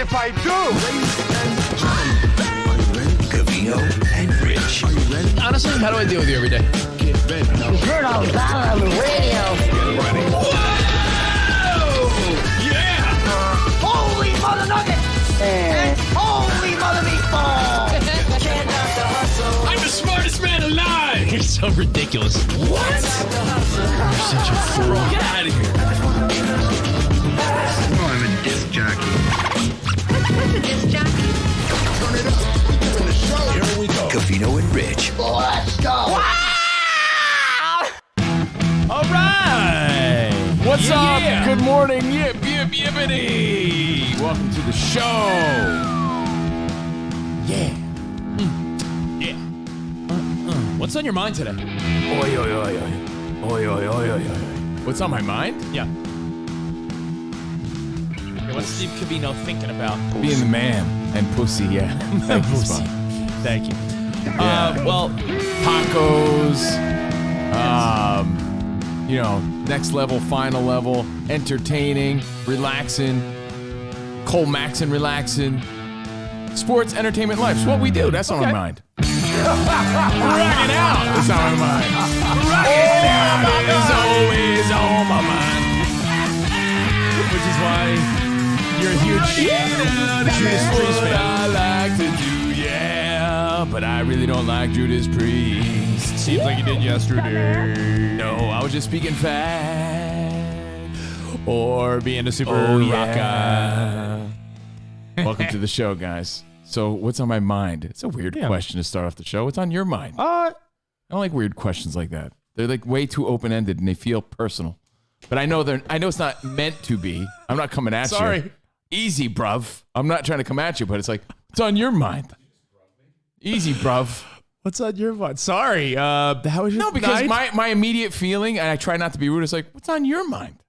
if I do. Covino and Rich. Are you ready? Honestly, how do I deal with you every day? Get ready. Turn on Val on the radio. Get ready. Whoa! Yeah! Holy mother nugget! And holy mother meatball! I'm the smartest man alive! You're so ridiculous. What? You're such a fool. Get out of here. Oh, I'm a disc jockey. What's a disc jockey? Turn it up. We're doing the show. Here we go. Covino and Rich. Let's go! All right! What's up? Yeah. Good morning. Yippity. Welcome to the show. Yeah. Yeah. What's on your mind today? Oi, oi, oi, oi. Oi, oi, oi, oi, oi. What's on my mind? Yeah. Okay, what's Steve Covino thinking about? Being the man and pussy, yeah. Thank you, Pussy. Spot. Thank you. Yeah. Well, Tacos, next level, final level, entertaining, relaxing, Cole Maxon relaxing, sports, entertainment, life. It's what we do. That's on my mind. Rocking out. That's on my mind. Rocking out is always on my mind. which is why you're a huge Judas Priest What fan. I like to do, yeah, but I really don't like Judas Priest. Seems like you did yesterday. No, I was just speaking fast. Or being a super rocker. Welcome to the show, guys. So, what's on my mind? It's a weird question to start off the show. What's on your mind? I don't like weird questions like that. They're like way too open-ended and they feel personal. But I know it's not meant to be. I'm not coming at you. Sorry. Easy, bruv. I'm not trying to come at you, but it's like, what's on your mind? Easy, bruv. What's on your mind? Sorry. How was your No, because night? my immediate feeling, and I try not to be rude, is like, what's on your mind?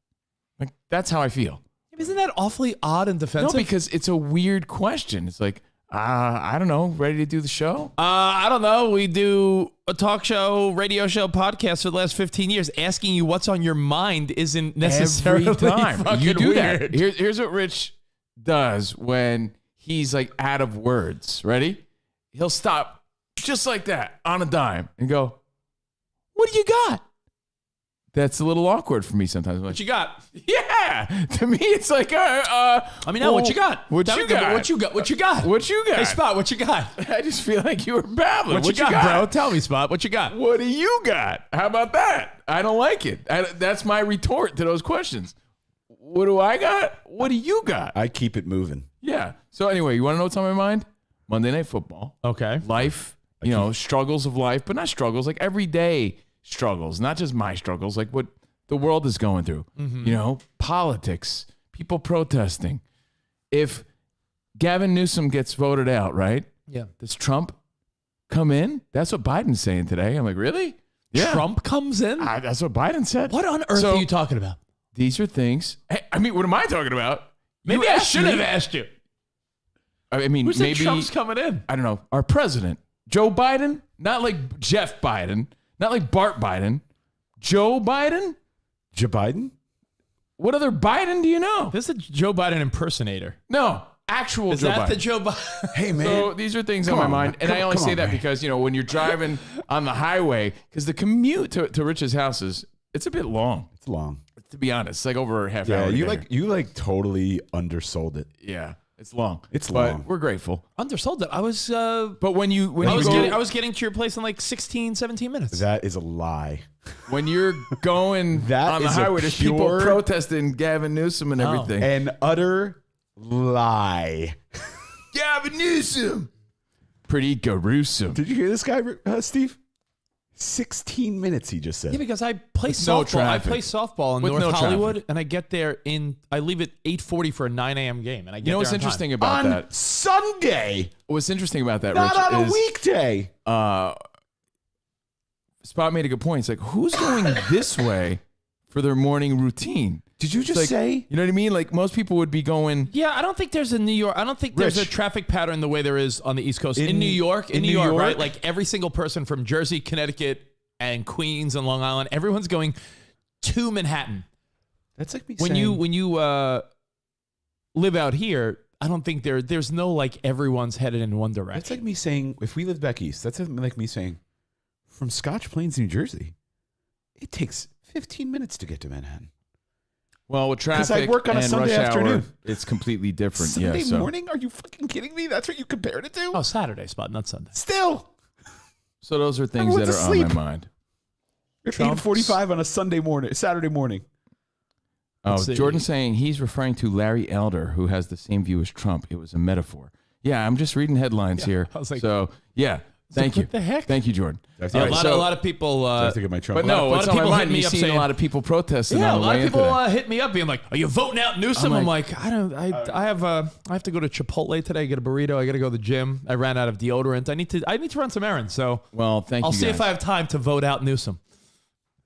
Like, that's how I feel. Isn't that awfully odd and defensive? No, because it's a weird question. It's like, I don't know, ready to do the show? I don't know. We do a talk show, radio show, podcast for the last 15 years. Asking you what's on your mind isn't necessarily Every time. fucking You do weird. that. Here's what Rich does when he's like out of words. Ready? He'll stop just like that on a dime and go, what do you got? That's a little awkward for me sometimes. I'm like, What you got? yeah. To me, it's like, what you got? What Tell you me got? What you got? What you got? What you got? Hey, Spot, what you got? I just feel like you were babbling. What you got, bro? Tell me, Spot, what you got? What do you got? How about that? I don't like it. That's my retort to those questions. What do I got? What do you got? I keep it moving. Yeah. So anyway, you want to know what's on my mind? Monday Night Football. Okay. Life, struggles of life, but not struggles, like everyday struggles, not just my struggles, like what the world is going through. Politics, people protesting. If Gavin Newsom gets voted out, right? Yeah. Does Trump come in? That's what Biden's saying today. I'm like, really? Yeah. Trump comes in? That's what Biden said. What on earth So, are you talking about? These are things. I mean, what am I talking about? Maybe You I asked should have me. asked you. I mean, Who said maybe Trump's coming in? I don't know. Our president, Joe Biden, not like Jeff Biden, not like Bart Biden, Joe Biden. Joe Biden? What other Biden do you know? This is a Joe Biden impersonator. No, actual Is Joe that Biden. the Joe Biden? Hey, man. So these are things on my mind, and I only say that because when you're driving on the highway, because the commute to Rich's house it's a bit long. It's long. To be honest, it's like over a half Yeah, hour. to you get like totally undersold it. here. Yeah, it's long. It's but long. we're grateful. Undersold it. I was But when you I was go, getting to your place in like 16, 17 minutes. That is a lie. when you're going That on the is a highway, there's people pure- protesting Gavin Newsom and everything. An utter lie. Gavin Newsom, pretty gruesome. Did you hear this guy, Steve? 16 minutes, he just said. Yeah, because I play With no softball. I traffic. play softball in With North no Hollywood, traffic. and I get there I leave at 8:40 for a 9 a.m. game, and I get You know what's there on time. interesting about On that? Sunday, What's interesting about that, not Rich, on a is weekday. Spot made a good point. It's like, who's going this way for their morning routine? Did you It's just like, say? You know what I mean? Like most people would be going. Yeah, I don't think there's a New York. I don't think there's a Rich. traffic pattern the way there is on the East Coast. In- In New York, in New York? right? Like every single person from Jersey, Connecticut, and Queens and Long Island, everyone's going to Manhattan. That's like me When saying. you live out here, I don't think there's no like everyone's headed in one direction. That's like me saying, if we lived back east, that's like me saying, from Scotch Plains, New Jersey, it takes 15 minutes to get to Manhattan. Well, with traffic I work on a and Sunday rush afternoon. hour, it's completely different. Sunday so. morning? Are you fucking kidding me? That's what you compared it to? Oh, Saturday spot, not Sunday. Still. So those are things that are on my mind. You're 8:45 on a Saturday morning. Oh, Jordan's saying he's referring to Larry Elder, who has the same view as Trump. It was a metaphor. Yeah, I'm just reading headlines here. I was like, so, yeah, thank you. What the heck? Thank you, Jordan. Yeah, a lot of people. I have to get my Trump. But no, a lot it's of on my people mind. hit me You've up seen saying- a lot of people protesting Yeah, a on the lot way of in people today. hit me up being like, "Are you voting out Newsom?" I'm like, I don't. I have to go to Chipotle today, get a burrito. I got to go to the gym. I ran out of deodorant. I need to run some errands. So Well, thank you. I'll see guys. if I have time to vote out Newsom.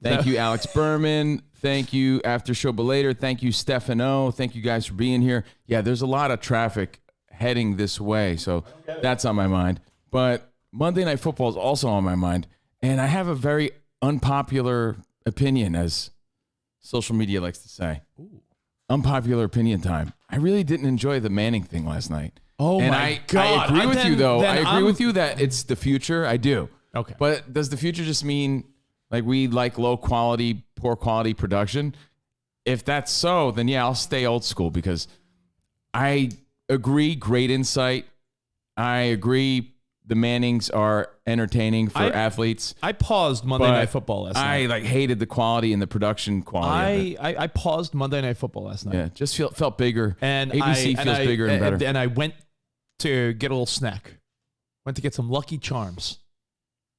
Thank you, Alex Berman. Thank you, After Show Belater. Thank you, Stefano. Thank you guys for being here. Yeah, there's a lot of traffic heading this way, so that's on my mind. But Monday Night Football is also on my mind, and I have a very unpopular opinion, as social media likes to say. Unpopular opinion time. I really didn't enjoy the Manning thing last night. Oh, and my God. I agree with you, though. Then I agree with you that it's the future. I do. Okay. But does the future just mean like we like low quality, poor quality production? If that's so, then yeah, I'll stay old school because I agree, great insight. I agree the Mannings are entertaining for athletes. I paused Monday Night Football last night. I hated the quality and the production quality of it. I paused Monday Night Football last night. Yeah, just felt bigger. And ABC feels bigger and better. And I went to get a little snack. Went to get some Lucky Charms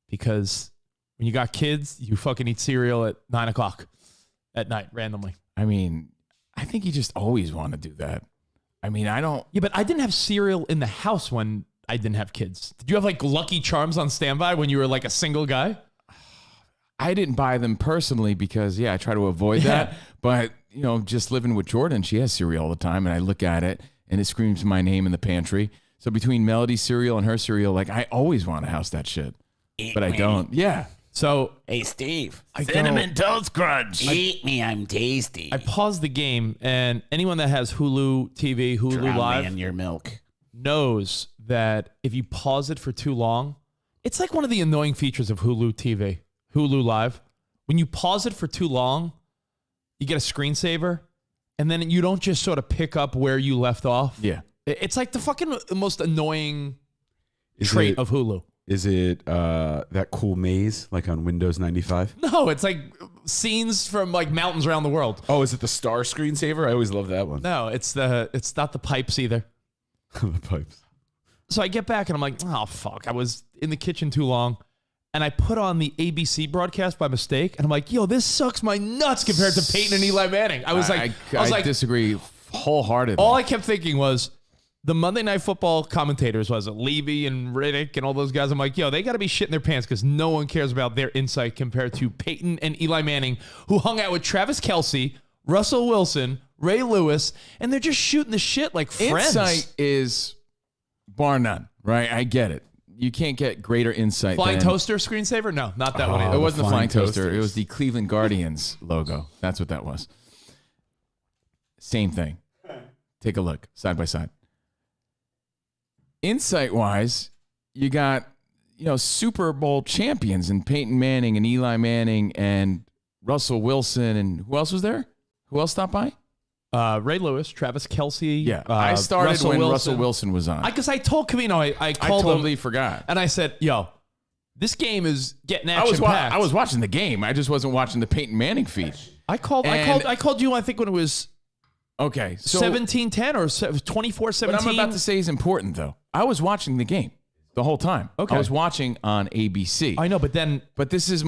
because when you got kids, you fucking eat cereal at 9 o'clock at night randomly. I mean, I think you just always want to do that. I mean, I don't. Yeah, but I didn't have cereal in the house when I didn't have kids. Did you have like Lucky Charms on standby when you were like a single guy? I didn't buy them personally because, yeah, I try to avoid that. But, you know, just living with Jordan, she has cereal all the time, and I look at it, and it screams my name in the pantry. So between Melody's cereal and her cereal, like, I always want to house that shit. But I don't. Yeah. So Hey, Steve. Cinnamon Toast Crunch. Eat me, I'm tasty. I paused the game, and anyone that has Hulu TV, Hulu Drown Live, me in your milk. knows that if you pause it for too long, it's like one of the annoying features of Hulu TV, Hulu Live. When you pause it for too long, you get a screensaver, and then you don't just sort of pick up where you left off. Yeah. It's like the fucking most annoying trait of Hulu. Is it that cool maze like on Windows 95? No, it's like scenes from like mountains around the world. Oh, is it the star screensaver? I always love that one. No, it's not the pipes either. The pipes. So I get back and I'm like, oh, fuck. I was in the kitchen too long. And I put on the ABC broadcast by mistake. And I'm like, yo, this sucks my nuts compared to Peyton and Eli Manning. I was like, I disagree wholeheartedly. all I kept thinking was the Monday Night Football commentators, was it Levy and Riddick and all those guys? I'm like, yo, they got to be shitting their pants because no one cares about their insight compared to Peyton and Eli Manning, who hung out with Travis Kelce, Russell Wilson, Ray Lewis, and they're just shooting the shit like friends. Insight is bar none, right? I get it. You can't get greater insight Flying than... toaster screensaver? No, not that one. It Either. wasn't the flying toaster. toasters. It was the Cleveland Guardians logo. That's what that was. Same thing. Take a look, side by side. Insight-wise, you got, Super Bowl champions in Peyton Manning and Eli Manning and Russell Wilson, and who else was there? Who else stopped by? Ray Lewis, Travis Kelce. Yeah, I started Russell when Wilson. Russell Wilson was on. Because I told Covino, I I called totally him forgot. and I said, yo, this game is getting action packed. I was watching the game. I just wasn't watching the Peyton Manning feed. I called you, I think, when it was Okay, so 17-10 or 24-17. what I'm about to say is important, though. I was watching the game the whole time. Okay. I was watching on ABC. I know, but then But this is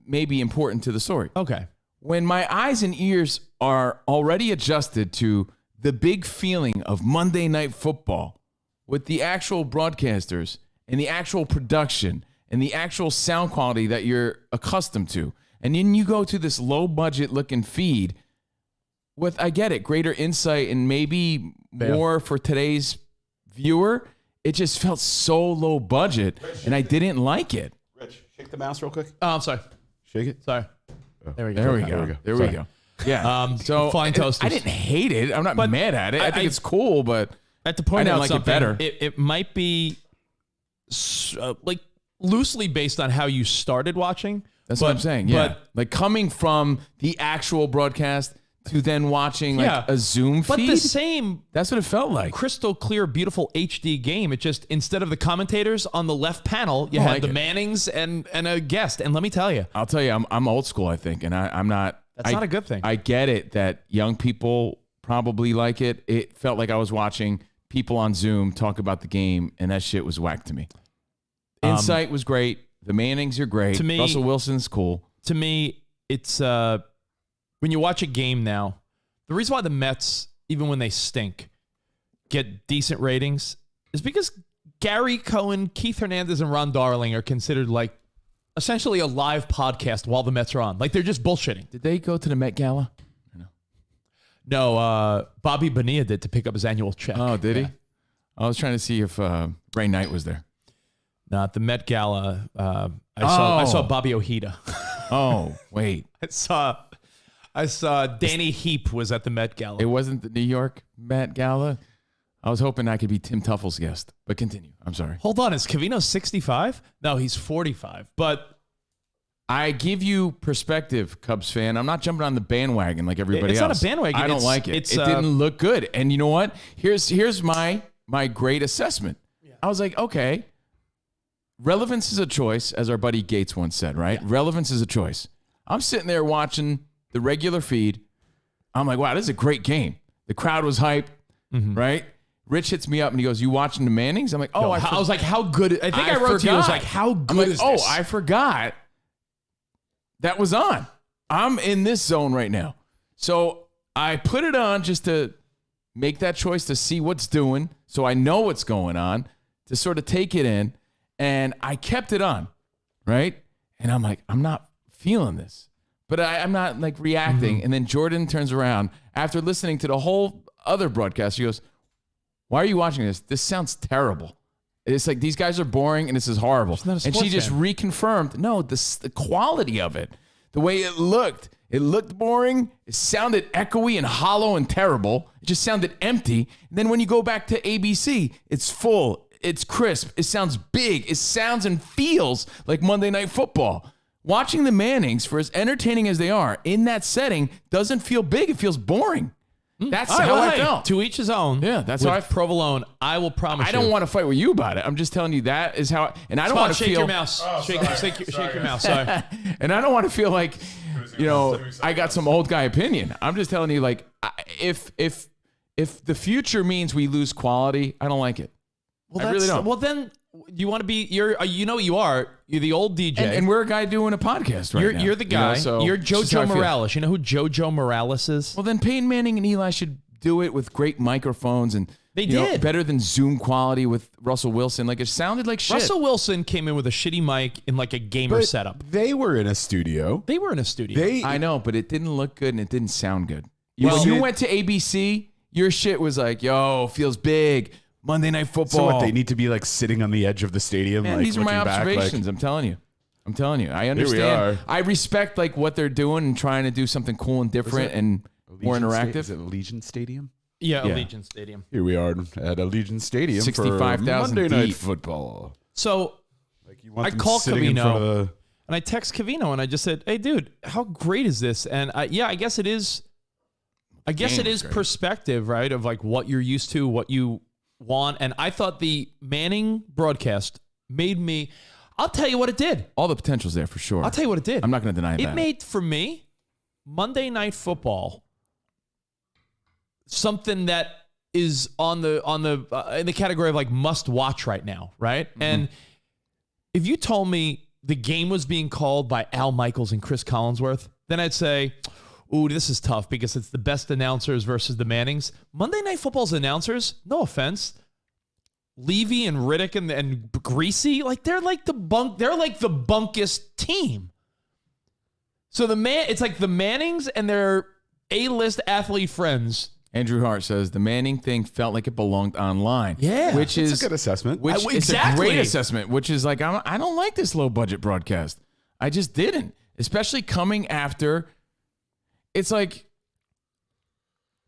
maybe important to the story. okay. When my eyes and ears are already adjusted to the big feeling of Monday Night Football with the actual broadcasters and the actual production and the actual sound quality that you're accustomed to, and then you go to this low budget looking feed with, I get it, greater insight and maybe more for today's viewer, it just felt so low budget, and I didn't like it. Rich, shake the mouse real quick. Oh, I'm sorry. Shake it. Sorry. There we go. There we go. There we go. Yeah. Flying toasters. I didn't hate it. I'm not mad at it. I think I- it's cool, but I have to point I didn't out like it something. better. It might be like loosely based on how you started watching. That's what I'm saying. Yeah. Like coming from the actual broadcast to then watching like a Zoom feed. But the same That's what it felt like. crystal clear, beautiful HD game. It just, instead of the commentators on the left panel, you had like the it. Mannings and a guest. And let me tell you, I'll tell you, I'm old school, I think, and I'm not. That's not a good thing. I get it that young people probably like it. It felt like I was watching people on Zoom talk about the game, and that shit was whack to me. Insight was great. The Mannings are great. To me- Russell Wilson's cool. to me, it's when you watch a game now, the reason why the Mets, even when they stink, get decent ratings is because Gary Cohen, Keith Hernandez, and Ron Darling are considered like essentially a live podcast while the Mets are on. Like they're just bullshitting. Did they go to the Met Gala? No, Bobby Bonilla did to pick up his annual check. Oh, did Yeah. he? I was trying to see if Ray Knight was there. Not the Met Gala. I saw Bobby Ojeda. Oh, wait. I saw Danny Heap was at the Met Gala. It wasn't the New York Met Gala? I was hoping I could be Tim Tuffle's guest, but continue. I'm sorry. Hold on, is Covino 65? No, he's 45. But I give you perspective, Cubs fan. I'm not jumping on the bandwagon like everybody It's else. not a bandwagon. I don't like it. It didn't look good. And you know what? Here's my great assessment. I was like, okay, relevance is a choice, as our buddy Gates once said, right? Yeah. Relevance is a choice. I'm sitting there watching the regular feed. I'm like, wow, this is a great game. The crowd was hyped, right? Rich hits me up and he goes, "You watching the Mannings?" I'm like, "Oh, I was like, how good?" I think I wrote to you. I was like, "How good I'm like, is oh, this?" I forgot that was on. I'm in this zone right now. So I put it on just to make that choice to see what's doing, so I know what's going on, to sort of take it in. And I kept it on, right? And I'm like, I'm not feeling this. But I'm not like reacting. And then Jordan turns around after listening to the whole other broadcast. He goes, "Why are you watching this? This sounds terrible. It's like these guys are boring and this is horrible." not a And she sports just fan. reconfirmed, no, the quality of it, the way it looked boring. It sounded echoey and hollow and terrible. It just sounded empty. And then when you go back to ABC, it's full. It's crisp. It sounds big. It sounds and feels like Monday Night Football. Watching the Mannings, for as entertaining as they are, in that setting, doesn't feel big. It feels boring. That's how I felt. To each his own. Yeah, that's with how I provolone. I will promise I don't want to fight with you about it. I'm just telling you that is how. And I don't want to shake feel. your mouse. Shake your mouse. Sorry. And I don't want to feel like, I got some old guy opinion. I'm just telling you, like, if the future means we lose quality, I don't like it. Well, I really don't. Well, then you want to be. You know you are. You're the old DJ. And we're a guy doing a podcast right now. You're the guy. so You're it's just how I JoJo feel. Morales. You know who JoJo Morales is? Well, then Peyton Manning and Eli should do it with great microphones and They you know, did. better than Zoom quality with Russell Wilson. Like, it sounded like shit. Russell Wilson came in with a shitty mic in like a gamer But setup. they were in a studio. They were in a studio. I know, but it didn't look good and it didn't sound good. When Well- you went to ABC, your shit was like, yo, feels big. Monday Night Football. So what? They need to be like sitting on the edge of the stadium. Man, like, these are my looking back, like, observations. I'm telling you. I we understand. are. I respect like what they're doing and trying to do something cool and different and more interactive. Is it Allegiant Stadium? Yeah, Yeah. Allegiant Stadium. Here we are at Allegiant Stadium 65,000 for Monday Night deep. Football. So Like you want I them called sitting in front Covino. of the- and I text Covino and I just said, "Hey, dude, how great is this?" And I guess it is. I guess it Game is is great. perspective, right? Of like what you're used to, what you want. And I thought the Manning broadcast made me. I'll tell you what it did. All the potential's there for sure. I'll tell you what it did. I'm not going to deny It that. made for me Monday Night Football something that is on the in the category of like must watch right now, right? Mm-hmm. And if you told me the game was being called by Al Michaels and Chris Collinsworth, then I'd say, "Ooh, this is tough because it's the best announcers versus the Mannings." Monday Night Football's announcers, no offense, Levy and Riddick and Greasy, like they're like the bunkest team. So it's like the Mannings and their A-list athlete friends. Andrew Hart says the Manning thing felt like it belonged online. Yeah. Which It's is a good assessment. Which is exactly. a great assessment, which is like, I don't like this low budget broadcast. I just didn't, especially coming after. It's like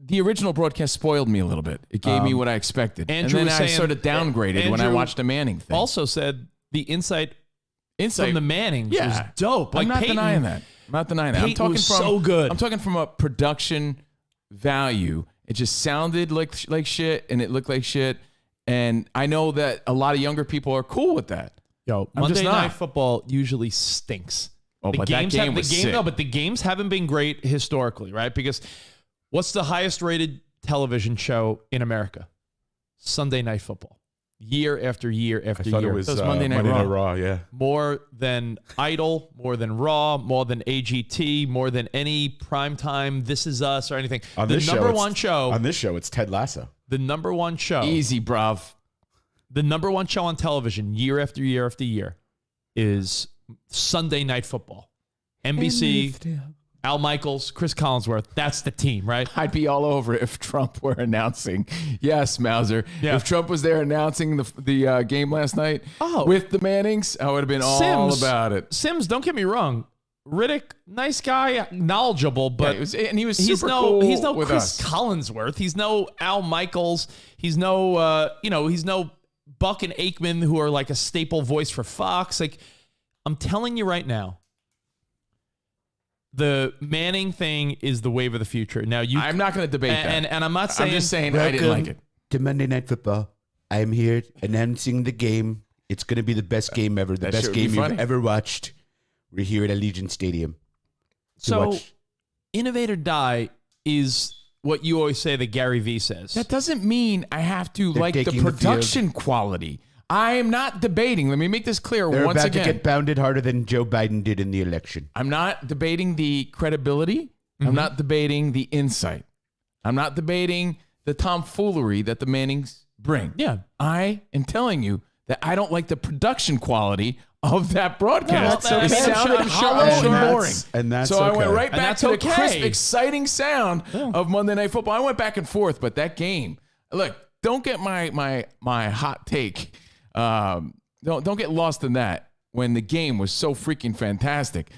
the original broadcast spoiled me a little bit. It gave me what I expected. Andrew and was then I saying- sort of downgraded when I Andrew watched the Manning thing. Also said the insight from the Mannings was yeah, dope. I'm not Peyton, denying that. I'm not denying that. I'm Peyton talking was from so good. I'm talking from a production value. It just sounded like shit, and it looked like shit. And I know that a lot of younger people are cool with that. Yo, I'm just Monday not. Night Football usually stinks. Oh, but that game was sick. No, but the games haven't been great historically, right? Because what's the highest rated television show in America? Sunday Night Football. Year after year after I thought year. it was That was Monday Night Raw. Yeah. More than Idol, more than Raw, more than AGT, more than any primetime This Is Us or anything. On The this number show, one show. On this show, it's Ted Lasso. The number one show. Easy, bruv. The number one show on television year after year after year is Sunday Night Football. NBC, Al Michaels, Chris Collinsworth. That's the team, right? I'd be all over it if Trump were announcing. Yes, Mauser. Yeah. If Trump was there announcing the game last night with the Mannings, I would have been all about it. Sims, don't get me wrong. Riddick, nice guy, knowledgeable, but He was he's super no cool he's no with Chris us. Collinsworth. He's no Al Michaels. He's no he's no Buck and Aikman, who are like a staple voice for Fox. Like, I'm telling you right now, the Manning thing is the wave of the future. Now I'm not going to debate that. and I'm not saying, I'm just saying I didn't like it. To Monday Night Football. I'm here announcing the game. It's going to be the best game ever. The That best shit would be game you've funny. ever watched. We're here at Allegiant Stadium. to so. watch. Innovate or die is what you always say that Gary Vee says. That doesn't mean I have to like the taking the production quality. I am not debating. Let me make this clear They're once about again. to get pounded harder than Joe Biden did in the election. I'm not debating the credibility. I'm not debating the insight. I'm not debating the tomfoolery that the Mannings bring. Yeah. I am telling you that I don't like the production quality of that broadcast. No, that's It okay. sounded I'm sure- hollow I'm and sure- boring. and that's so I went okay. right And back that's to the okay. crisp, exciting sound of Monday Night Football. I went back and forth, but that game, look, don't get my hot take. Don't get lost in that when the game was so freaking fantastic.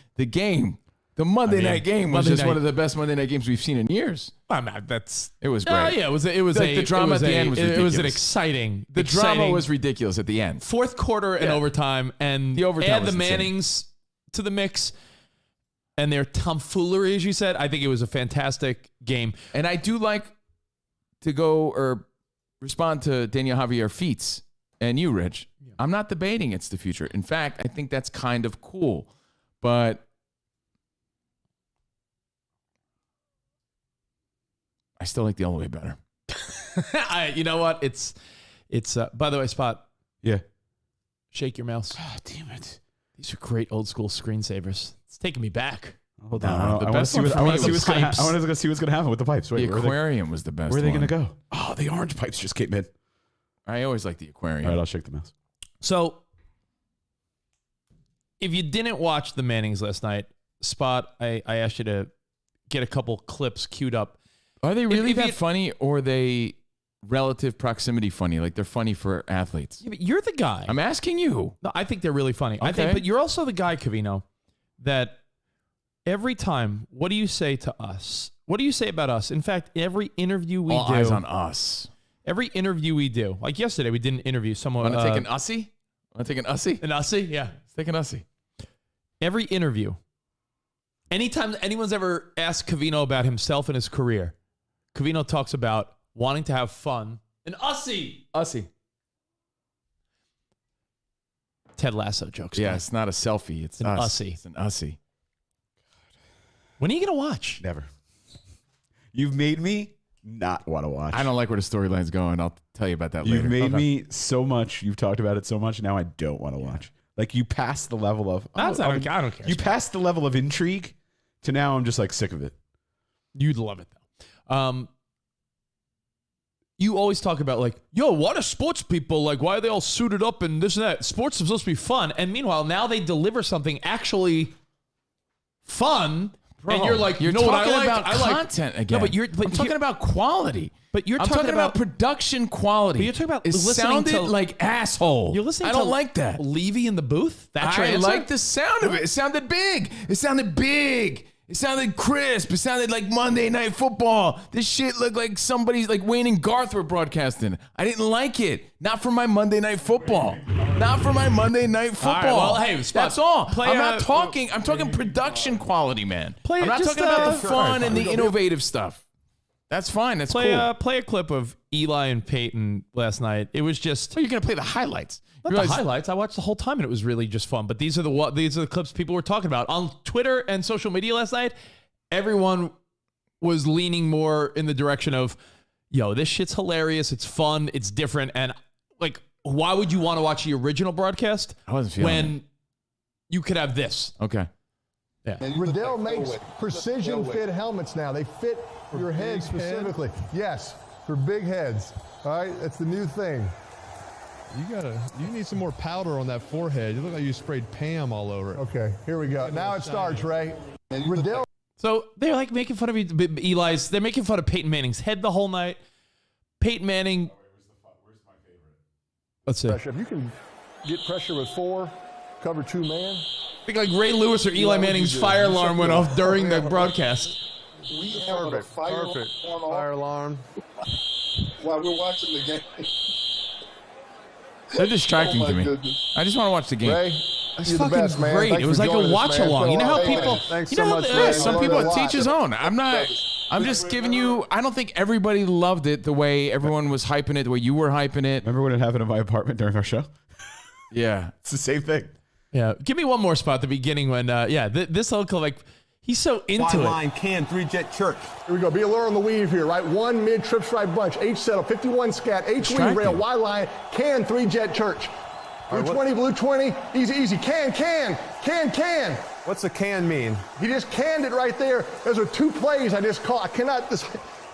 The Monday night game was Monday just night- one of the best Monday night games we've seen in years. That's It was Oh, great. yeah, it was Like, the drama at the end was it was an ridiculous. exciting. The drama was ridiculous at the end. fourth quarter and Yeah. overtime, and The overtime add the was insane. Mannings to the mix, and their tomfoolery, as you said. I think it was a fantastic game. And I do like to go or respond to Daniel Javier Feats and you, Rich. I'm not debating it's the future. In fact, I think that's kind of cool. But I still like the other way better. You know what? It's. By the way, Spot, Yeah. shake your mouse. Oh, damn it. These are great old school screensavers. It's taking me back. Hold No, on. the I want to best see one what for I want me to see was what's going pipes. to I want to see what's going to happen with the pipes. Wait, The where aquarium was the best are they one. going to go? Oh, the orange pipes just came in. I always like the aquarium. All right, I'll shake the mouse. So, if you didn't watch the Mannings last night, Spot, I asked you to get a couple clips queued up. Are they really if that you- funny, or are they relative proximity funny? Like they're funny for athletes? Yeah, but you're the guy. I'm asking you. No, I think they're really funny. I Okay. think, but you're also the guy, Covino, that every time, what do you say to us? What do you say about us? In fact, every interview we All do, eyes on us. every interview we do, like yesterday, we did an interview. Someone Want to take an Ussie? Want to take an Ussie? an Aussie, yeah. Let's take an Ussie. Every interview, anytime anyone's ever asked Covino about himself and his career, Covino talks about wanting to have fun. An Aussie. Ussie. Ted Lasso jokes. Yeah, man. it's not a selfie. It's an us. Ussie. It's an Ussie. When are you gonna watch? Never. You've made me not want to watch. I don't like where the storyline's going. I'll tell you about that You've later. made me so much. You've talked about it so much. Now I don't want to watch. Like you passed the level of. That's oh, not, I don't care. You passed the level of intrigue to now I'm just like sick of it. You'd love it though. You always talk about like, yo, why are sports people like? Why are they all suited up and this and that? Sports is supposed to be fun, and meanwhile, now they deliver something actually fun, Bro, and you're like, you're you know what talking I like? about I like content again. No, but I'm talking about quality. But you're I'm talking about about production quality. But you're talking about it listening sounded to- like asshole. You're listening. I to don't like that. Levy in the booth. That's your I answer? like the sound of it. It sounded big. It sounded big. It sounded crisp. It sounded like Monday Night Football. This shit looked like somebody's like Wayne and Garth were broadcasting. I didn't like it. Not for my Monday Night Football. Not for my Monday Night Football. All right, well, hey, that's all. play I'm not talking. I'm talking production quality, man. Play I'm not just, talking about the fun and the fine. innovative stuff. That's fine. That's cool. Play a clip of Eli and Peyton last night. It was just Oh, you're gonna play the highlights. not the highlights. I watched the whole time and it was really just fun. But these are the clips people were talking about on Twitter and social media last night. Everyone was leaning more in the direction of, yo, this shit's hilarious. It's fun. It's different. And like, why would you want to watch the original broadcast I wasn't feeling when you could have this? Okay. Riddell makes precision fit helmets now. They fit your head specifically. Yes, for big heads. All right, that's the new thing. You need some more powder on that forehead. You look like you sprayed Pam all over it. Okay, here we go. Now it starts, Ray. Riddell. So they're like making fun of Eli's. They're making fun of Peyton Manning's head the whole night. Peyton Manning. Where's my favorite? Let's see. Pressure. If you can get pressure with 4, cover 2 man. I think like Ray Lewis or Eli Manning's fire alarm went off during the broadcast. Perfect. Fire alarm. While we're watching the game. They're distracting Oh, my to me. goodness. I just want to watch the game. Ray, That's you're the fucking best, man. great. Thanks It was for like a joining us, watch man. along. You know how Hey, people. Thanks you so know much, how man. Yeah, some I people learned a teach lot. his own. I'm just giving you, I don't think everybody loved it the way everyone was hyping it, the way you were hyping it. Remember when it happened in my apartment during our show? Yeah. It's the same thing. Yeah, give me one more spot at the beginning when this whole like he's so into it. Can 3-jet church. Here we go. Be alert on the weave here, right? 1 mid trip stripe bunch, H settle, 51 scat, H weave Distracting. rail, Y line, can 3-jet church. Blue 20, blue 20, easy. Can. What's a can mean? He just canned it right there. Those are 2 plays I just called. I cannot, this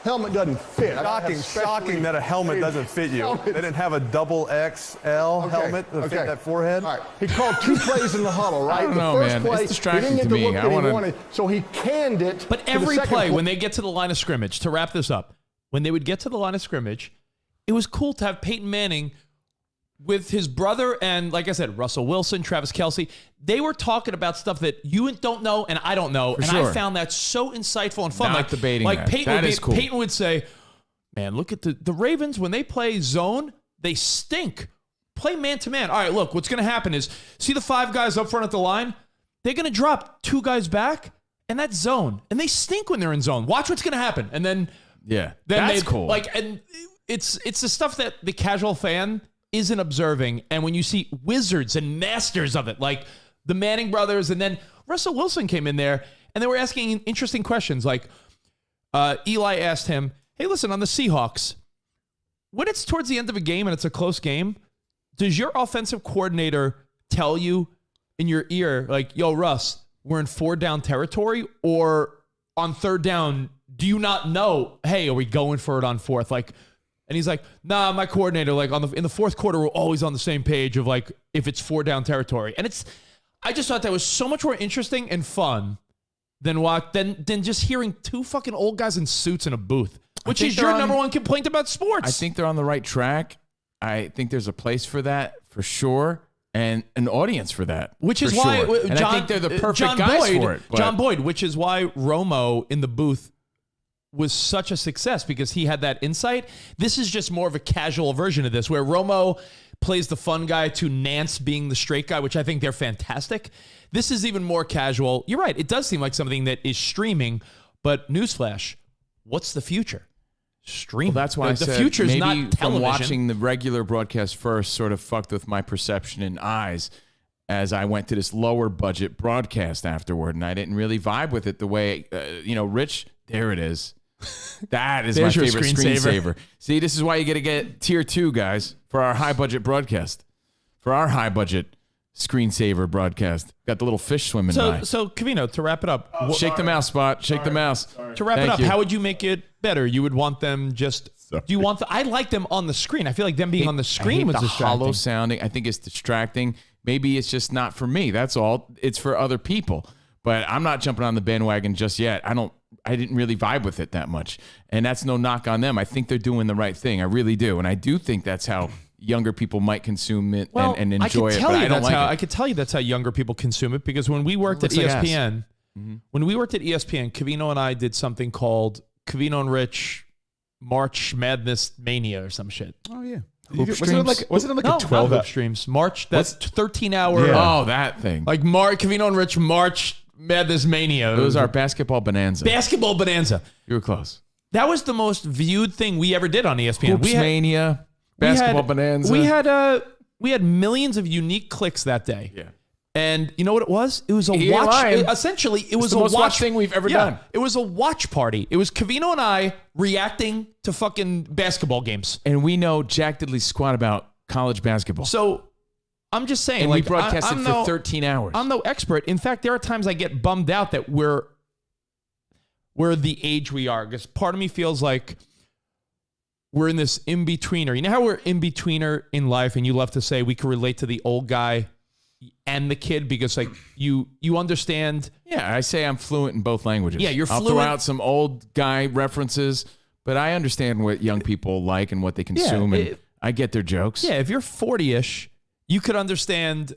helmet doesn't fit. I have Shocking that a helmet made doesn't fit you. helmets. They didn't have a double XL helmet to fit that forehead. All right. He called 2 plays in the huddle, right? I don't the know, first man. play, It's distracting he didn't to get the me. look I that wanna- he wanted, so he canned it. But to the every second play, when they get to the line of scrimmage, to wrap this up, when they would get to the line of scrimmage, it was cool to have Peyton Manning with his brother and, like I said, Russell Wilson, Travis Kelce. They were talking about stuff that you don't know and I don't know. For and sure. I found that so insightful and fun. Not like debating like that. Peyton That would is cool. Peyton would say, man, look at the Ravens. When they play zone, they stink. Play man-to-man. All right, look, what's going to happen is, see the 5 guys up front at the line? They're going to drop 2 guys back, and that's zone. And they stink when they're in zone. Watch what's going to happen. And then That's cool. Like, and it's the stuff that the casual fan isn't observing. And when you see wizards and masters of it, like the Manning brothers, and then Russell Wilson came in there, and they were asking interesting questions. Like Eli asked him, hey, listen, on the Seahawks, when it's towards the end of a game and it's a close game, does your offensive coordinator tell you in your ear, like, yo, Russ, we're in 4-down territory? Or on 3rd down, do you not know, hey, are we going for it on 4th? Like, and he's like, nah, my coordinator, like in the 4th quarter, we're always on the same page of like, if it's 4-down territory. And I just thought that was so much more interesting and fun than just hearing 2 fucking old guys in suits in a booth, which is your number one complaint about sports. I think they're on the right track. I think there's a place for that for sure, and an audience for that. Which is for why sure. And I think they're the perfect John guys Boyd, for it. but- John Boyd, which is why Romo in the booth was such a success, because he had that insight. This is just more of a casual version of this, where Romo plays the fun guy to Nance being the straight guy, which I think they're fantastic. This is even more casual. You're right. It does seem like something that is streaming, but newsflash, what's the future? Streaming. Well, that's why the I said future's maybe not from television. watching the regular broadcast first sort of fucked with my perception and eyes as I went to this lower budget broadcast afterward, and I didn't really vibe with it the way, Rich, there it is. That is my There's your favorite screensaver. screensaver. See, this is why you got to get tier 2, guys, for our high budget broadcast. For our high budget screensaver broadcast. Got the little fish swimming by. So Covino, to wrap it up, Shake the mouse, Spot. Shake the mouse. to wrap it Thank up, you. how would you make it better? You would want them just. Do you want? I like them on the screen. I feel like them being on the I screen hate was the distracting. hollow sounding. I think it's distracting. Maybe it's just not for me. That's all. It's for other people. But I'm not jumping on the bandwagon just yet. I didn't really vibe with it that much. And that's no knock on them. I think they're doing the right thing. I really do. And I do think that's how younger people might consume it and enjoy it. But I don't like it. I could tell you that's how younger people consume it, because when we worked at Looks like ESPN, When we worked at ESPN, Covino and I did something called Covino and Rich March Madness Mania or some shit. Oh yeah. Wasn't it like No, a 12 not hoop streams. March, that's 13-hour. Yeah. Oh, that thing. Like Covino and Rich March Madness Mania. It was our basketball bonanza. basketball bonanza. You were close. That was the most viewed thing we ever did on ESPN. Hoops Mania, basketball bonanza. We had millions of unique clicks that day. Yeah. And you know what it was? It was a EA watch. Lion. Essentially, it was the a most watch watched thing we've ever done. It was a watch party. It was Covino and I reacting to fucking basketball games. And we know Jack diddly squat about college basketball. So I'm just saying, and like, we broadcasted I'm for no, 13 hours. I'm no expert. In fact, there are times I get bummed out that we're the age we are, because part of me feels like we're in this in-betweener. You know how we're in-betweener in life, and you love to say we can relate to the old guy and the kid because, like, you understand. Yeah, I say I'm fluent in both languages. Yeah, you're I'll fluent. throw out some old guy references, but I understand what young people like and what they consume, and I get their jokes. Yeah, if you're 40-ish, you could understand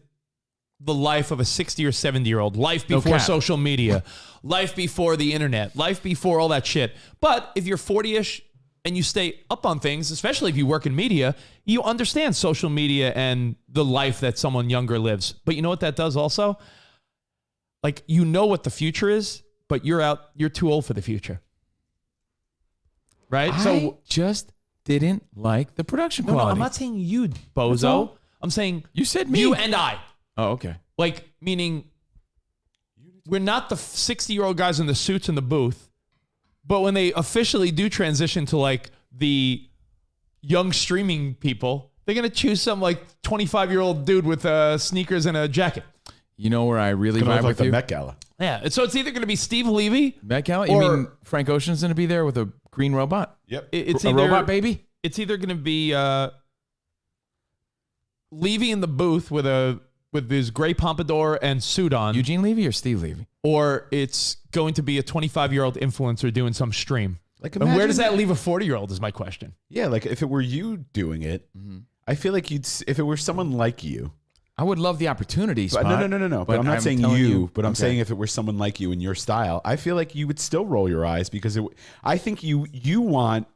the life of a 60 or 70-year-old, life before social media, life before the internet, life before all that shit. But if you're 40-ish and you stay up on things, especially if you work in media, you understand social media and the life that someone younger lives. But you know what that does also? Like, you know what the future is, but you're too old for the future. Right? I just didn't like the production quality. No, I'm not saying you, bozo. I'm saying you said me. You and I. Oh, okay. Like, meaning we're not the 60-year-old guys in the suits in the booth, but when they officially do transition to, like, the young streaming people, they're going to choose some, like, 25-year-old dude with sneakers and a jacket. You know where I really vibe like with the you? Met Gala. Yeah. And so it's either going to be Steve Levy. Met Gala? You mean Frank Ocean's going to be there with a green robot? Yep. It's a either, robot baby? It's either going to be Levy in the booth with his gray pompadour and suit on. Eugene Levy or Steve Levy? Or it's going to be a 25-year-old influencer doing some stream. Like, and where does that leave a 40-year-old is my question. Yeah, like if it were you doing it, I feel like if it were someone like you. I would love the opportunity, But Spot. no. But I'm not saying telling you, but I'm saying if it were someone like you in your style, I feel like you would still roll your eyes because I think you want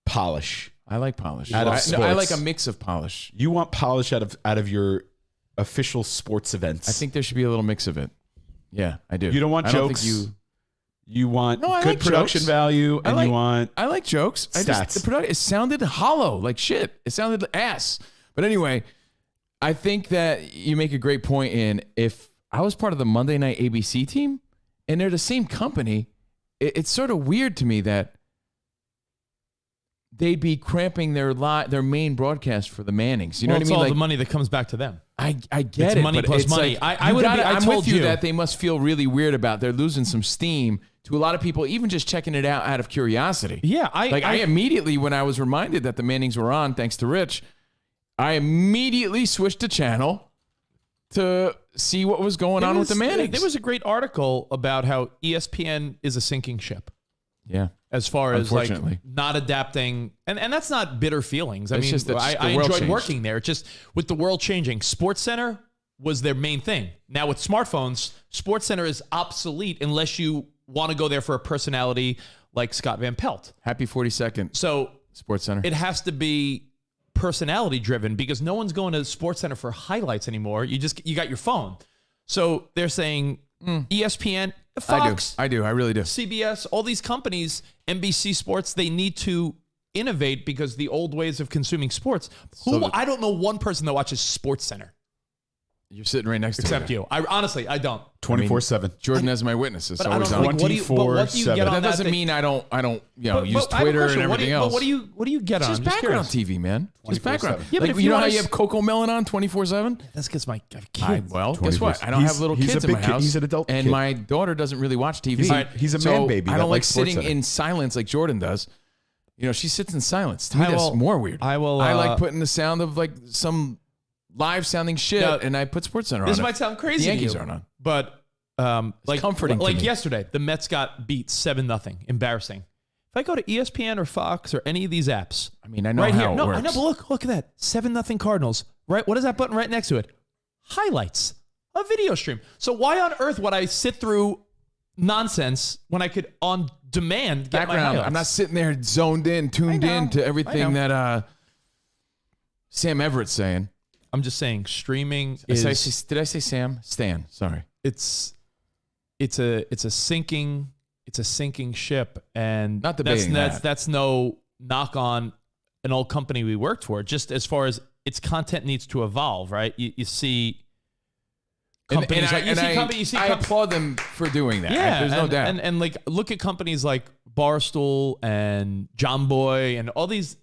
polish. I like polish. Out of I sports. like a mix of polish. You want polish out of your official sports events. I think there should be a little mix of it. Yeah, I do. You don't want I jokes. Don't think you want I good like production jokes. value, and you want I like jokes. stats. It sounded hollow, like shit. It sounded ass. But anyway, I think that you make a great point in if I was part of the Monday Night ABC team and they're the same company, it's sort of weird to me that they'd be cramping their main broadcast for the Mannings. You know what I it's mean? all like, the money that comes back to them. I get It's it. money but plus it's money. like, I I'm told with you you that they must feel really weird about they're losing some steam to a lot of people, even just checking it out of curiosity. Yeah, I immediately, when I was reminded that the Mannings were on, thanks to Rich, I immediately switched to channel to see what was going on with the Mannings. There was a great article about how ESPN is a sinking ship. Yeah. As far as like Unfortunately. not adapting, and that's not bitter feelings. I It's mean, just that I the world enjoyed changed. working there. It's just with the world changing, SportsCenter was their main thing. Now with smartphones, SportsCenter is obsolete unless you want to go there for a personality like Scott Van Pelt. Happy 42nd. So SportsCenter. it has to be personality driven because no one's going to SportsCenter for highlights anymore. You got your phone. So they're saying ESPN, Fox, I do. I really do. CBS, all these companies, NBC Sports, they need to innovate because the old ways of consuming sports. I don't know one person that watches SportsCenter. You're sitting right next to me. Except you. I honestly, I don't. 24/7. Jordan has my witnesses. But So I always don't on. know, like, what do you get But on that doesn't mean I don't use I have a Twitter question. and everything else. What do you get It's on? just I'm background curious. TV, man. Just background. 24/7. Yeah, but Like, if you know how wanna you have Coco Melon on 24/7? That's because I have kids. Well, guess what? 24/7. I don't have little He's a kids in big my kid. house. He's an adult and kid. my daughter doesn't really watch TV. He's a So man baby I that don't like likes sitting SportsCenter. in silence like Jordan does. You know, she sits in silence. To me, I that's will- more weird. I will, I like putting the sound of like some live sounding shit, Now, and I put SportsCenter on. This it. might sound crazy. The Yankees to you, aren't on. but like comforting to Like me. yesterday, the Mets got beat 7-0. Embarrassing. If I go to ESPN or Fox or any of these apps, I mean, I know right how here. it No, works. I know, but look at that. 7-0 Cardinals. Right? What is that button right next to it? Highlights. a video stream. So why on earth would I sit through nonsense when I could on demand get my Background. highlights? I'm not sitting there tuned in to everything that Sam Everett's saying. I'm just saying streaming Did is I say Sam? Stan. Sorry. it's a sinking ship, and Not debating that's no knock on an old company we worked for. Just as far as its content needs to evolve, right? You see companies I applaud them for doing that. yeah, There's no doubt. and like look at companies like Barstool and John Boy and all these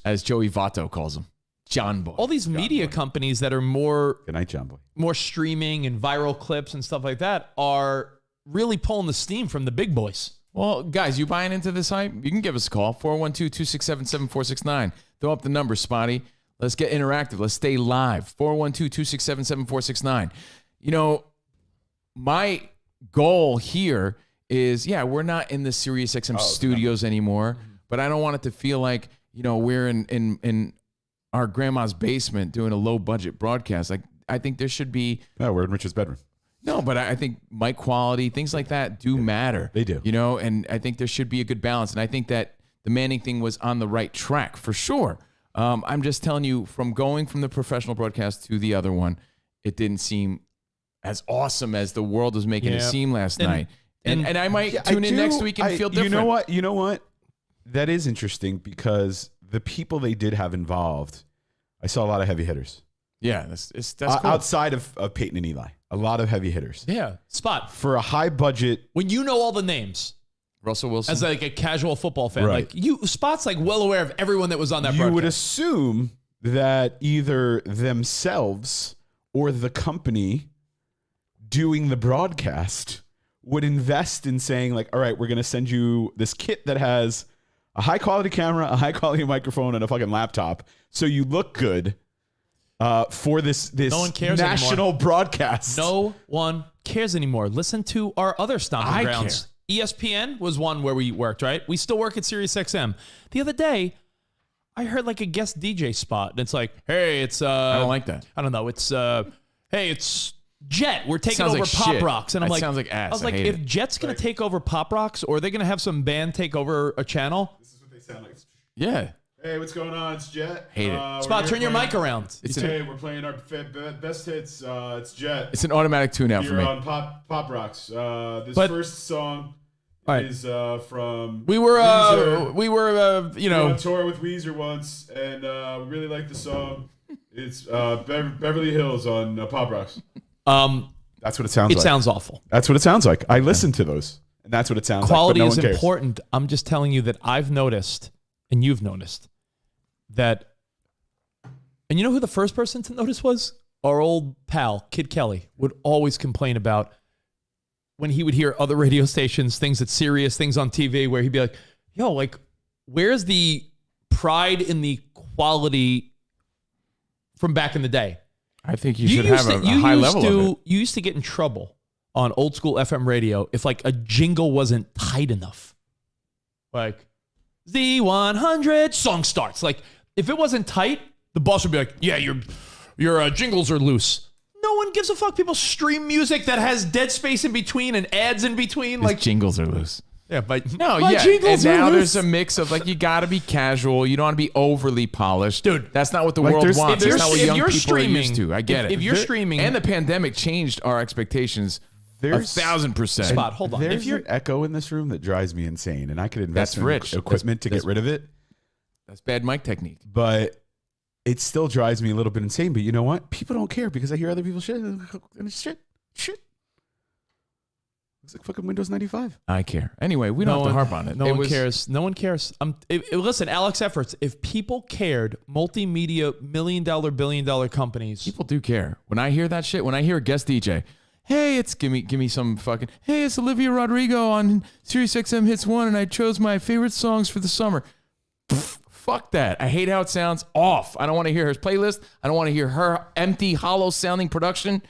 as Joey Votto calls him. John Boy. All these media companies that are more Good night, John Boy. more streaming and viral clips and stuff like that are really pulling the steam from the big boys. Well, guys, you buying into this hype? You can give us a call, 412-267-7469. Throw up the number, Spotty. Let's get interactive. Let's stay live, 412-267-7469. You know, my goal here is, we're not in the SiriusXM studios anymore, but I don't want it to feel like, we're in our grandma's basement doing a low-budget broadcast. Like, I think there should be... No, we're in Richard's bedroom. No, but I think mic quality, things like that do matter. They do. And I think there should be a good balance. And I think that the Manning thing was on the right track for sure. I'm just telling you, from going from the professional broadcast to the other one, it didn't seem as awesome as the world was making it seem last night. And I might tune in next week and feel different. You know what? That is interesting because the people they did have involved, I saw a lot of heavy hitters. Yeah, that's cool. Outside of Peyton and Eli, a lot of heavy hitters. Yeah, Spot. For a high budget. When you know all the names. Russell Wilson. As like a casual football fan. Right. Like Spot's like well aware of everyone that was on that You broadcast. would assume that either themselves or the company doing the broadcast would invest in saying like, all right, we're going to send you this kit that has a high quality camera, a high quality microphone, and a fucking laptop. So you look good for this no one cares national anymore. broadcast. No one cares anymore. Listen to our other stomping grounds. ESPN was one where we worked, right? We still work at SiriusXM. The other day, I heard like a guest DJ spot, and it's like, hey, it's I don't like that. I don't know. It's hey, it's Jet. We're taking Sounds over like Pop shit. Rocks, and I'm That like, sounds like ass. I was I like, hate if it. Jet's gonna take over Pop Rocks, or are they gonna have some band take over a channel? This is what they sound like. Yeah. Hey, what's going on? It's Jet. Hate it. Spot, turn your mic around. We're playing our best hits. It's Jet. It's an automatic tune out for You're me. on Pop Rocks. This But- first song Right. is from We were Weezer. we were We went on tour with Weezer once, and we really like the song. It's Beverly Hills on Pop Rocks. That's what it sounds like. It sounds awful. That's what it sounds like. I listened to those, and that's what it sounds Quality like. But no is one cares. important. I'm just telling you that I've noticed, and you've noticed, that. And you know who the first person to notice was? Our old pal, Kid Kelly, would always complain about when he would hear other radio stations, things at Sirius, things on TV, where he'd be like, yo, like, where's the pride in the quality from back in the day? I think you should have a high level of it. You used to get in trouble on old school FM radio if like a jingle wasn't tight enough. Like, Z100 song starts. Like, if it wasn't tight, the boss would be like, yeah, your jingles are loose. No one gives a fuck. People stream music that has dead space in between and ads in between. His Like jingles are loose. Yeah, but No, my yeah. jingles And are now loose. there's a mix of like, you got to be casual. You don't want to be overly polished. Dude, that's not what the like world there's- wants. if That's you're- not what if young you're people are used streaming- to. I get it. if you're streaming- And the pandemic changed our expectations There's 1,000%. Spot, hold on. There's If you're an echo in this room that drives me insane, and I could invest That's in rich. equipment to get rid of it. That's bad mic technique. But it still drives me a little bit insane. But you know what? People don't care because I hear other people shit, and it's shit. It's like fucking Windows 95. I care. Anyway, we don't have to harp on it. No It one was- cares. No one cares. Listen, Alex Efforts, if people cared, multimedia, $1 million, $1 billion companies. People do care. When I hear that shit, when I hear a guest DJ, hey, give me some fucking, hey, it's Olivia Rodrigo on SiriusXM Hits 1, and I chose my favorite songs for the summer. Pfft, fuck that. I hate how it sounds. Off. I don't want to hear her playlist. I don't want to hear her empty, hollow sounding production.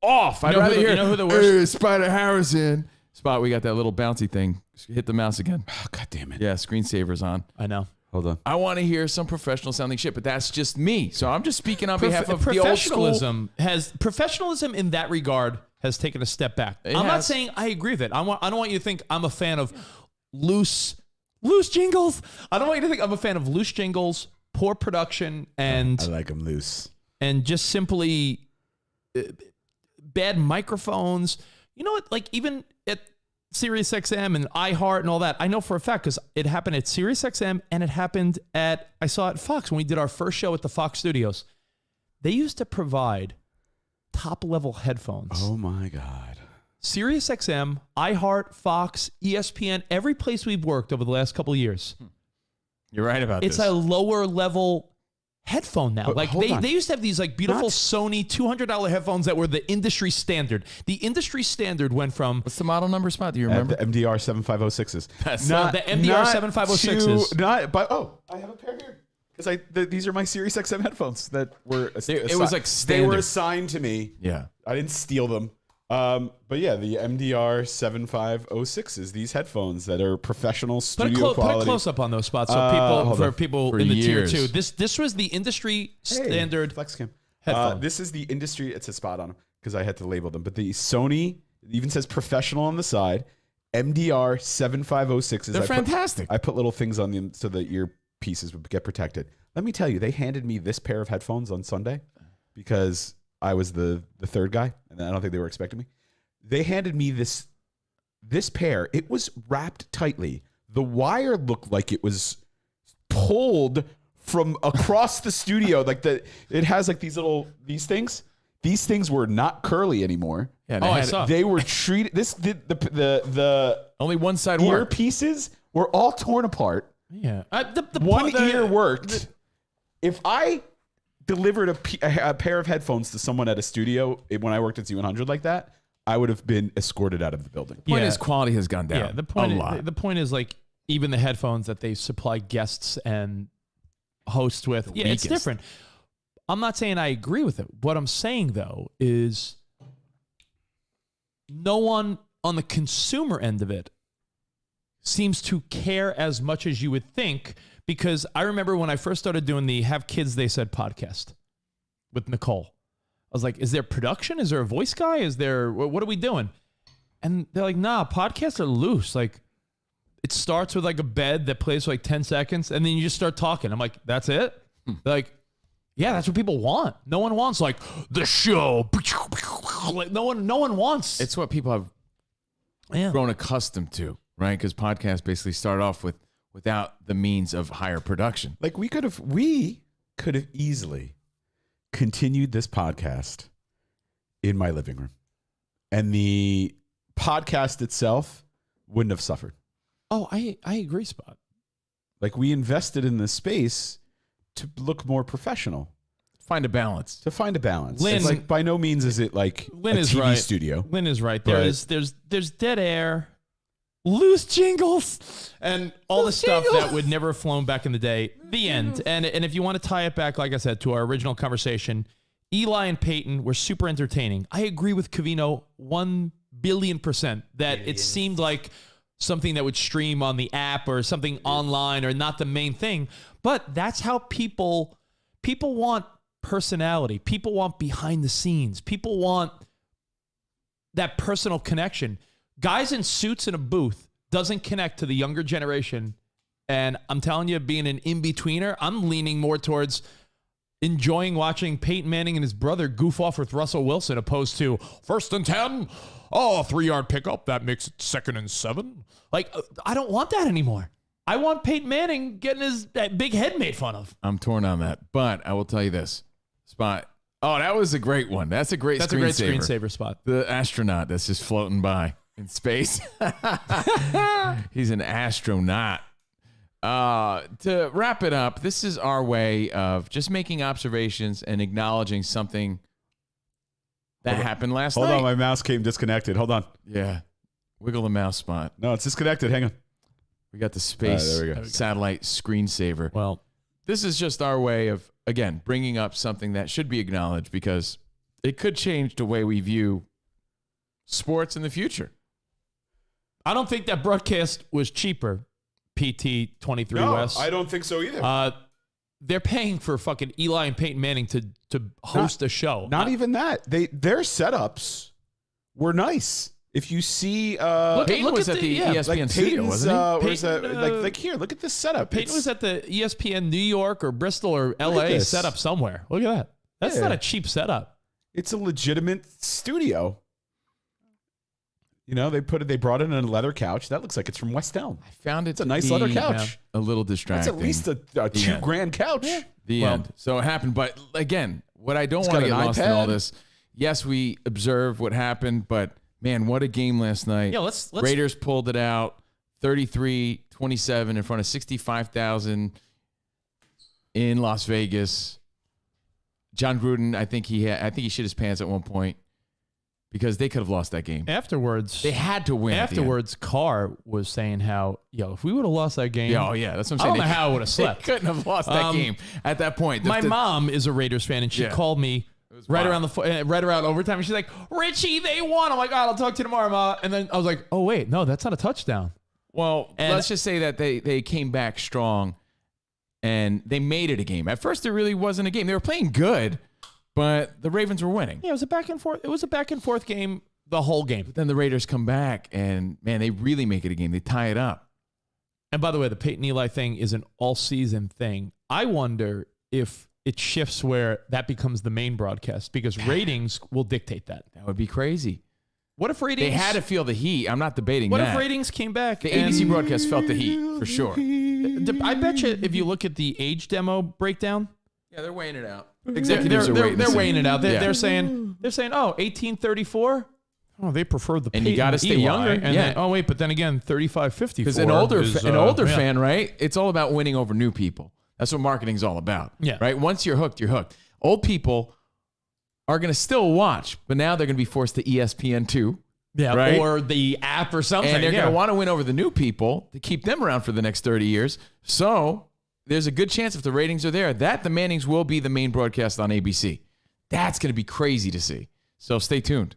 Off. I'd rather hear, you know who the worst- hey, Spider Harrison. Spot, we got that little bouncy thing. Hit the mouse again. Oh, God damn it. Yeah, screensaver's on. I know. Hold on. I want to hear some professional sounding shit, but that's just me. So I'm just speaking on behalf of the old school. Professionalism in that regard has taken a step back. I'm not saying I agree with it. I don't want you to think I'm a fan of loose jingles. I don't want you to think I'm a fan of loose jingles, poor production, and I like them loose. And just simply bad microphones. You know what? Like even at SiriusXM and iHeart and all that, I know for a fact because it happened at SiriusXM and it happened I saw it at Fox when we did our first show at the Fox studios. They used to provide top-level headphones. Oh my God. SiriusXM, iHeart, Fox, ESPN, every place we've worked over the last couple of years. You're right about this. It's a lower level headphone now. But like they used to have these like beautiful Sony $200 headphones that were the industry standard. The industry standard went from what's the model number, Spot? Do you remember? The MDR 7506s. That's not the MDR 7506s. I have a pair here. Because these are my SiriusXM headphones that were it was like standard. They were assigned to me. Yeah. I didn't steal them. But yeah, the MDR 7506s, these headphones that are professional studio quality. Put a close up on those spots so people in the years. tier 2. This was the industry standard FlexCam headphone. This is the industry. It's a spot on them because I had to label them. But the Sony, it even says professional on the side. MDR 7506s. They're fantastic. I put little things on them so the earpieces would get protected. Let me tell you, they handed me this pair of headphones on Sunday because I was the third guy, and I don't think they were expecting me. They handed me this pair. It was wrapped tightly. The wire looked like it was pulled from across the studio. Like it has like these things. These things were not curly anymore. Yeah, I saw. They were treated. The only one side earpieces were all torn apart. Yeah, one ear worked. If I delivered a pair of headphones to someone at a studio when I worked at Z100 like that, I would have been escorted out of the building. The point is quality has gone down. Yeah, the point is like even the headphones that they supply guests and hosts with, it's different. I'm not saying I agree with it. What I'm saying though is no one on the consumer end of it seems to care as much as you would think. Because I remember when I first started doing the Have Kids They Said podcast with Nicole. I was like, is there production? Is there a voice guy? What are we doing? And they're like, nah, podcasts are loose. Like, it starts with like a bed that plays for like 10 seconds, and then you just start talking. I'm like, that's it? They're like, yeah, that's what people want. No one wants like the show. Like no one wants. It's what people have grown accustomed to, right? Because podcasts basically start off without the means of higher production. Like we could have easily continued this podcast in my living room, and the podcast itself wouldn't have suffered. Oh, I agree, Spot. Like we invested in this space to look more professional. Find a balance. Lynn, it's like by no means is it like Lynn a is TV right. studio. Lynn is right. There's dead air, loose jingles, and all the stuff that would never have flown back in the day. The end. And if you want to tie it back, like I said, to our original conversation, Eli and Peyton were super entertaining. I agree with Covino 1,000,000,000% that it seemed like something that would stream on the app or something online or not the main thing. But that's how people want personality. People want behind the scenes. People want that personal connection. Guys in suits in a booth doesn't connect to the younger generation. And I'm telling you, being an in-betweener, I'm leaning more towards enjoying watching Peyton Manning and his brother goof off with Russell Wilson opposed to 1st and 10. Oh, 3-yard pickup. That makes it 2nd and 7. Like, I don't want that anymore. I want Peyton Manning getting his big head made fun of. I'm torn on that. But I will tell you this. Spot. Oh, that was a great one. That's a great screensaver Spot. The astronaut that's just floating by in space. He's an astronaut. To wrap it up, this is our way of just making observations and acknowledging something that happened last night. Hold on, my mouse came disconnected. Hold on. Yeah. Wiggle the mouse, Spot. No, it's disconnected. Hang on. We got the space there we go. satellite screensaver. Well, this is just our way of, again, bringing up something that should be acknowledged because it could change the way we view sports in the future. I don't think that broadcast was cheaper. PT 23 No, West. I don't think so either. They're paying for fucking Eli and Peyton Manning to host a show. Not even that. Their setups were nice. If you see, Peyton was at the ESPN like studio, wasn't he? Where's like here? Look at this setup. Peyton was at the ESPN New York or Bristol or at LA this. setup somewhere. Look at that. That's Yeah. not a cheap setup. It's a legitimate studio. You know, they brought in a leather couch. That looks like it's from West Elm. I found it It's a nice leather couch. a little That's distracting. at least a $2,000 couch. The Well- end. So it happened. But again, what I don't It's want to got get an lost in all iPad. this, yes, we observed what happened, but man, what a game last night. Yeah, let's Raiders pulled it out 33-27 in front of 65,000 in Las Vegas. John Gruden, I think he shit his pants at one point because they could have lost that game. Afterwards, They had to win. at the end. Afterwards, Carr was saying how, if we would have lost that game, Yeah, oh yeah, that's what I'm I saying. don't know how I would have They slept. couldn't have lost that game at that point. My mom is a Raiders fan, and she Yeah. called me right around overtime, and she's like, "Richie, they won." I'm like, "I'll talk to you tomorrow, Ma." And then I was like, "Oh wait, no, that's not a touchdown." Well, And- let's just say that they came back strong and they made it a game. At first, it really wasn't a game. They were playing good, but the Ravens were winning. Yeah, it was a back and forth. It was a back and forth game the whole game. But then the Raiders come back and, man, they really make it a game. They tie it up. And by the way, the Peyton Eli thing is an all-season thing. I wonder if it shifts where that becomes the main broadcast because ratings will dictate that. That would be crazy. What if ratings? They had to feel the heat. I'm not debating What that. if ratings came back? The and- ABC broadcast felt the heat, for sure. I bet you if you look at the age demo breakdown, Yeah, they're weighing it out. they're, Executives are waiting. they're weighing it out. Yeah. They're saying, 1834. Oh, they prefer the And you Peyton gotta stay Eli. younger. And Yeah. then, oh wait, but then again, 3554. Because an older is, yeah. fan, right? It's all about winning over new people. That's what marketing's all about. Yeah. Right? Once you're hooked, you're hooked. Old people are going to still watch, but now they're going to be forced to ESPN2. Yeah, right? or the app or something. And they're yeah. going to want to win over the new people to keep them around for the next 30 years. So there's a good chance if the ratings are there that the Mannings will be the main broadcast on ABC. That's going to be crazy to see. So stay tuned.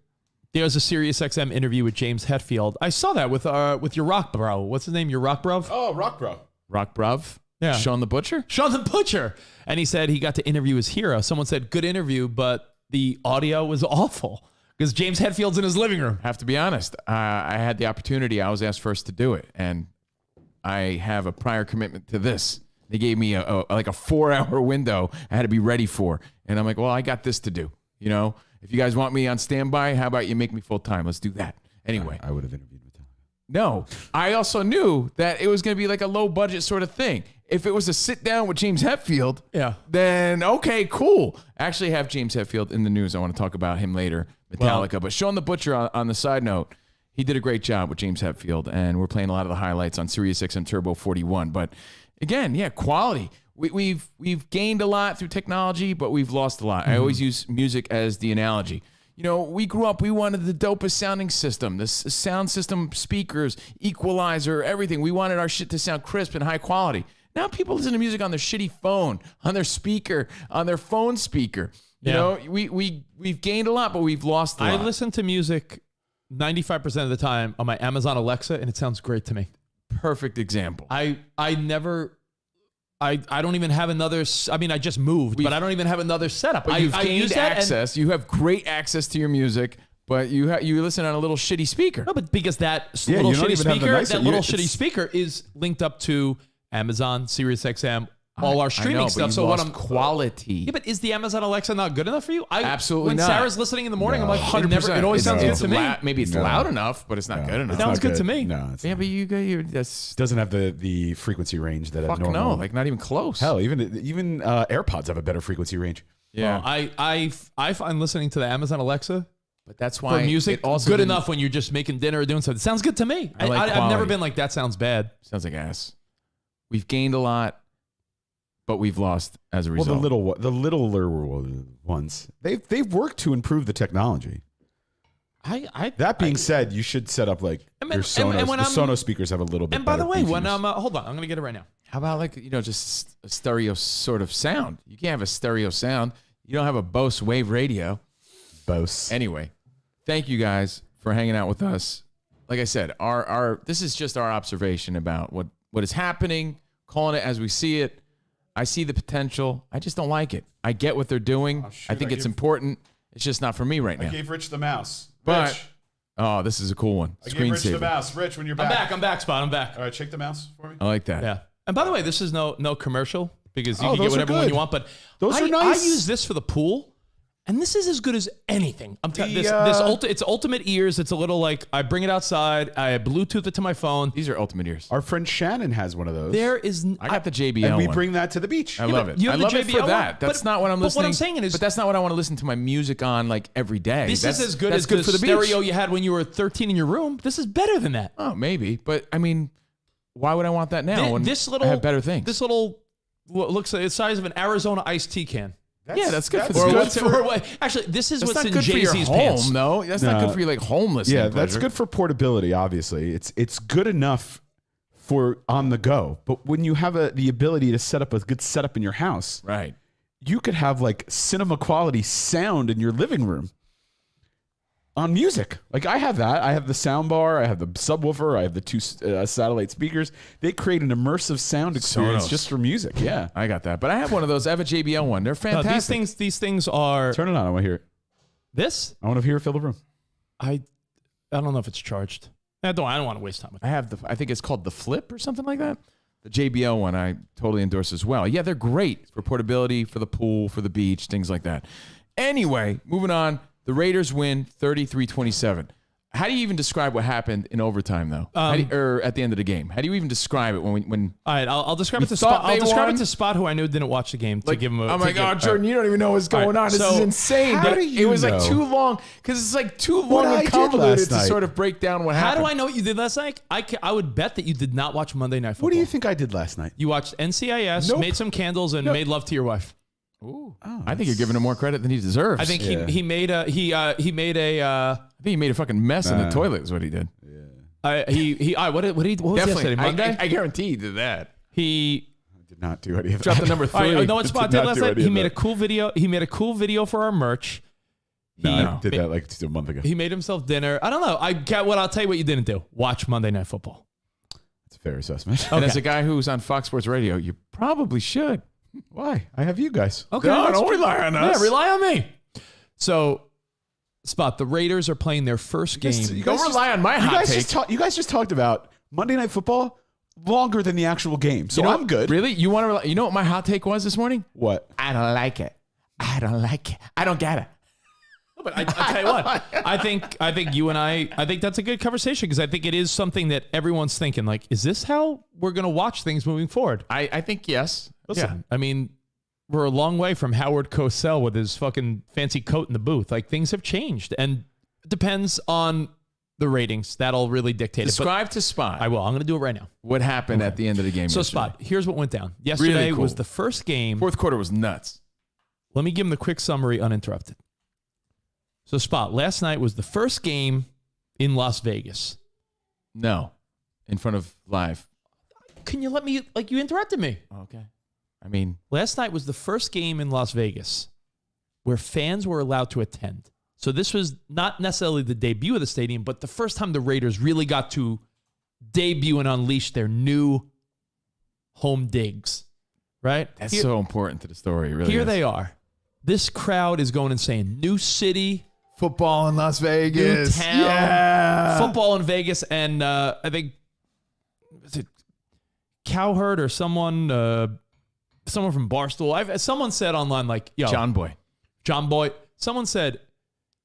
There's a SiriusXM interview with James Hetfield. I saw that with your rock bro. What's his name? Your rock bro? Oh, Rock Bro. Rock Bruv. Yeah. Sean the Butcher. Sean the Butcher. And he said he got to interview his hero. Someone said, good interview, but the audio was awful because James Hetfield's in his living room. Have to be honest. I had the opportunity. I was asked first to do it, and I have a prior commitment to this. They gave me a 4-hour window I had to be ready for, and I'm like, well, I got this to do. You know, if you guys want me on standby, how about you make me full time? Let's do that. Anyway, I would have interviewed Metallica. no, I also knew that it was going to be like a low budget sort of thing. If it was a sit down with James Hetfield, Yeah. then okay, cool. I actually have James Hetfield in the news. I want to talk about him later, Metallica. But Sean the Butcher, on the side note, he did a great job with James Hetfield, and we're playing a lot of the highlights on SiriusXM Turbo 41. But again, yeah, quality. We've gained a lot through technology, but we've lost a lot. I always use music as the analogy. You know, we grew up, we wanted the dopest sounding system, the sound system, speakers, equalizer, everything. We wanted our shit to sound crisp and high quality. Now people listen to music on their shitty phone, on their speaker, on their phone speaker. You know, we've gained a lot, but we've lost a lot. I listen to music 95% of the time on my Amazon Alexa, and it sounds great to me. Perfect example. I don't even have another. I mean, I just moved, but I don't even have another setup. But you've I gained use that access. You have great access to your music, but you listen on a little shitty speaker. No, but because that Yeah, little you don't shitty even have the speaker, nicer- that little it's- shitty speaker is linked up to Amazon, SiriusXM, all our I streaming know, but stuff. you So what lost I'm quality. Yeah, but is the Amazon Alexa not good enough for you? Absolutely when not. Sarah's listening in the morning, I'm like, 100%. it always sounds good It's to me. maybe it's No. loud enough, but it's not good enough. Sounds Not good to me. No, it's Yeah, but you it that's doesn't have the frequency range that a fuck normal. no, like not even close. Hell, even AirPods have a better frequency range. Yeah, Well, I find listening to the Amazon Alexa but that's for why music it also good didn't- enough when you're just making dinner or doing something. It sounds good to me. I like I've never quality. been like, that sounds bad. Sounds like ass. We've gained a lot, but we've lost as a Well, result. the littler ones, they've worked to improve the technology. That being said, you should set up like And- your Sonos. and when the I'm- Sonos speakers have a little bit. And by the better way, when beefiness. I'm hold on, I'm gonna get it right now. How about like just a stereo sort of sound? You can't have a stereo sound. You don't have a Bose Wave radio. Bose. Anyway, thank you guys for hanging out with us. Like I said, our this is just our observation about what what is happening, calling it as we see it. I see the potential. I just don't like it. I get what they're doing. I think it's important. It's just not for me right now. I gave Rich the mouse. But Rich. Oh, this is a cool one. I gave Rich the mouse. Rich, when you're back. I'm back, Spot. I'm back. All right, shake the mouse for me. I like that. Yeah. And by the way, this is no commercial because you can get those are whatever one good. you want. But Those are nice. I use this for the pool. And this is as good as anything. I'm telling you, it's ultimate ears. It's a little like I bring it outside. I Bluetooth it to my phone. These are ultimate ears. Our friend Shannon has one of those. There is. I got the JBL and we one. bring that to the beach. I love it. you have I the love it JBL for that. one, That's not what I'm but listening. what I'm saying is, but that's not what I want to listen to my music on like every day. This is as good that's as the for the stereo beach. you had when you were 13 in your room. This is better than that. Oh, maybe, but I mean, why would I want that now? When I have better things. This little what looks like the size of an Arizona iced tea can. That's good for the beach. Actually, this is that's what's not in good Jay-Z's for your pants. home, though. That's not good for your like homeless. Yeah, that's good for portability. Obviously, it's good enough for on the go. But when you have the ability to set up a good setup in your house, right? You could have like cinema quality sound in your living room on music. Like I have that. I have the sound bar. I have the subwoofer. I have the two satellite speakers. They create an immersive sound experience just for music. Yeah, I got that. But I have one of those. I have a JBL one. They're fantastic. These things are. Turn it on. I want to hear it. This? I want to hear it fill the room. I don't know if it's charged. I don't want to waste time with it. I think it's called the Flip or something like that. The JBL one I totally endorse as well. Yeah, they're great for portability, for the pool, for the beach, things like that. Anyway, moving on. The Raiders win 33-27. How do you even describe what happened in overtime, though? Or at the end of the game? How do you even describe it when? All right, I'll describe it to Spot. I'll describe it to Spot, who I knew didn't watch the game, to give him a. I'm like, oh, Jordan, you don't even know what's going on. This is insane. How But do you it was know? like too long because it's like too What long I and did convoluted last to night. sort of break down what How happened. do I know what you did last night? I would bet that you did not watch Monday Night Football. What do you think I did last night? You watched NCIS, Nope. made some candles, and made love to your wife. Ooh. I think you're giving him more credit than he deserves. I think he made a I think he made a fucking mess in the toilet. Is what he did. what was yesterday? Monday? I guarantee he did that. He Did not do any of that. Dropped the number 3. All right, you know what Spot Did did not last do night? any He of made that. a cool video. He made a cool video for our merch. No, I did that like a month ago. He made himself dinner. I don't know. I'll tell you what you didn't do. Watch Monday Night Football. That's a fair assessment. And as a guy who's on Fox Sports Radio, you probably should. Why? I have you guys. Okay, No, that's don't true. rely on us. Yeah, rely on me. So, Spot, the Raiders are playing their first game. Don't rely on my hot take. You guys just talked about Monday Night Football longer than the actual game, so You know I'm good. Really? You want to rely? You know what my hot take was this morning? What? I don't like it. I don't like it. I don't get it. But I tell you what, I think you and I think that's a good conversation because I think it is something that everyone's thinking, like, is this how we're going to watch things moving forward? I think yes. Listen, I mean, we're a long way from Howard Cosell with his fucking fancy coat in the booth. Like, things have changed, and it depends on the ratings. That'll really dictate it. Describe to Spot. I will. I'm going to do it right now. What happened at the end of the game? So, yesterday? Spot, here's what went down. Yesterday Really cool. was the first game. Fourth quarter was nuts. Let me give him the quick summary uninterrupted. So, Spot, last night was the first game in Las Vegas. No, in front of live. Can you let me, you interrupted me. Okay. I mean, Last night was the first game in Las Vegas where fans were allowed to attend. So this was not necessarily the debut of the stadium, but the first time the Raiders really got to debut and unleash their new home digs, right? that's so important to the story. It really Here is. they are. This crowd is going insane. New city, Football in Las new Vegas. town, Yeah. football in Vegas, and I think was it Cowherd or someone from Barstool. Someone said online, like, yo, John Boy. Someone said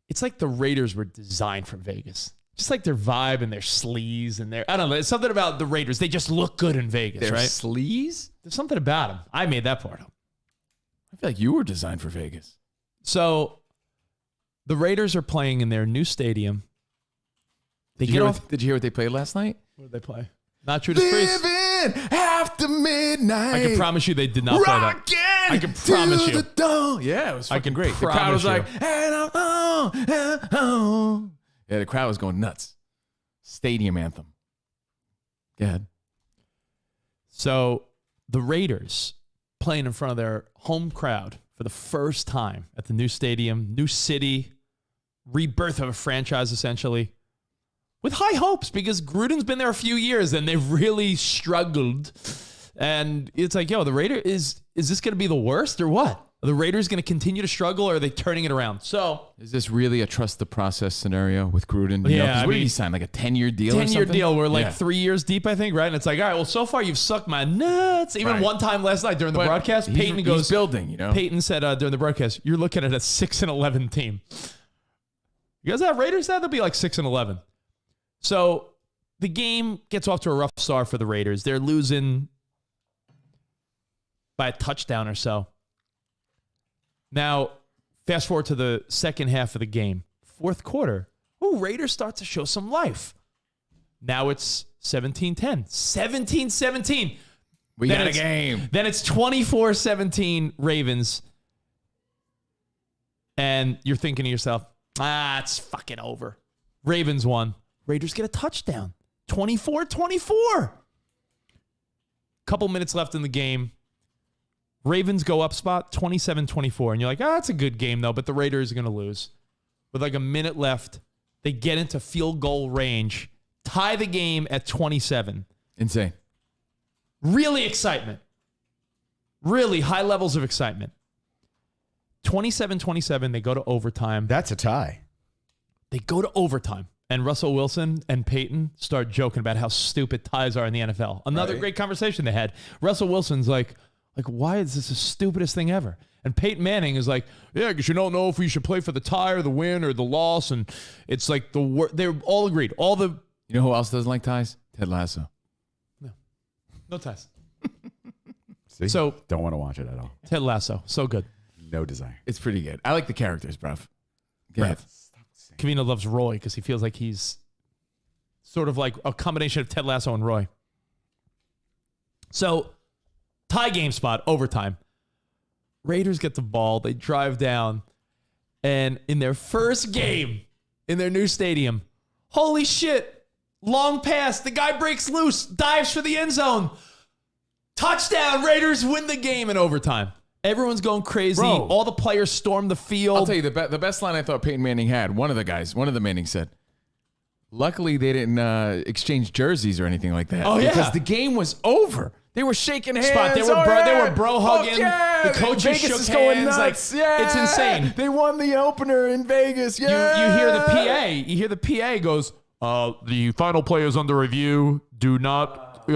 it's like the Raiders were designed for Vegas. Just like their vibe and their sleaze and I don't know. It's something about the Raiders. They just look good in Vegas, Their right? sleaze? There's something about them. I made that part up. I feel like you were designed for Vegas. So the Raiders are playing in their new stadium. Did you hear what they played last night? What did they play? Not Judas Priest. Living after midnight. I can promise you they did not play that. I can promise you. Yeah, it was fucking can great. The crowd was promise like, yeah, the crowd was going nuts. Stadium anthem. Go ahead. So the Raiders playing in front of their home crowd for the first time at the new stadium, new city, rebirth of a franchise, essentially. with high hopes because Gruden's been there a few years and they've really struggled. And it's like, yo, the Raiders, is this going to be the worst or what? Are the Raiders going to continue to struggle or are they turning it around? So, is this really a trust the process scenario with Gruden? Yeah, what did he sign? Like a 10-year deal? 10-year deal. We're like Yeah. 3 years deep, I think, right? And it's like, all right, well, so far you've sucked my nuts. Even Right. one time last night during the But broadcast, Peyton goes, he's building, you know? Peyton said during the broadcast, you're looking at a 6-11 team. You guys have Raiders that? They'll be like 6-11. So the game gets off to a rough start for the Raiders. They're losing by a touchdown or so. Now, fast forward to the second half of the game. Fourth quarter. Ooh, Raiders start to show some life. Now it's 17-10. 17-17. We got a game. Then it's 24-17 Ravens. And you're thinking to yourself, it's fucking over. Ravens won. Raiders get a touchdown. 24-24. Couple minutes left in the game. Ravens go up spot 27-24. And you're like, that's a good game, though. But the Raiders are going to lose. With like a minute left, they get into field goal range. Tie the game at 27. Insane. Really excitement. Really high levels of excitement. 27-27, they go to overtime. That's a tie. They go to overtime. And Russell Wilson and Peyton start joking about how stupid ties are in the NFL. Another great conversation they had. Russell Wilson's like, why is this the stupidest thing ever? And Peyton Manning is like, yeah, because you don't know if you should play for the tie or the win or the loss. And it's like they're all agreed. You know who else doesn't like ties? Ted Lasso. No ties. See? So don't want to watch it at all. Ted Lasso, so good. No desire. It's pretty good. I like the characters, bruv. Right. Covino loves Roy because he feels like he's sort of like a combination of Ted Lasso and Roy. So, tie game spot, overtime. Raiders get the ball. They drive down. And in their first game in their new stadium, holy shit, long pass. The guy breaks loose, dives for the end zone. Touchdown. Raiders win the game in overtime. Everyone's going crazy. Bro. All the players storm the field. I'll tell you, the best line I thought Peyton Manning had, one of the Mannings said, luckily they didn't exchange jerseys or anything like that. Oh, yeah. Because the game was over. They were shaking hands. They were bro hugging. Oh, yeah. The coaches Vegas shook is going hands. nuts. Like, yeah. it's insane. They won the opener in Vegas. Yeah. You hear the PA. You hear the PA goes, the final play is under review. Do not,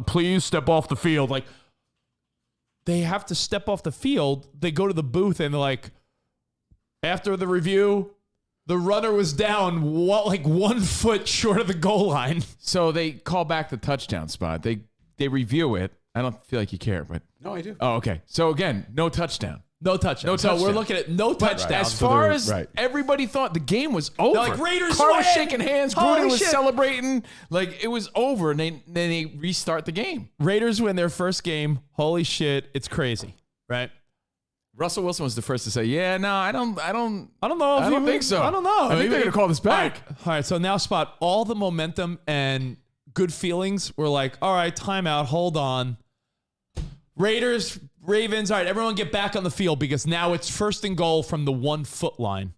please step off the field. Like, they have to step off the field. They go to the booth and they're like, after the review, the runner was down 1 foot short of the goal line. So they call back the touchdown spot. They review it. I don't feel like you care, but No, I do. oh, okay. So again, no touchdown. No touchdown. No So touchdown. we're looking at no touchdown. As far as right. everybody thought, the game was over. They're like, Raiders Carr was win! shaking hands. Holy Gruden was shit! celebrating. Like, it was over, and then they restart the game. Raiders win their first game. Holy shit, it's crazy, right? Russell Wilson was the first to say, "Yeah, no, I don't know. I don't think so. I don't know. I think they're gonna call this back." All right, so now Spot, all the momentum and good feelings were like, all right, timeout, hold on. Raiders, Ravens, all right, everyone get back on the field because now it's first and goal from the 1 foot line.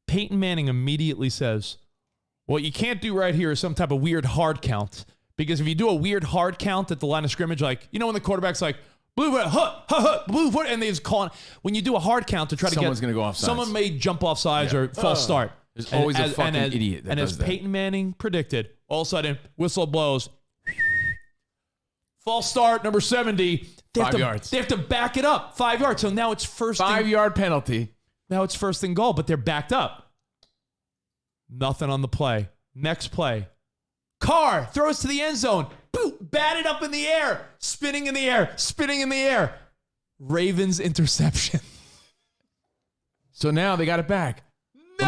Peyton Manning immediately says, what you can't do right here is some type of weird hard count. Because if you do a weird hard count at the line of scrimmage, like, you know, when the quarterback's like, blue foot, blue foot, and they just call on. When you do a hard count to try Someone's to gonna get, go offsides. someone may jump off sides or false start. There's always a fucking idiot that and does as that. Peyton Manning predicted, all of a sudden, whistle blows. False start, number 70. 5 yards. They have to back it up. 5 yards. So now it's first. 5-yard penalty. Now it's first and goal, but they're backed up. Nothing on the play. Next play. Carr throws to the end zone. Boom, batted up in the air. Spinning in the air. Spinning in the air. Ravens interception. So now they got it back. No!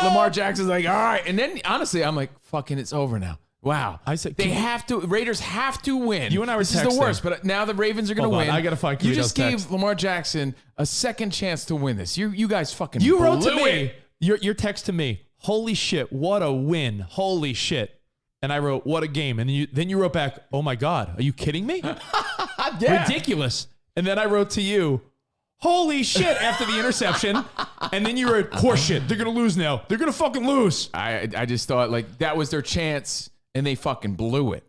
Lamar Jackson's like, all right. And then, honestly, I'm like, fucking, it's over now. Wow. I said, Raiders have to win. You and I were This is the texting. worst, but now the Ravens are going to Hold on, win. I gotta find You Covino's just gave text. Lamar Jackson a second chance to win this. You guys fucking You wrote to blew me. it. Your text to me. Holy shit, what a win. Holy shit. And I wrote, what a game. And then you wrote back, oh my God, are you kidding me? Yeah. Ridiculous. And then I wrote to you, holy shit, after the interception. And then you were horseshit. They're going to lose now. They're going to fucking lose. I just thought like that was their chance and they fucking blew it.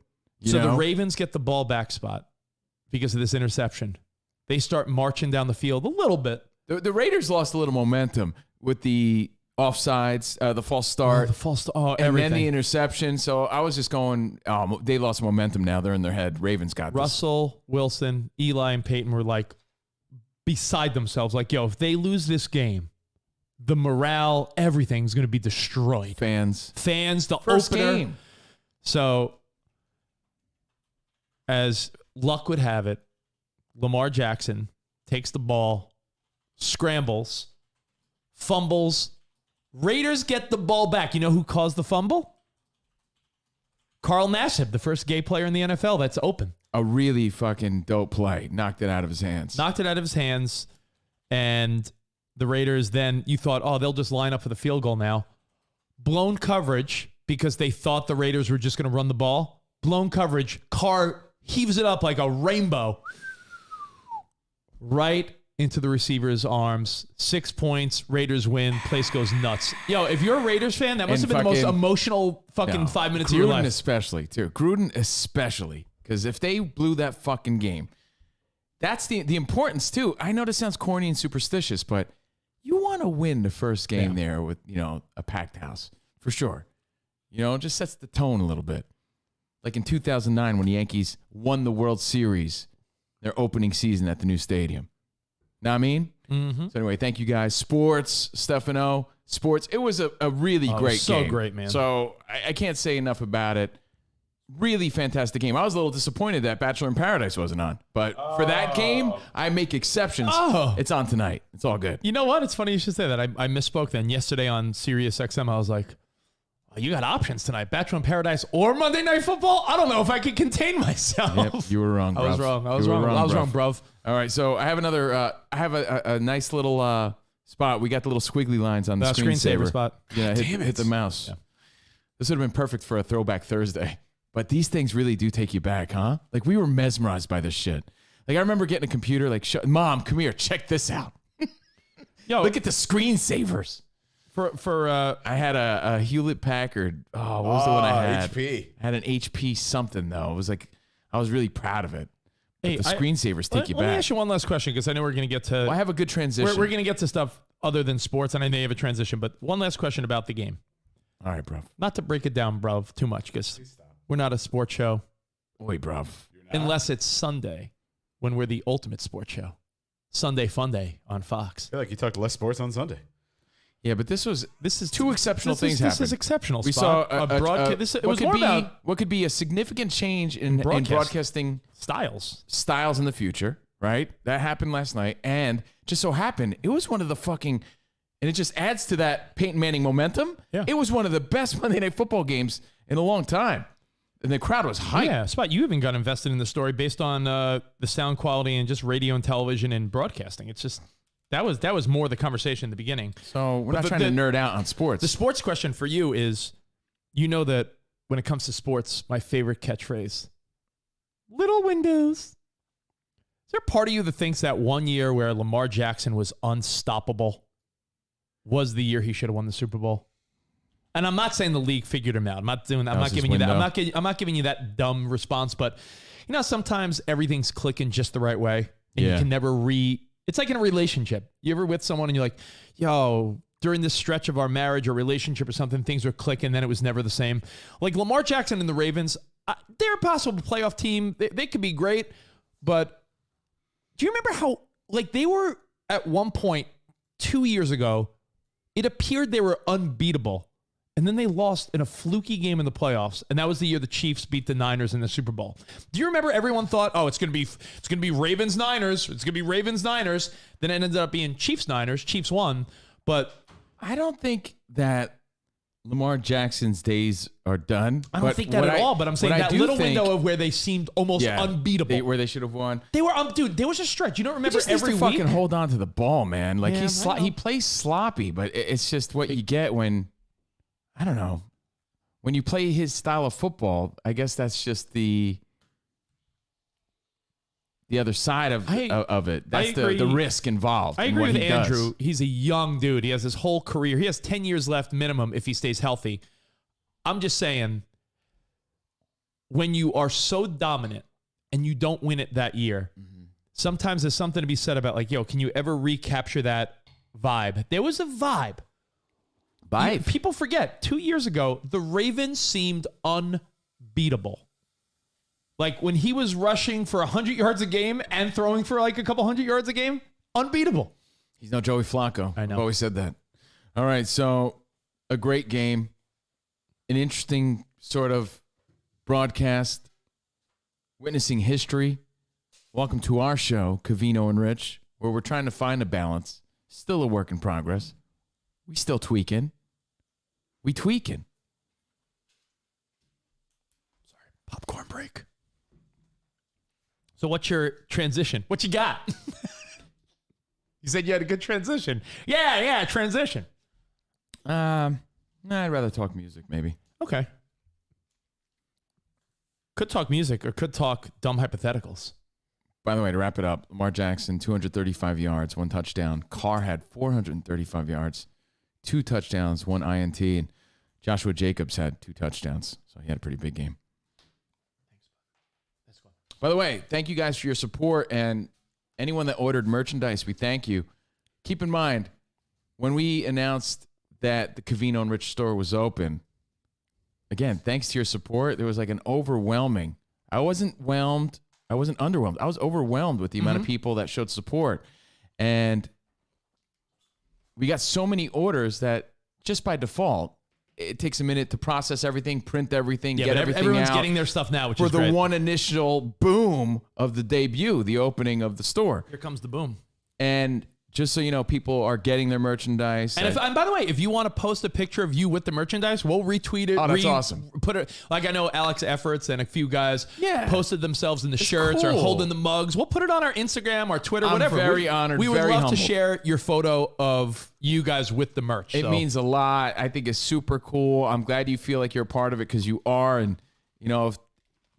So the Ravens get the ball back spot because of this interception. They start marching down the field a little bit. The Raiders lost a little momentum with the offsides, the false start, and everything. then the interception. So I was just going, they lost momentum now. They're in their head. Ravens got this. Russell, Wilson, Eli, and Peyton were like beside themselves. Like, yo, if they lose this game, the morale, everything's going to be destroyed. Fans, the first opener. game. So, as luck would have it, Lamar Jackson takes the ball, scrambles, fumbles. Raiders get the ball back. You know who caused the fumble? Carl Nassib, the first gay player in the NFL that's open. A really fucking dope play. Knocked it out of his hands. And the Raiders then, you thought, oh, they'll just line up for the field goal now. Blown coverage because they thought the Raiders were just going to run the ball. Blown coverage. Carr heaves it up like a rainbow. Right into the receiver's arms. 6 points. Raiders win. Place goes nuts. Yo, if you're a Raiders fan, that must have been the most emotional fucking 5 minutes of your life. Gruden especially, too. Gruden especially. Because if they blew that fucking game, that's the importance, too. I know this sounds corny and superstitious, but you want to win the first game there with, a packed house. For sure. It just sets the tone a little bit. Like in 2009 when the Yankees won the World Series, their opening season at the new stadium. Know what I mean? Mm-hmm. So anyway, thank you guys. Sports, Stefano. Sports. It was a really great game. So great, man. So I can't say enough about it. Really fantastic game. I was a little disappointed that Bachelor in Paradise wasn't on. But for that game, I make exceptions. It's on tonight. It's all good. You know what? It's funny you should say that. I misspoke then. Yesterday on Sirius XM, I was like, you got options tonight. Bachelor in Paradise or Monday Night Football? I don't know if I could contain myself. Yep, you were wrong, bruv. I was wrong, bruv. All right, so I have another, I have a nice little spot. We got the little squiggly lines on the screensaver spot. Yeah, hit the mouse. Yeah. This would have been perfect for a Throwback Thursday. But these things really do take you back, huh? Like, we were mesmerized by this shit. Like, I remember getting a computer, like, Mom, come here, check this out. Yo, look at the screensavers. I had a Hewlett Packard. Oh, what was the one I had? HP. I had an HP something, though. It was like, I was really proud of it. But the screensavers take you back. Let me ask you one last question, because I know we're going to get to... Well, I have a good transition. We're going to get to stuff other than sports, and I know you have a transition, but one last question about the game. All right, bruv. Not to break it down, bruv, too much, because we're not a sports show. Oi, bruv. Unless it's Sunday, when we're the ultimate sports show. Sunday Fun Day on Fox. I feel like you talked less sports on Sunday. Yeah, but this is two exceptional things happened. This is exceptional. We Spot. saw a broadcast. It was more about what could be a significant change in broadcasting styles in the future, right? That happened last night, and just so happened it was one of the fucking, and it just adds to that Peyton Manning momentum. Yeah. It was one of the best Monday Night Football games in a long time, and the crowd was hyped. Yeah, Spot. You even got invested in the story based on the sound quality and just radio and television and broadcasting. It's just. That was more the conversation in the beginning. So we're not trying to nerd out on sports. The sports question for you is, you know that when it comes to sports, my favorite catchphrase, little windows. Is there a part of you that thinks that one year where Lamar Jackson was unstoppable was the year he should have won the Super Bowl? And I'm not saying the league figured him out. I'm not doing that. I'm not giving you that. I'm not giving you that dumb response, but sometimes everything's clicking just the right way and you can never It's like in a relationship. You ever with someone and you're like, yo, during this stretch of our marriage or relationship or something, things were clicking, then it was never the same. Like Lamar Jackson and the Ravens, they're a possible playoff team. They could be great, but do you remember how, like, they were at one point 2 years ago, it appeared they were unbeatable. And then they lost in a fluky game in the playoffs, and that was the year the Chiefs beat the Niners in the Super Bowl. Do you remember everyone thought, oh, it's gonna be Ravens-Niners, it's gonna be Ravens-Niners. Then it ended up being Chiefs-Niners. Chiefs won, but I don't think that Lamar Jackson's days are done. I don't think that at all. But I'm saying that little window of where they seemed almost unbeatable, where they should have won. They were, dude. There was a stretch. You don't remember every week. Fucking hold on to the ball, man. Like he plays sloppy, but it's just what you get when. I don't know. When you play his style of football, I guess that's just the the other side of it. That's agree. the risk involved. I in agree what with he Andrew. does. He's a young dude. He has his whole career. He has 10 years left minimum if he stays healthy. I'm just saying, when you are so dominant and you don't win it that year, sometimes there's something to be said about like, yo, can you ever recapture that vibe? There was a vibe. People forget, 2 years ago, the Ravens seemed unbeatable. Like when he was rushing for 100 yards a game and throwing for like a couple 100 yards a game, unbeatable. He's no Joey Flacco. I know. I've always said that. All right, so a great game, an interesting sort of broadcast, witnessing history. Welcome to our show, Covino and Rich, where we're trying to find a balance. Still a work in progress. We still tweaking. We tweaking. Sorry, popcorn break. So what's your transition? What you got? You said you had a good transition. Yeah, transition. I'd rather talk music, maybe. Okay. Could talk music or could talk dumb hypotheticals. By the way, to wrap it up, Lamar Jackson, 235 yards, 1 touchdown. Carr had 435 yards, 2 touchdowns, 1 INT, and Joshua Jacobs had 2 touchdowns. So he had a pretty big game. Thanks. By the way, thank you guys for your support, and anyone that ordered merchandise, we thank you. Keep in mind, when we announced that the Covino and Rich store was open, again, thanks to your support, there was like an overwhelming. I wasn't underwhelmed. I was overwhelmed with the amount of people that showed support. And we got so many orders that just by default, it takes a minute to process everything, print everything, get everything everyone's out. getting their stuff now, which for is the great. one initial boom of the debut, the opening of the store. Here comes the boom. And just so you know, people are getting their merchandise. And by the way, if you want to post a picture of you with the merchandise, we'll retweet it. Oh, that's awesome. Put it like I know Alex Efforts and a few guys posted themselves in the shirts or cool. holding the mugs. We'll put it on our Instagram or Twitter, I'm whatever. very honored, We would very love humbled. to share your photo of you guys with the merch. It means a lot. I think it's super cool. I'm glad you feel like you're a part of it because you are. And, you know, if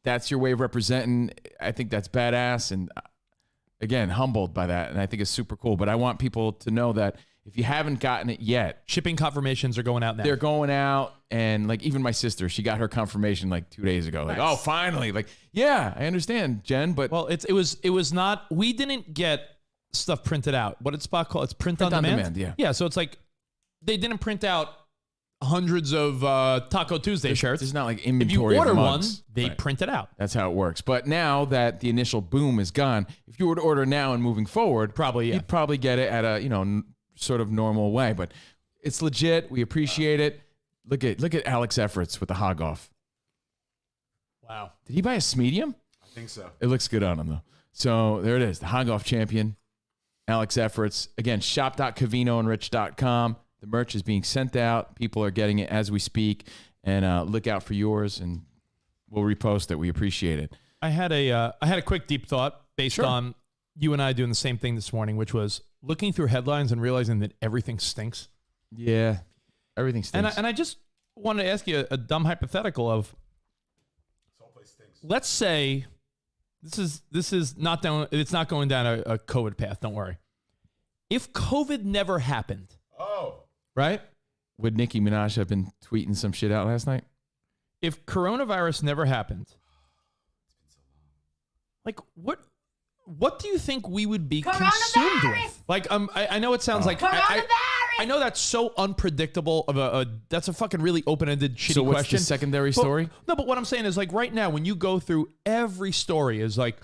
that's your way of representing, I think that's badass. And again, humbled by that. And I think it's super cool. But I want people to know that if you haven't gotten it yet, shipping confirmations are going out now. They're going out. And like even my sister, she got her confirmation like 2 days ago. Like, oh, finally. Like, yeah, I understand, Jen. But well, it was not, we didn't get stuff printed out. What it's spot called? It's print on demand. Yeah. So it's like they didn't print out hundreds of Taco Tuesday shirts. There's not like inventory. If you order of one, mugs. they print it out. That's how it works. But now that the initial boom is gone, if you were to order now and moving forward, you'd probably get it at a sort of normal way. But it's legit. We appreciate it. Look at Alex Efforts with the hog off. Wow. Did he buy a medium? I think so. It looks good on him though. So there it is. The hog off champion, Alex Efforts. Again, shop.covinoandrich.com. The merch is being sent out. People are getting it as we speak. And look out for yours, and we'll repost it. We appreciate it. I had a quick deep thought based on you and I doing the same thing this morning, which was looking through headlines and realizing that everything stinks. Yeah, everything stinks. And I just wanted to ask you a dumb hypothetical of, let's say this is not down. It's not going down a COVID path. Don't worry. If COVID never happened, right? Would Nicki Minaj have been tweeting some shit out last night? If coronavirus never happened, like what do you think we would be consumed with? Like I know it sounds like I know that's so unpredictable of that's a fucking really open-ended shitty so what's question. The secondary story? But what I'm saying is like right now when you go through every story is like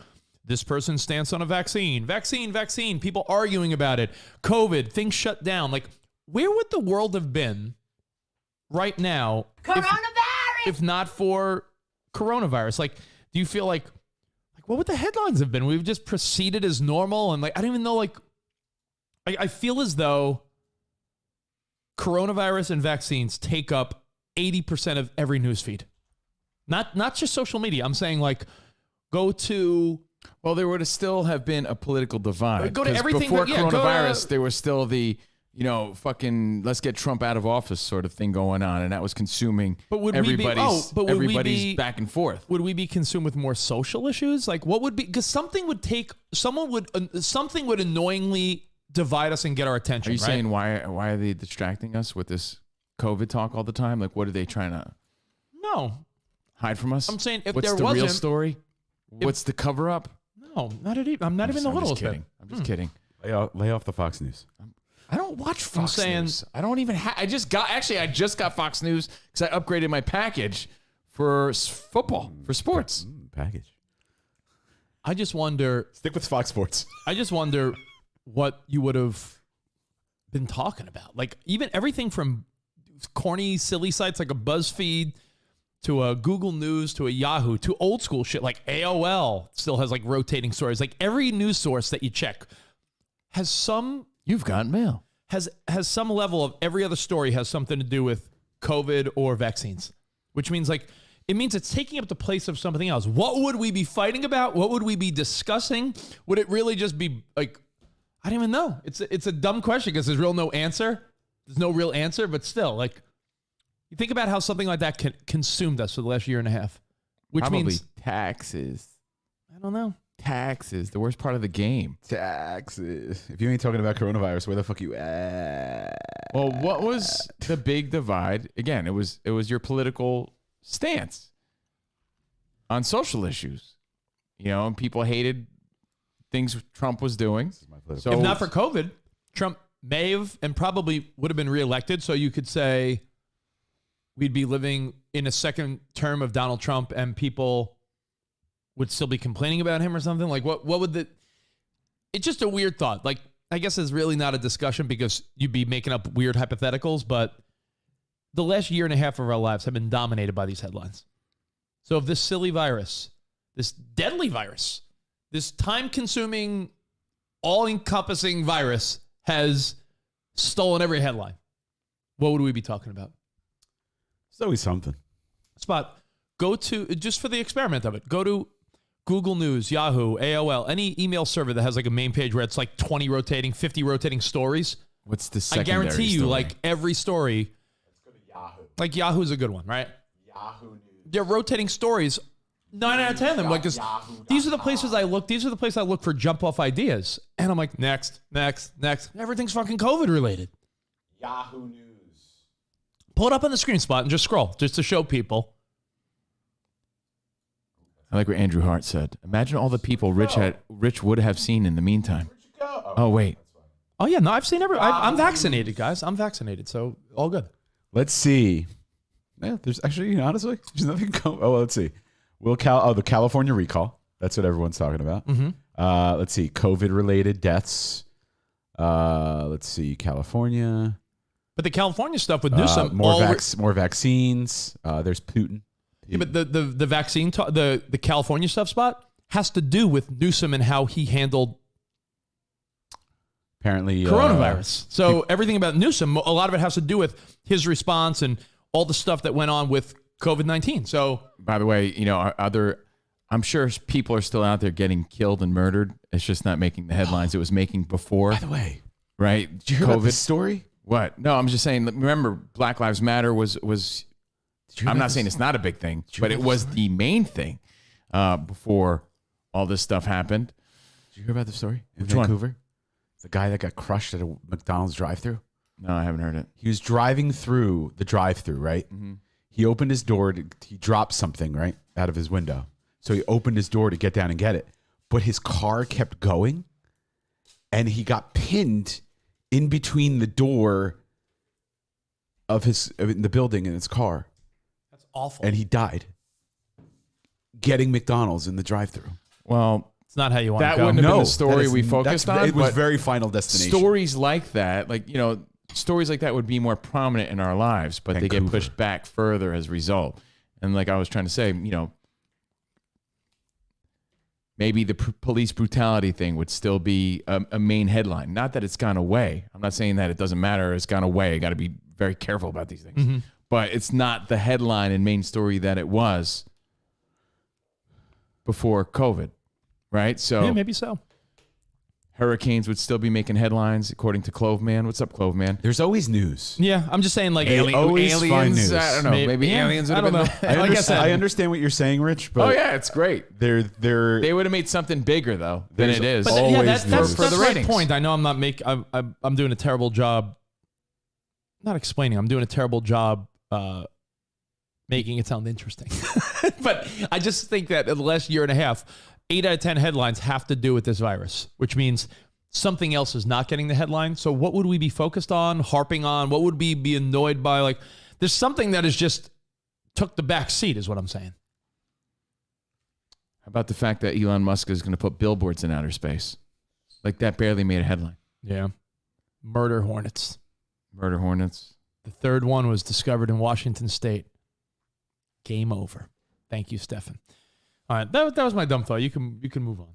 this person's stance on a vaccine, people arguing about it, COVID, things shut down. Like where would the world have been right now if not for coronavirus? Like, do you feel like what would the headlines have been? We've just proceeded as normal. And like, I don't even know, like, I feel as though coronavirus and vaccines take up 80% of every newsfeed. Not just social media. I'm saying like go to... Well, there would still have been a political divide. Go to everything. Before coronavirus, there was still the fucking let's get Trump out of office sort of thing going on, and that was consuming everybody's back and forth. Would we be consumed with more social issues? Like, what would be? Because something would annoyingly divide us and get our attention. Are you right? saying why are they distracting us with this COVID talk all the time? Like, what are they trying to hide from us? I'm saying if what's there the wasn't, real story? What's the cover up? No, I'm not even the littlest bit. I'm just kidding. Lay off the Fox News. I don't watch Fox News. I don't even I just got Fox News because I upgraded my package for football, for sports. Package. I just wonder. Stick with Fox Sports. I just wonder what you would have been talking about. Like, even everything from corny, silly sites like a BuzzFeed to a Google News to a Yahoo to old school shit like AOL still has like rotating stories. Like, every news source that you check has some. You've got mail. Has some level of every other story has something to do with COVID or vaccines, which means it's taking up the place of something else. What would we be fighting about? What would we be discussing? Would it really just be like, I don't even know. It's a dumb question because there's no answer. There's no real answer, but still, like, you think about how something like that consumed us for the last year and a half, which Probably means taxes. I don't know. Taxes, the worst part of the game. Taxes. If you ain't talking about coronavirus, where the fuck you at? Well, what was the big divide? Again, it was your political stance on social issues. And people hated things Trump was doing. So If not for COVID, Trump may have and probably would have been reelected. So you could say we'd be living in a second term of Donald Trump and people would still be complaining about him or something. Like, what would it's just a weird thought. Like, I guess it's really not a discussion because you'd be making up weird hypotheticals, but the last year and a half of our lives have been dominated by these headlines. So if this silly virus, this deadly virus, this time-consuming, all-encompassing virus has stolen every headline, what would we be talking about? It's always something. Spot, go to, just for the experiment of it, go to Google News, Yahoo, AOL, any email server that has like a main page where it's like 20 rotating, 50 rotating stories. What's the I secondary guarantee you, story? like every story. Let's go to Yahoo. Like Yahoo's a good one, right? Yahoo News. They're rotating stories. 9 out of 10 of them. Like, these are the places I look. These are the places I look for jump off ideas. And I'm like, next. Everything's fucking COVID related. Yahoo News. Pull it up on the screen, Spot, and just scroll, just to show people. I like what Andrew Hart said. Imagine all the people Rich would have seen in the meantime. Oh, wait. Oh, yeah. No, I've seen I'm vaccinated, guys. I'm vaccinated, so all good. Let's see. Yeah, there's actually, honestly, there's nothing. Let's see. The California recall. That's what everyone's talking about. Mm-hmm. Let's see. COVID-related deaths. Let's see. California. But the California stuff with Newsom. More vaccines. There's Putin. Yeah, but the vaccine, the California stuff, Spot, has to do with Newsom and how he handled apparently coronavirus. So everything about Newsom, a lot of it has to do with his response and all the stuff that went on with COVID-19. So, by the way, I'm sure people are still out there getting killed and murdered. It's just not making the headlines it was making before. By the way, right? Did you hear about this story? What? No, I'm just saying. Remember, Black Lives Matter was. I'm not saying it's not a big thing, but it was the main thing before all this stuff happened. Did you hear about the story in Which Vancouver? one? The guy that got crushed at a McDonald's drive-thru. No, I haven't heard it. He was driving through the drive-thru, right? Mm-hmm. He opened his door. He dropped something, right, out of his window. So he opened his door to get down and get it. But his car kept going, and he got pinned in between the door of the building and his car. that's awful. And he died getting McDonald's in the drive-thru. Well, it's not how you want that to go. wouldn't have been the story we focused on. It was but very Final Destination. Stories like that, stories like that would be more prominent in our lives, but they get pushed back further as a result. And like I was trying to say, maybe the police brutality thing would still be a main headline. Not that it's gone away. I'm not saying that it doesn't matter. It's gone away. Got to be very careful about these things. Mm-hmm. But it's not the headline and main story that it was before COVID, right? So Yeah, maybe so. Hurricanes would still be making headlines, according to Clove Man. What's up, Clove Man? There's always news. Yeah, I'm just saying, like, always find aliens. news. I don't know. Maybe aliens would I have don't been. know. Like I said, I understand what you're saying, Rich, but Oh yeah, it's great. they're They would have made something bigger though than There's it is. But always that's news. For the my ratings. point. I know I'm not I'm doing a terrible job. Not explaining. I'm doing a terrible job making it sound interesting. But I just think that in the last year and a half, 8 out of 10 headlines have to do with this virus, which means something else is not getting the headline. So what would we be focused on, harping on? What would we be annoyed by? Like, there's something that is just took the back seat, is what I'm saying. How about the fact that Elon Musk is going to put billboards in outer space? Like that barely made a headline. Yeah. Murder hornets. Murder hornets. The third one was discovered in Washington State. Game over. Thank you, Stefan. All right, that was my dumb thought. You can move on.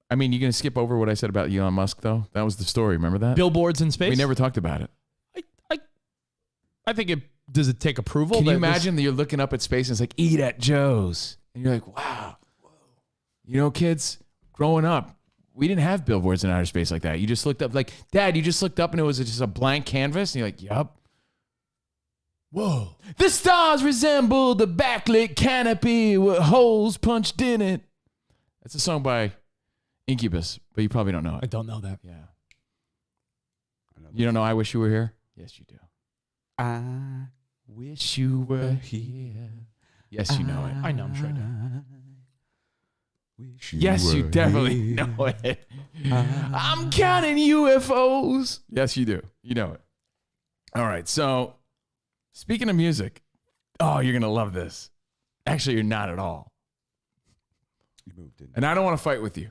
I mean, you're going to skip over what I said about Elon Musk, though? That was the story. Remember that? Billboards in space? We never talked about it. I think it... Does it take approval? Can you imagine that you're looking up at space and it's like, eat at Joe's? And you're like, wow. You know, kids, growing up, we didn't have billboards in outer space like that. You just looked up, like, Dad, you just looked up and it was just a blank canvas? And you're like, yup. Whoa. The stars resemble the backlit canopy with holes punched in it. That's a song by Incubus, but you probably don't know I it. don't know that. Yeah. You don't know I Wish You Were Here? Yes, you do. I wish You were here. Yes, you know it. I know, I'm sure I do. wish Yes, you were definitely here. know it. I'm counting UFOs. Yes, you do. You know it. All right. So, speaking of music, oh, you're going to love this. Actually, you're not at all. You moved in. And I don't want to fight with you.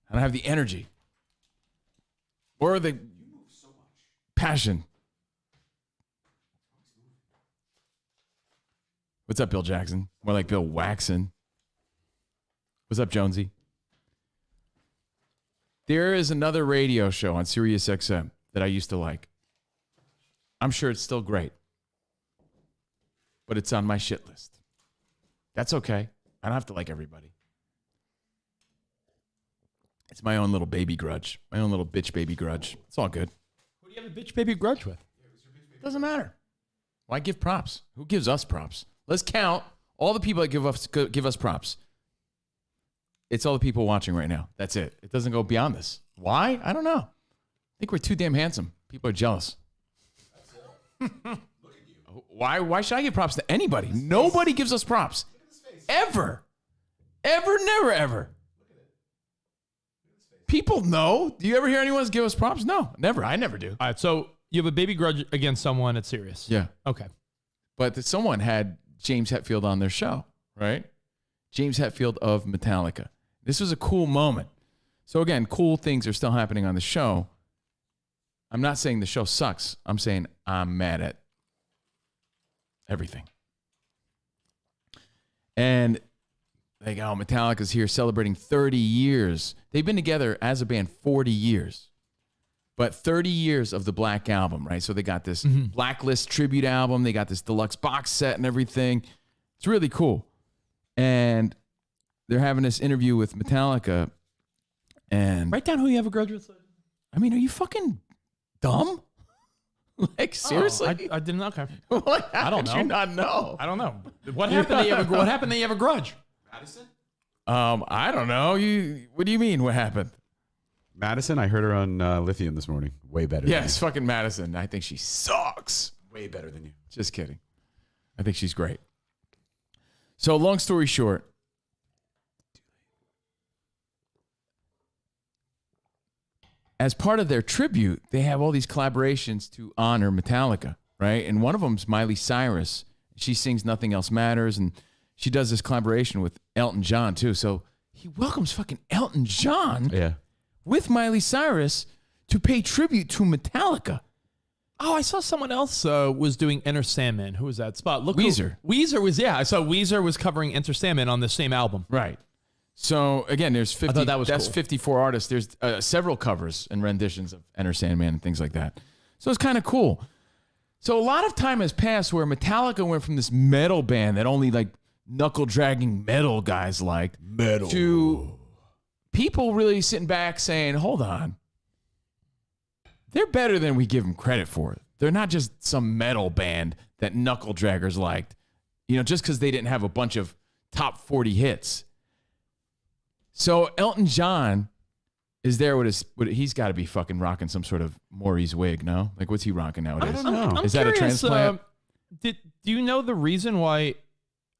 I don't have the energy or the passion. What's up, Bill Jackson? More like Bill Waxon. What's up, Jonesy? There is another radio show on Sirius XM that I used to like. I'm sure it's still great, but it's on my shit list. That's okay. I don't have to like everybody. It's my own little baby grudge. My own little bitch baby grudge. It's all good. Who do you have a bitch baby grudge with? Doesn't matter. Why give props? Who gives us props? Let's count all the people that give us props. It's all the people watching right now. That's it. It doesn't go beyond this. Why? I don't know. I think we're too damn handsome. People are jealous. Why should I give props to anybody? Nobody gives us props. Ever. Ever, never, ever. People know. Do you ever hear anyone give us props? No, never. I never do. All right, so you have a baby grudge against someone at Sirius. Yeah. Okay. But someone had James Hetfield on their show, right? James Hetfield of Metallica. This was a cool moment. So again, cool things are still happening on the show. I'm not saying the show sucks. I'm saying I'm mad at everything. And like, oh, Metallica's here celebrating 30 years. They've been together as a band 40 years. But 30 years of the Black Album, right? So they got this Blacklist tribute album. They got this deluxe box set and everything. It's really cool. And they're having this interview with Metallica. And Write down who you have a grudge with. I mean, are you fucking dumb? Like, seriously? I didn't know. Okay. Like, how I don't could know. you not know? I don't know. What happened that you have a grudge? I don't know. What do you mean? What happened? Madison, I heard her on Lithium this morning. Way better. Yes, fucking Madison. I think she sucks. Way better than you. Just kidding. I think she's great. So, long story short, as part of their tribute, they have all these collaborations to honor Metallica, right? And one of them's Miley Cyrus. She sings Nothing Else Matters, and she does this collaboration with Elton John, too. So he welcomes fucking Elton John with Miley Cyrus to pay tribute to Metallica. Oh, I saw someone else was doing Enter Sandman. Who was that? Spot. Look, Weezer. Weezer was, yeah. I saw Weezer was covering Enter Sandman on the same album. Right. So again, there's 50. thought that was that's cool. 54 artists. There's several covers and renditions of Enter Sandman and things like that. So it's kind of cool. So a lot of time has passed where Metallica went from this metal band that only like knuckle dragging metal guys liked to people really sitting back saying, hold on. They're better than we give them credit for. They're not just some metal band that knuckle draggers liked, just because they didn't have a bunch of top 40 hits. So Elton John is there with he's got to be fucking rocking some sort of Maurice wig, no? Like, what's he rocking nowadays? I don't know. I'm Is that a curious, transplant? Do you know the reason why?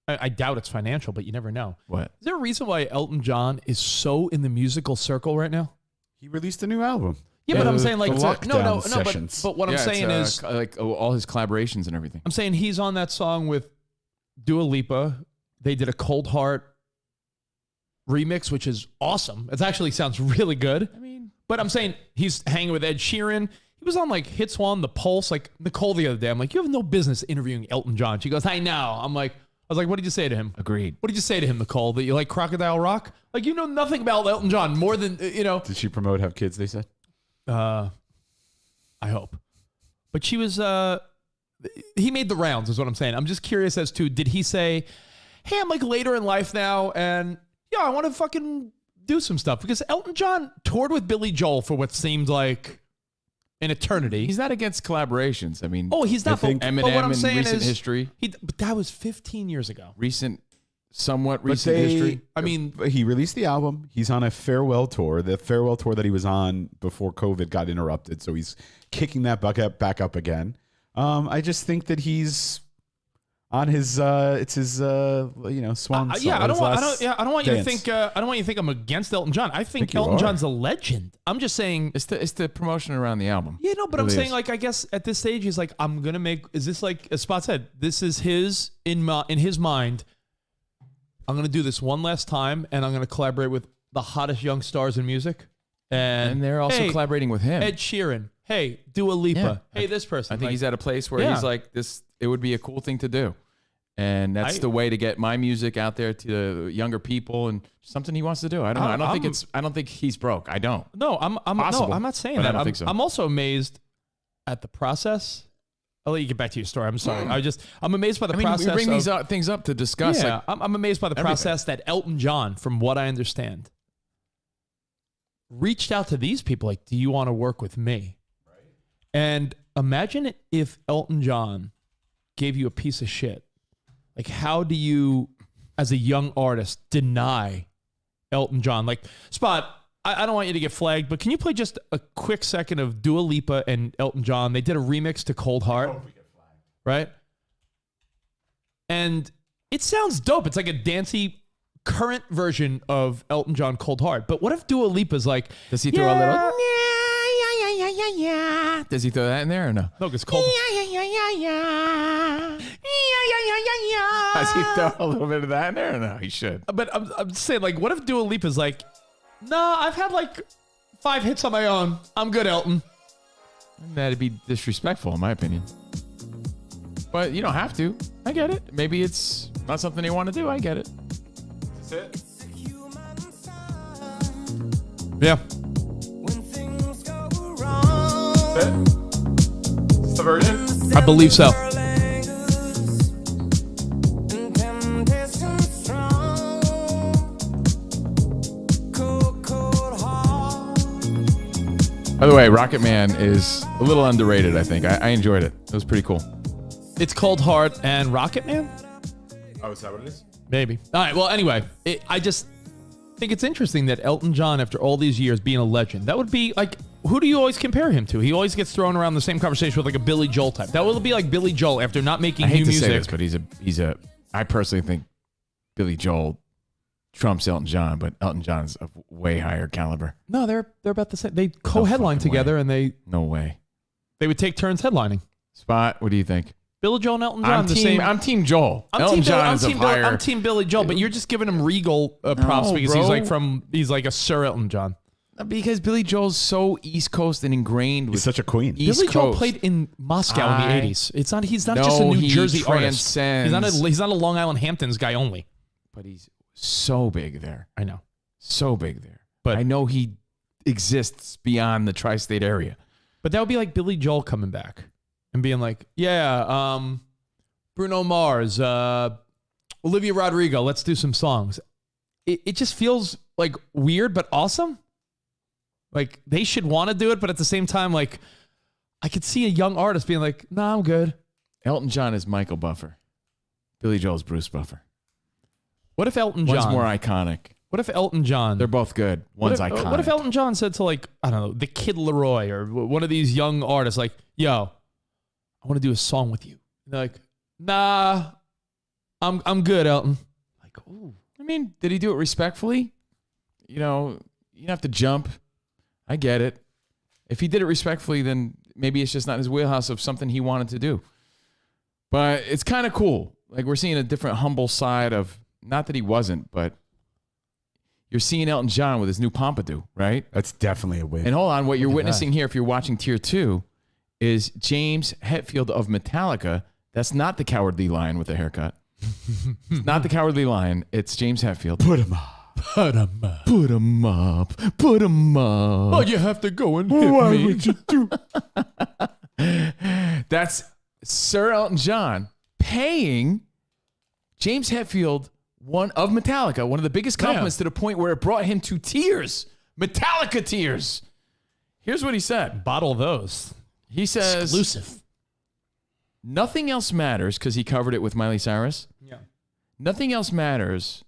I doubt it's financial, but you never know. What? Is there a reason why Elton John is so in the musical circle right now? He released a new album. Yeah, but I'm saying like Lockdown Sessions. but what I'm saying is like all his collaborations and everything. I'm saying he's on that song with Dua Lipa. They did a Cold Heart remix, which is awesome. It actually sounds really good. But I'm saying he's hanging with Ed Sheeran. He was on like Hits One, The Pulse, like Nicole the other day. I'm like, you have no business interviewing Elton John. She goes, I know. I was like, what did you say to him? Agreed. What did you say to him, Nicole? That you like Crocodile Rock? Like, you know nothing about Elton John more than, Did she promote have kids, they said? I hope. But she was, he made the rounds is what I'm saying. I'm just curious as to, did he say, hey, I'm like later in life now and I want to fucking do some stuff? Because Elton John toured with Billy Joel for what seemed like an eternity. He's not against collaborations. I mean, he's not. Eminem but what I'm in saying recent is, history. But that was 15 years ago. Somewhat recent history. I mean, he released the album. He's on a farewell tour. The farewell tour that he was on before COVID got interrupted, so he's kicking that back up again. I just think that he's on his it's his swan song. I don't want you to think I'm against Elton John. I think Elton John's a legend. I'm just saying it's the promotion around the album. Yeah, no, but I'm saying like I guess at this stage he's like I'm gonna make. Is this like as Spot said? This is his in his mind. I'm gonna do this one last time, and I'm gonna collaborate with the hottest young stars in music, and they're also collaborating with him. Ed Sheeran. Hey, Dua Lipa. Yeah. Hey, this person. I think he's at a place where he's like this. It would be a cool thing to do. And that's the way to get my music out there to younger people and something he wants to do. I don't know. I don't think he's broke. I don't. No, I'm not saying that. I don't think so. I'm also amazed at the process. I'll let you get back to your story. I'm sorry. I'm amazed by the process. We bring these things up to discuss. Yeah, I'm amazed by the process that Elton John, from what I understand, reached out to these people like, do you want to work with me? Right. And imagine if Elton John gave you a piece of shit. Like, how do you, as a young artist, deny Elton John? Like, Spot, I don't want you to get flagged, but can you play just a quick second of Dua Lipa and Elton John? They did a remix to Cold Heart, right? And it sounds dope. It's like a dancey, current version of Elton John Cold Heart. But what if Dua Lipa's like, does he throw a little? Yeah. Does he throw that in there or no? No, because Cold. Does he throw a little bit of that in there or no? He should. But I'm saying, like, what if Dua Lipa's like, nah, I've had like 5 hits on my own. I'm good, Elton. That'd be disrespectful, in my opinion. But you don't have to. I get it. Maybe it's not something they want to do. I get it. That's it. Yeah. It's the version? I believe so. By the way, Rocket Man is a little underrated, I think. I enjoyed it. It was pretty cool. It's Cold Heart and Rocket Man? Oh, is that what it is? Maybe. All right, well, anyway, I just think it's interesting that Elton John, after all these years being a legend, that would be like, who do you always compare him to? He always gets thrown around the same conversation with like a Billy Joel type. That will be like Billy Joel after not making new music. I hate to say this, but I personally think Billy Joel trumps Elton John, but Elton John is a way higher caliber. No, they're about the same. They co-headline together, and no way. They would take turns headlining. Spot, what do you think? Billy Joel and Elton John, I'm Team Joel. I'm Team Billy Joel, but you're just giving him regal props because he's like a Sir Elton John. Because Billy Joel's so East Coast and ingrained with he's such a queen. Billy Joel played in Moscow in the 80s. He's not just a New Jersey artist. He's not a Long Island Hamptons guy only. But he's so big there. I know. So big there. But I know he exists beyond the tri-state area. But that would be like Billy Joel coming back and being like, yeah, Bruno Mars, Olivia Rodrigo, let's do some songs. it just feels like weird, but awesome. Like they should want to do it, but at the same time, like I could see a young artist being like, "Nah, I'm good." Elton John is Michael Buffer. Billy Joel's Bruce Buffer. What if Elton John? One's more iconic. What if Elton John? They're both good. One's iconic. What if Elton John said to like, I don't know, the Kid Leroy or one of these young artists, like, "Yo, I want to do a song with you." And they're like, "Nah, I'm good, Elton." Like, ooh. I mean, did he do it respectfully? You know, you don't have to jump. I get it. If he did it respectfully, then maybe it's just not his wheelhouse of something he wanted to do. But it's kind of cool. Like we're seeing a different humble side of, not that he wasn't, but you're seeing Elton John with his new pompadour, right? That's definitely a win. And hold on, what you're witnessing here, if you're watching Tier 2, is James Hetfield of Metallica. That's not the Cowardly Lion with a haircut. It's not the Cowardly Lion. It's James Hetfield. Put him up. Put him up. Put him up. Put him up. Oh, you have to go and hit Why me. would you do? That's Sir Elton John paying James Hetfield, one of Metallica, one of the biggest compliments, to the point where it brought him to tears. Metallica tears. Here's what he said. Bottle those. He says, Exclusive. nothing else matters, because he covered it with Miley Cyrus. Yeah. Nothing else matters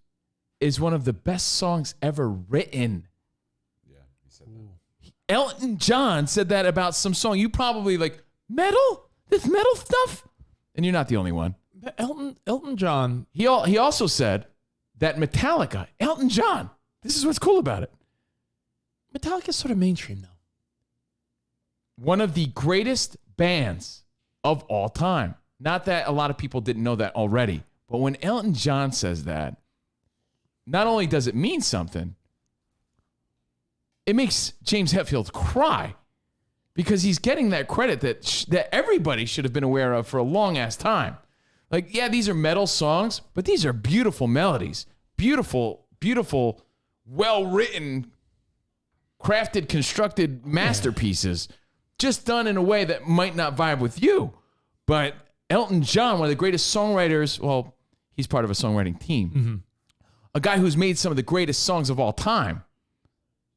is one of the best songs ever written. Yeah, he said that. Elton John said that about some song. You probably like, metal? This metal stuff? And you're not the only one. Elton John. He also said that Metallica, Elton John, this is what's cool about it. Metallica's sort of mainstream now. One of the greatest bands of all time. Not that a lot of people didn't know that already, but when Elton John says that, not only does it mean something, it makes James Hetfield cry, because he's getting that credit that everybody should have been aware of for a long ass time. Like, yeah, these are metal songs, but these are beautiful melodies, beautiful, beautiful, well-written, crafted, constructed masterpieces, just done in a way that might not vibe with you. But Elton John, one of the greatest songwriters, well, he's part of a songwriting team, a guy who's made some of the greatest songs of all time.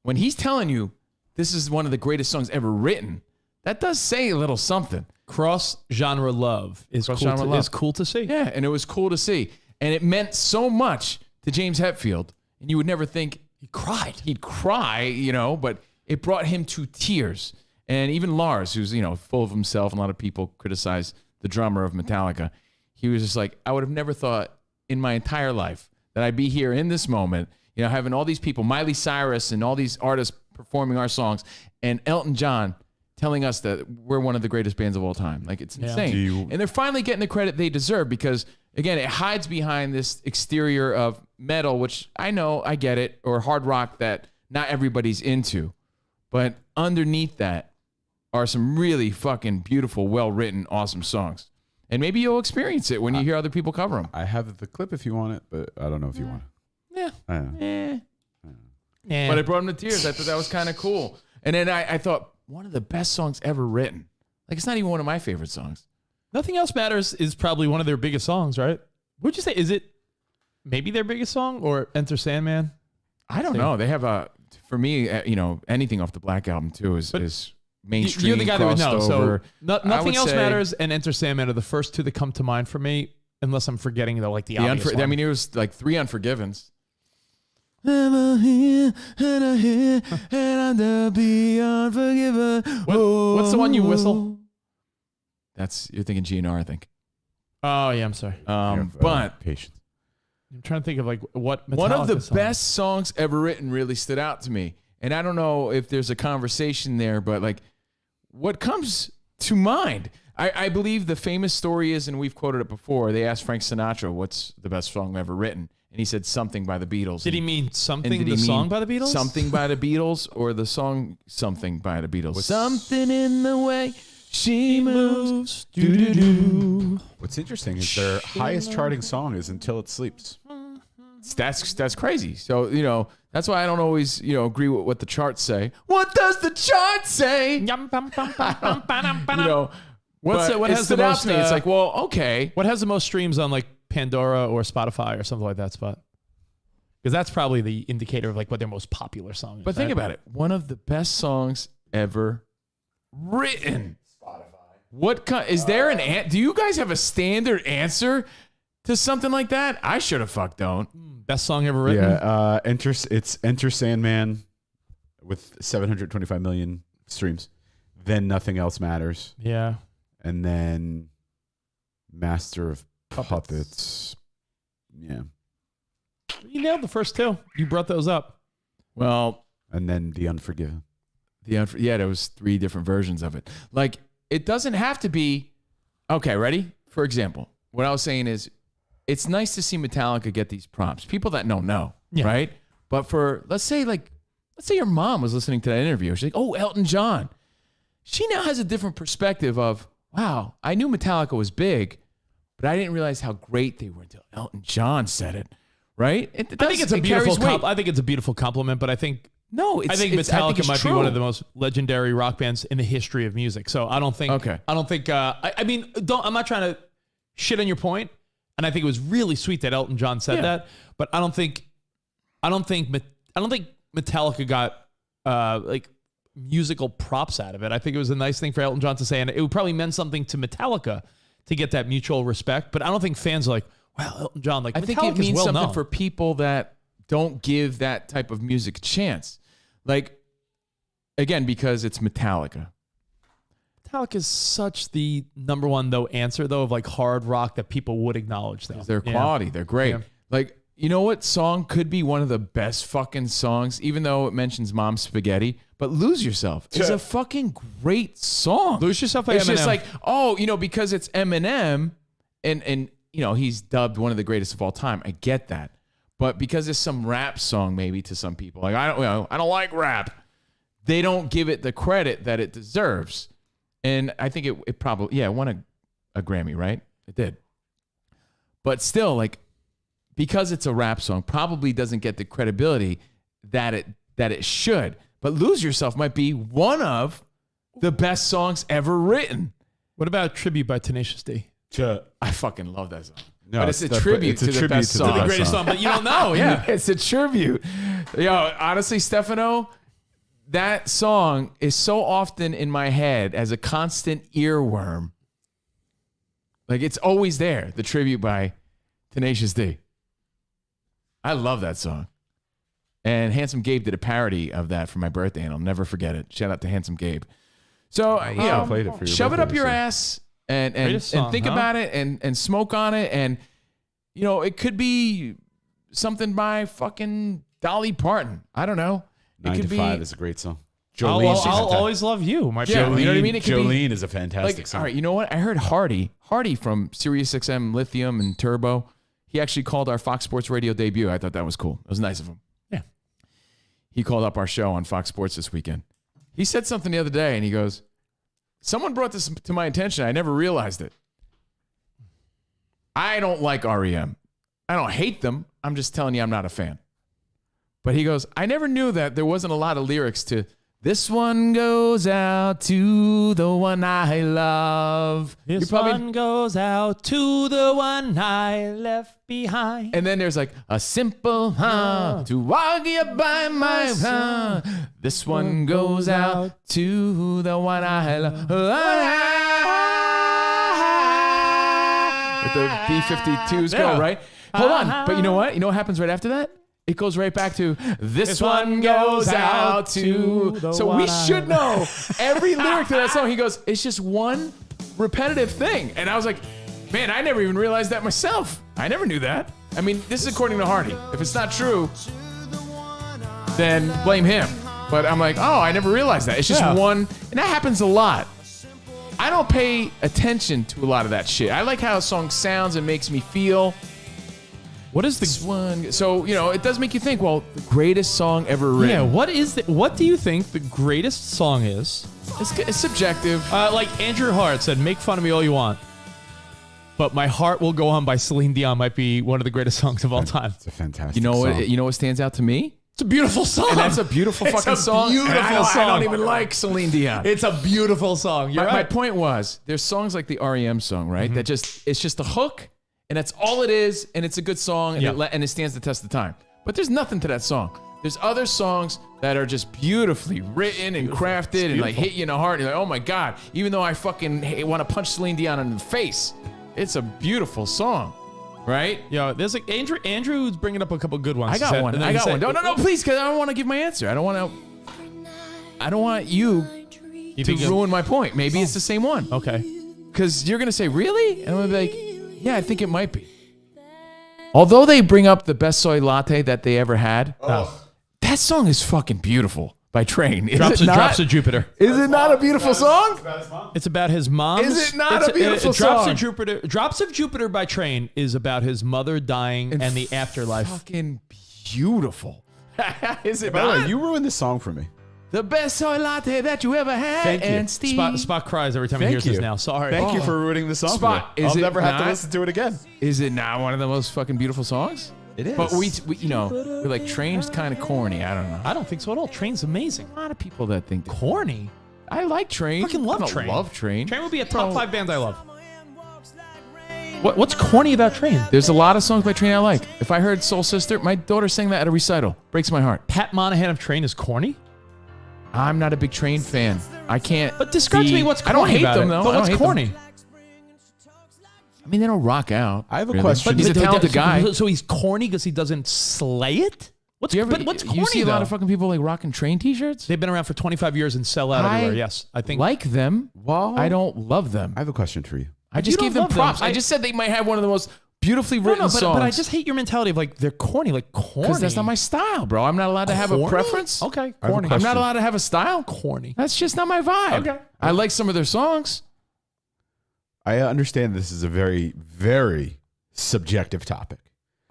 When he's telling you this is one of the greatest songs ever written, that does say a little something. Cross-genre love is cool to see. Yeah, and it was cool to see. And it meant so much to James Hetfield. And you would never think he'd cry, you know, but it brought him to tears. And even Lars, who's, you know, full of himself, and a lot of people criticize the drummer of Metallica, he was just like, I would have never thought in my entire life that I'd be here in this moment, you know, having all these people, Miley Cyrus and all these artists performing our songs, and Elton John telling us that we're one of the greatest bands of all time. Like, it's insane. And they're finally getting the credit they deserve, because, again, it hides behind this exterior of metal, which I know, I get it, or hard rock that not everybody's into. But underneath that are some really fucking beautiful, well-written, awesome songs. And maybe you'll experience it when you hear other people cover them. I have the clip if you want it, but I don't know if you want it. Yeah. I don't know. Yeah. But it brought him to tears. I thought that was kind of cool. And then I thought, one of the best songs ever written. Like, it's not even one of my favorite songs. Nothing Else Matters is probably one of their biggest songs, right? Would you say, is it maybe their biggest song, or Enter Sandman? I don't know. They have for me, you know, anything off the Black Album too is mainstream. You're the guy that would know. So Nothing Else say, Matters and Enter Sandman are the first two that come to mind for me, unless I'm forgetting the obvious one. I mean, it was like 3 Unforgivens. What's the one you whistle? You're thinking GNR, I think. Oh yeah, I'm sorry. But patience. I'm trying to think of like what Metallica one of the song. best songs ever written really stood out to me. And I don't know if there's a conversation there, but like, what comes to mind? I believe the famous story is, and we've quoted it before, they asked Frank Sinatra, what's the best song ever written? And he said Something by the Beatles. Did he mean something, the song by the Beatles? Something by the Beatles, or the song Something by the Beatles? Something in the way she moves. Do-do-do. What's interesting is their highest charting song is Until It Sleeps. That's crazy. So, you know, that's why I don't always, you know, agree with what the charts say. What does the chart say? You know, what has the most? It's like, well, okay. What has the most streams on like Pandora or Spotify or something like that? Spot. Because that's probably the indicator of like what their most popular song is. But think about it. One of the best songs ever written. Spotify. Is there do you guys have a standard answer to something like that? I should have fucked don't. Best song ever written? Yeah, it's Enter Sandman with 725 million streams. Then Nothing Else Matters. Yeah. And then Master of Puppets. Yeah. You nailed the first two. You brought those up. Well, and then The Unforgiven. There was 3 different versions of it. Like, it doesn't have to be, okay, ready? For example, what I was saying is, it's nice to see Metallica get these props. People that know, right? But for, let's say your mom was listening to that interview. She's like, oh, Elton John. She now has a different perspective of, wow, I knew Metallica was big, but I didn't realize how great they were until Elton John said it, right? I think it's a beautiful compliment, but I think Metallica might be one of the most legendary rock bands in the history of music. So I don't think. Okay. I don't think. I'm not trying to shit on your point, and I think it was really sweet that Elton John said that. But I don't think Metallica got like musical props out of it. I think it was a nice thing for Elton John to say, and it probably meant something to Metallica to get that mutual respect. But I don't think fans are like, wow, Elton John. Like, I think it means something for people that don't give that type of music a chance. Like, again, because it's Metallica. Metallica is such the number one answer of like hard rock that people would acknowledge though. They're quality. They're great. Yeah. Like, you know what song could be one of the best fucking songs, even though it mentions Mom's Spaghetti, but Lose Yourself is a fucking great song. Lose Yourself by It's Eminem. just like, because it's Eminem and he's dubbed one of the greatest of all time. I get that. But because it's some rap song maybe to some people, like I don't like rap. They don't give it the credit that it deserves. And I think it probably it won a Grammy, right? It did. But still, like, because it's a rap song, probably doesn't get the credibility that it should. But Lose Yourself might be one of the best songs ever written. What about Tribute by Tenacious D? I fucking love that song. No, but it's a tribute to the best song. The greatest song, but you don't know. Yeah. It's a tribute. Honestly, Stefano, that song is so often in my head as a constant earworm. Like, it's always there, the tribute by Tenacious D. I love that song. And Handsome Gabe did a parody of that for my birthday, and I'll never forget it. Shout out to Handsome Gabe. So, played it for your shove it birthday up your this year. ass and Song, think about it and smoke on it. And, it could be something by fucking Dolly Parton. I don't know. It 9 could to be 5 is a great song. I'll always love you. My Yeah, favorite. you know what I mean? It could be Jolene is a fantastic song. all right, you know what? I heard Hardy from SiriusXM Lithium and Turbo. He actually called our Fox Sports Radio debut. I thought that was cool. It was nice of him. Yeah. He called up our show on Fox Sports this weekend. He said something the other day, and he goes, someone brought this to my attention. I never realized it. I don't like REM. I don't hate them. I'm just telling you I'm not a fan. But he goes, I never knew that there wasn't a lot of lyrics to "This one goes out to the one I love." This one goes out to the one I left behind. And then there's like a simple to walk you by my This one goes out to the one I love. With the B-52s go, right? Hold on. But you know what? You know what happens right after that? It goes right back to this one goes out to. So we should know every lyric to that song. He goes, it's just one repetitive thing. And I was like, man, I never even realized that myself. I never knew that. I mean, this is according to Hardy. If it's not true, then blame him. But I'm like, oh, I never realized that. It's just one. And that happens a lot. I don't pay attention to a lot of that shit. I like how a song sounds and makes me feel. What is the one? So, it does make you think, well, the greatest song ever written. Yeah, what do you think the greatest song is? It's subjective. Like Andrew Hart said, make fun of me all you want. But My Heart Will Go On by Celine Dion might be one of the greatest songs of all time. It's a fantastic song. song. You know what stands out to me? It's a beautiful song. And that's a beautiful fucking song. Beautiful song. I don't even like Celine Dion. It's a beautiful song. You're My right. point was, there's songs like the REM song, right? That it's just a hook, and that's all it is, and it's a good song, and it stands the test of time. But there's nothing to that song. There's other songs that are just beautifully written and crafted and like hit you in the heart. You're like, oh my God, even though I fucking want to punch Celine Dion in the face, it's a beautiful song, right? Yo, there's like Andrew's bringing up a couple good ones. I got one. No, please, because I don't want to give my answer. I don't want you to ruin my point. Maybe it's the same one. Okay. Because you're going to say, really? And I'm going to be like, yeah, I think it might be. Although they bring up the best soy latte that they ever had, that song is fucking beautiful by Train. Drops of Jupiter. Is it not a beautiful song? It's about his mom. Is it not a beautiful song? Drops of Jupiter by Train is about his mother dying and the afterlife. Fucking beautiful. Is it By the way, not? you ruined this song for me. The best soy latte that you ever had. Thank you. And Steve. Spot cries every time he hears this now. Sorry. Thank you for ruining the song. Spot, for me. is I'll it never have to not? listen to it again. Is it not one of the most fucking beautiful songs? It is. But we you know, we're like, Train's kind of corny. I don't know. I don't think so at all. Train's amazing. A lot of people that think that. Corny. I like Train. Fucking love I don't Train. Love Train. Train would be a top 5 band I love. What's corny about Train? There's a lot of songs by Train I like. If I heard Soul Sister, my daughter sang that at a recital. Breaks my heart. Pat Monahan of Train is corny? I'm not a big Train fan. I can't. But describe to me what's corny I don't hate about them it. though. But I don't what's hate corny? them. I mean, they don't rock out. I have a really. question. But he's a talented guy. So he's corny because he doesn't slay it? What's corny? You see a lot though? of fucking people like rocking Train t-shirts? They've been around for 25 years and sell out everywhere. Yes, I think. Like them. Well, I don't love them. I have a question for you. I just don't gave them love them. props. I just said they might have one of the most beautifully written songs. But I just hate your mentality of like they're corny, like corny. Because that's not my style, bro. I'm not allowed to have a Corny? preference. Okay, I have a corny. I'm not allowed to have a style. Corny. That's just not my vibe. Okay. I like some of their songs. I understand this is a very, very subjective topic.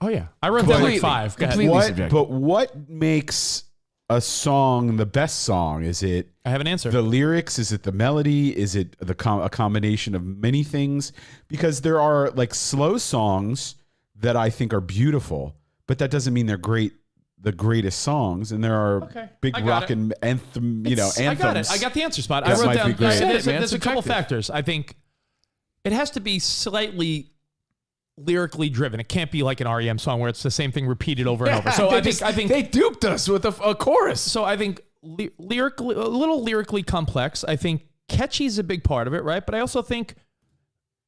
Oh yeah, I wrote down like Completely. 5. Go ahead. Completely. subjective. But what makes a song the best song? Is it I have an answer. the lyrics? Is it the melody? Is it a combination of many things? Because there are like slow songs that I think are beautiful, but that doesn't mean they're the greatest songs. And there are big I got rock it. and anthem, anthems. I got it. I got the answer, Spot. I That wrote might down. be great. There's It's a couple subjective. factors. I think it has to be slightly lyrically driven. It can't be like an REM song where it's the same thing repeated over and over. So I think they duped us with a chorus. So I think lyrically, a little lyrically complex. I think catchy is a big part of it, right? But I also think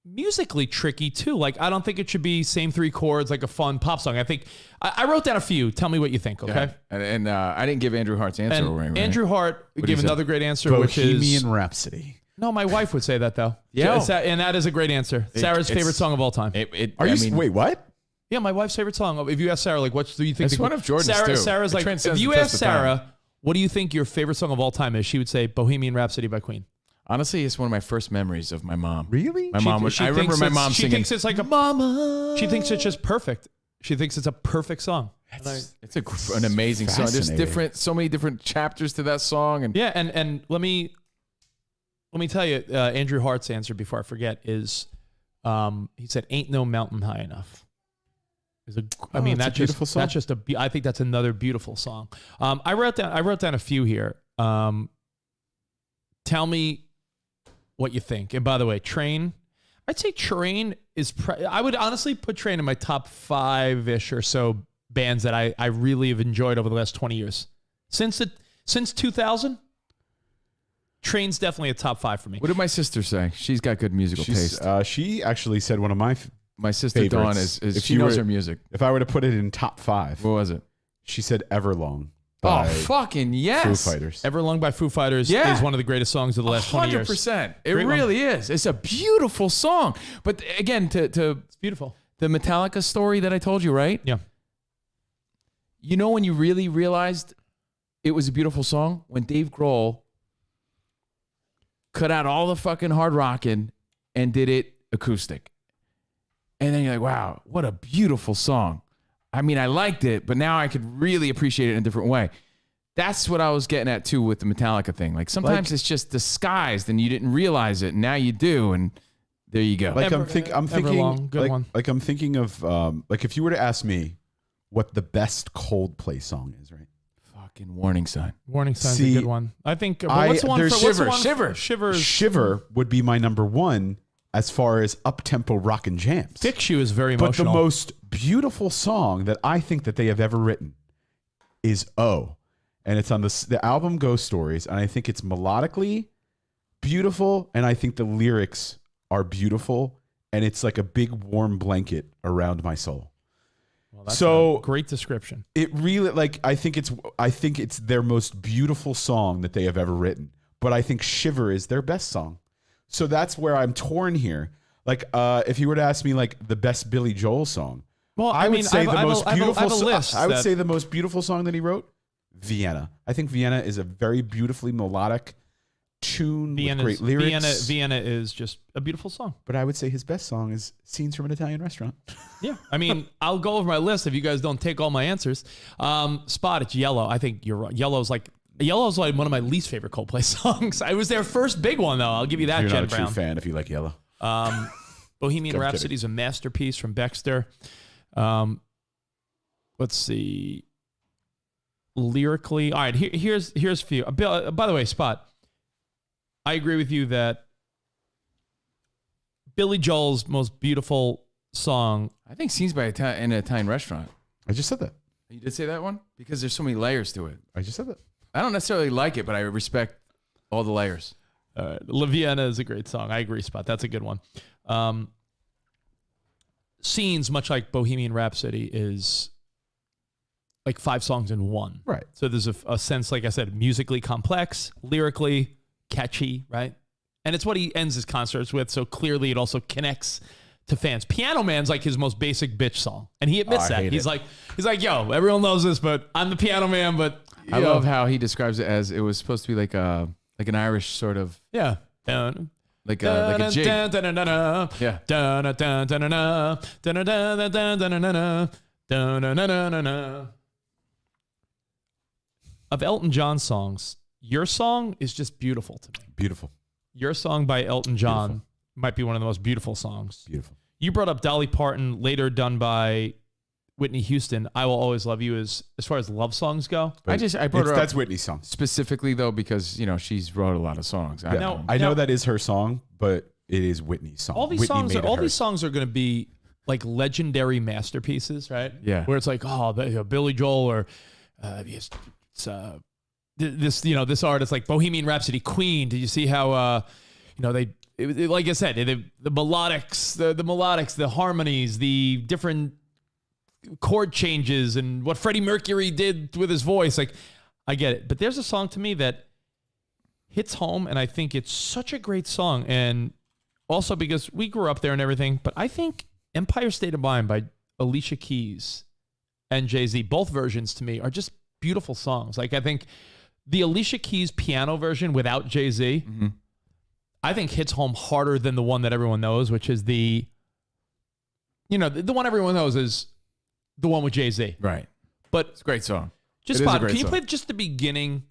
musically tricky too. Like I don't think it should be same 3 chords like a fun pop song. I think I wrote down a few. Tell me what you think, okay? And I didn't give Andrew Hart's answer. And right? Andrew Hart do you gave say? another great answer, which is Bohemian Rhapsody. no. My wife would say that though. Yeah. And that is a great answer. Sarah's it's- favorite song of all time. Wait, what? Yeah, my wife's favorite song. If you ask Sarah, like, what do you think? It's one of Jordan's, Sarah, too. Sarah's It like, transcends if you the ask test of time. Sarah, what do you think your favorite song of all time is? She would say Bohemian Rhapsody by Queen. Honestly, it's one of my first memories of my mom. Really? My mom was. I remember my mom She singing. thinks it's like a mama. She thinks it's just perfect. She thinks it's a perfect song. It's an amazing song. There's Fascinating. so many different chapters to that song, and Yeah, and let me tell you, Andrew Hart's answer before I forget is, he said, "Ain't no mountain high enough." I mean, that's beautiful just song. that's just I think that's another beautiful song. I wrote down a few here. Tell me what you think. And by the way, Train, I'd say Train is. I would honestly put Train in my top 5-ish or so bands that I really have enjoyed over the last 20 years. Since 2000, Train's definitely a top 5 for me. what did my sister say? She's got good musical taste. She actually said one of my My sister favorites. Dawn is If she you knows were- her music. If I were to put it in top 5, What was it? she said Everlong. Oh, by fucking yes! Foo Fighters. Everlong by Foo Fighters Yeah. is one of the greatest songs of the last 20 years. 100%. It Great one. really is. It's a beautiful song. But again, to It's beautiful. the Metallica story that I told you, right? Yeah. You know when you really realized it was a beautiful song? When Dave Grohl cut out all the fucking hard rocking and did it acoustic. And then you're like, wow, what a beautiful song. I mean, I liked it, but now I could really appreciate it in a different way. That's what I was getting at too with the Metallica thing. Like sometimes it's just disguised and you didn't realize it, and now you do, and there you go. Like I'm Everlong, thinking, good one. like I'm thinking of, like if you were to ask me what the best Coldplay song is, right? Fucking warning sign. Warning Sign's See, a good one. I think. But what's the one there's for what's the Shiver, one Shiver. for Shivers? Shiver would be my number 1, as far as up-tempo rock and jams. Fix You is very But the emotional. most beautiful song that I think that they have ever written is "Oh," and it's on the album Ghost Stories, and I think it's melodically beautiful, and I think the lyrics are beautiful, and it's like a big warm blanket around my soul. Well, that's so a great description. It really, like, I think it's their most beautiful song that they have ever written. But I think "Shiver" is their best song. So that's where I'm torn here. Like, if you were to ask me, like, the best Billy Joel song, Well, I would say the most beautiful. I would that- say the most beautiful song that he wrote, "Vienna." I think "Vienna" is a very beautifully melodic tune with great lyrics. Vienna is just a beautiful song. But I would say his best song is "Scenes from an Italian Restaurant." Yeah, I mean, I'll go over my list if you guys don't take all my answers. Spot, it's Yellow. I think you're right. Yellow's like one of my least favorite Coldplay songs. It was their first big one, though. I'll give you that, You're Jen not a Brown. true fan if you like Yellow. Bohemian I'm Rhapsody is a masterpiece from Baxter. Let's see. Lyrically, all right. Here's for you. By the way, Spot, I agree with you that Billy Joel's most beautiful song. I think "Scenes by in an Italian Restaurant." I just said that. You did say that one? Because there's so many layers to it. I just said that. I don't necessarily like it, but I respect all the layers. La Vienna is a great song. I agree, Spot. That's a good one. Scenes, much like Bohemian Rhapsody, is like 5 songs in one. Right. So there's a sense, like I said, musically complex, lyrically catchy, right? And it's what he ends his concerts with. So clearly it also connects to fans. Piano Man's like his most basic bitch song. And he admits that. He's like, yo, everyone knows this, but I'm the Piano Man, but I love how he describes it as it was supposed to be like an Irish sort of yeah. like a jig. Yeah. Of Elton John's songs, your song is just beautiful to me. Beautiful. Your song by Elton John might be one of the most beautiful songs. Beautiful. You brought up Dolly Parton, later done by Whitney Houston. "I Will Always Love You" as far as love songs go. I brought her up that's Whitney's song specifically though because she's wrote a lot of songs. I know that is her song, but it is Whitney's song. All these songs are going to be like legendary masterpieces, right? Yeah. Where it's like, Billy Joel or this artist like Bohemian Rhapsody, Queen. Did you see how like I said, the melodics, the harmonies, the different chord changes, and what Freddie Mercury did with his voice. Like, I get it, but there's a song to me that hits home, and I think it's such a great song, and also because we grew up there and everything. But I think "Empire State of Mind" by Alicia Keys and Jay-Z, both versions to me are just beautiful songs. Like, I think the Alicia Keys piano version without Jay-Z, I think hits home harder than the one that everyone knows, which is the one everyone knows is the one with Jay-Z. Right. But it's a great song. Just Spot, can you play just the beginning